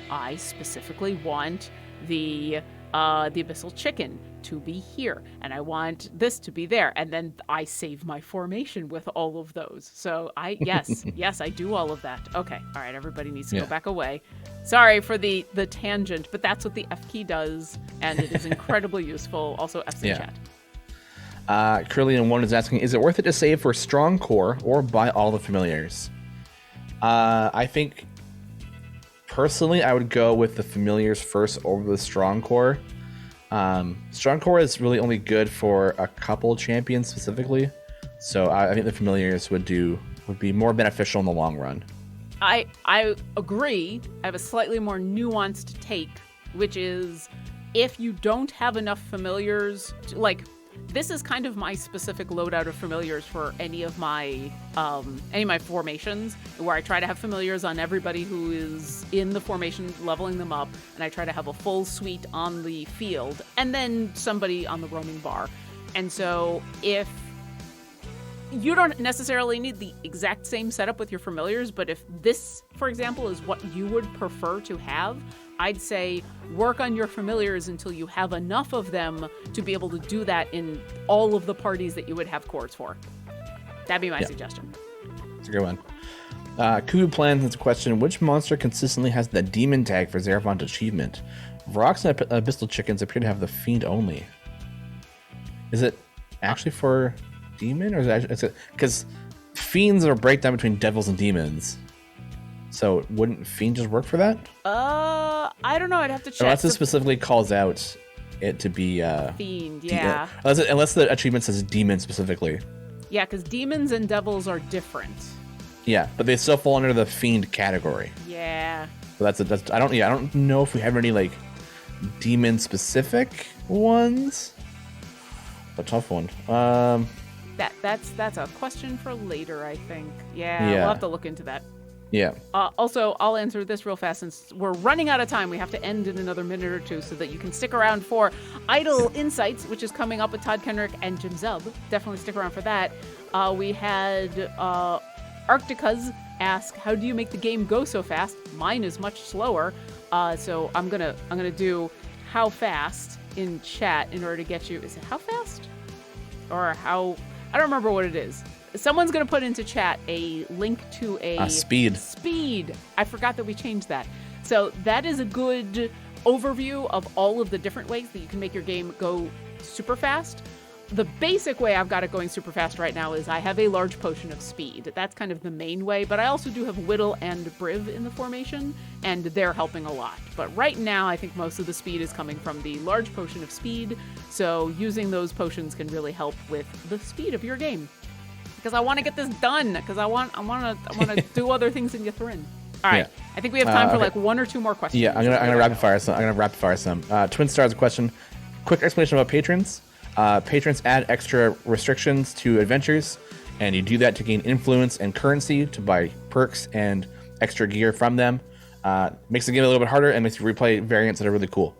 Speaker 1: I specifically want the abyssal chicken to be here, and I want this to be there, and then I save my formation with all of those. So yes, I do all of that. Okay, all right, everybody needs to go back away. Sorry for the tangent, but that's what the F key does, and it is incredibly useful. Also, F's in chat.
Speaker 2: Curlian1 is asking, is it worth it to save for strong core or buy all the familiars? I think personally I would go with the familiars first over the strong core. Strong core is really only good for a couple champions specifically, so I think the familiars would be more beneficial in the long run.
Speaker 1: I agree. I have a slightly more nuanced take, which is if you don't have enough familiars, this is kind of my specific loadout of familiars for any of my formations, where I try to have familiars on everybody who is in the formation, leveling them up, and I try to have a full suite on the field, and then somebody on the roaming bar. And so if you don't necessarily need the exact same setup with your familiars, but if this, for example, is what you would prefer to have, I'd say work on your familiars until you have enough of them to be able to do that in all of the parties that you would have cores for. That'd be my suggestion.
Speaker 2: That's a good one. Kubu Plans has a question. Which monster consistently has the demon tag for Zerafont achievement? Vrox and Abyssal Chickens appear to have the fiend only. Is it actually for demon, or is it because fiends are a breakdown between devils and demons? So wouldn't fiend just work for that?
Speaker 1: I don't know. I'd have to check.
Speaker 2: Unless it specifically calls out it to be
Speaker 1: fiend, yeah.
Speaker 2: Unless the achievement says demon specifically.
Speaker 1: Yeah, because demons and devils are different.
Speaker 2: Yeah, but they still fall under the fiend category.
Speaker 1: Yeah.
Speaker 2: So that's I don't know if we have any demon specific ones. A tough one.
Speaker 1: That's a question for later, I think. Yeah, we'll have to look into that.
Speaker 2: Yeah.
Speaker 1: Also, I'll answer this real fast since we're running out of time. We have to end in another minute or two so that you can stick around for Idle Insights, which is coming up with Todd Kenrick and Jim Zub. Definitely stick around for that. We had Arcticas ask, how do you make the game go so fast? Mine is much slower. So I'm gonna do how fast in chat in order to get you. Is it how fast? Or how? I don't remember what it is. Someone's going to put into chat a link to a
Speaker 2: speed.
Speaker 1: Speed. I forgot that we changed that. So that is a good overview of all of the different ways that you can make your game go super fast. the basic way I've got it going super fast right now is I have a large potion of speed. That's kind of the main way, but I also do have Whittle and Briv in the formation, and they're helping a lot. But right now, I think most of the speed is coming from the large potion of speed, so using those potions can really help with the speed of your game. Because I want to get this done, because I want to do other things in Ythryn. All right,
Speaker 2: Yeah.
Speaker 1: I think we have time for like one or two more questions.
Speaker 2: Yeah, I'm gonna rapid fire some. Twin Stars a question. Quick explanation about patrons. Patrons add extra restrictions to adventures, and you do that to gain influence and currency to buy perks and extra gear from them. Makes the game a little bit harder and makes you replay variants that are really cool.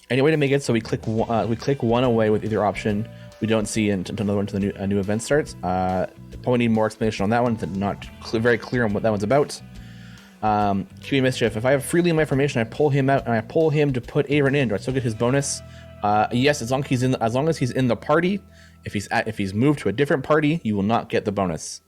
Speaker 2: Any way to make it so we click one away with either option. We don't see until a new event starts. Probably need more explanation on that one. It's not very clear on what that one's about. QE Mischief. If I have freely in my formation, I pull him out and I pull him to put Aaron in. Do I still get his bonus? Yes, as long as he's in the party. If he's moved to a different party, you will not get the bonus.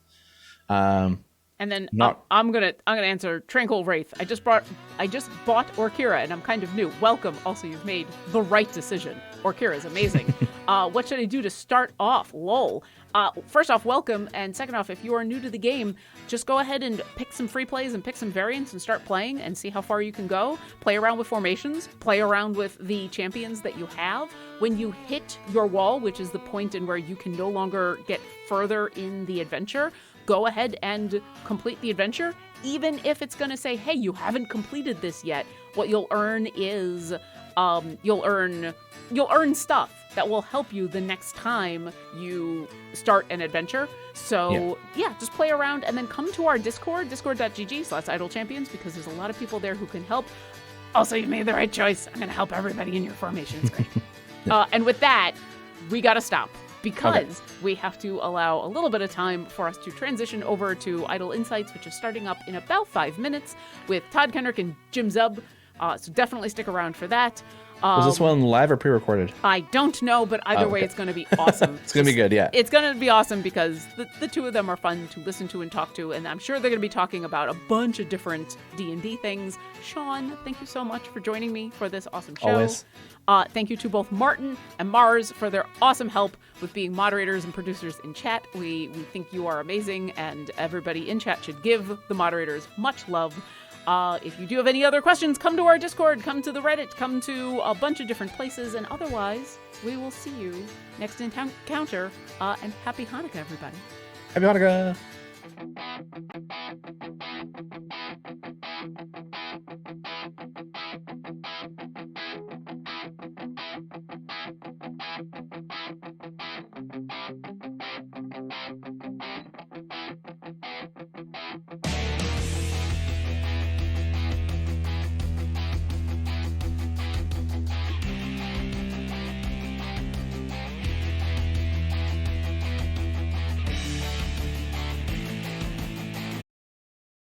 Speaker 1: And then I'm gonna answer Tranquil Wraith. I just bought Orkira, and I'm kind of new. Welcome. Also, you've made the right decision. Orkira is amazing. What should I do to start off? Lol. First off, welcome, and second off, if you are new to the game, just go ahead and pick some free plays and pick some variants and start playing and see how far you can go. Play around with formations. Play around with the champions that you have. When you hit your wall, which is the point in where you can no longer get further in the adventure, go ahead and complete the adventure, even if it's going to say, hey, you haven't completed this yet. What you'll earn is you'll earn stuff that will help you the next time you start an adventure. So yeah, just play around and then come to our Discord, discord.gg/idlechampions, because there's a lot of people there who can help. Also, you made the right choice. I'm going to help everybody in your formation. It's great. And with that, we got to stop. Because we have to allow a little bit of time for us to transition over to Idle Insights, which is starting up in about 5 minutes with Todd Kendrick and Jim Zub. So definitely stick around for that.
Speaker 2: Was this one live or pre-recorded?
Speaker 1: I don't know, but either way, it's going to be awesome.
Speaker 2: It's going to be good, yeah.
Speaker 1: It's going to be awesome because the two of them are fun to listen to and talk to, and I'm sure they're going to be talking about a bunch of different D&D things. Sean, thank you so much for joining me for this awesome show.
Speaker 2: Always.
Speaker 1: Thank you to both Martin and Mars for their awesome help with being moderators and producers in chat. We think you are amazing, and everybody in chat should give the moderators much love. If you do have any other questions, come to our Discord, come to the Reddit, come to a bunch of different places, and otherwise, we will see you next encounter, and happy Hanukkah, everybody.
Speaker 2: Happy Hanukkah!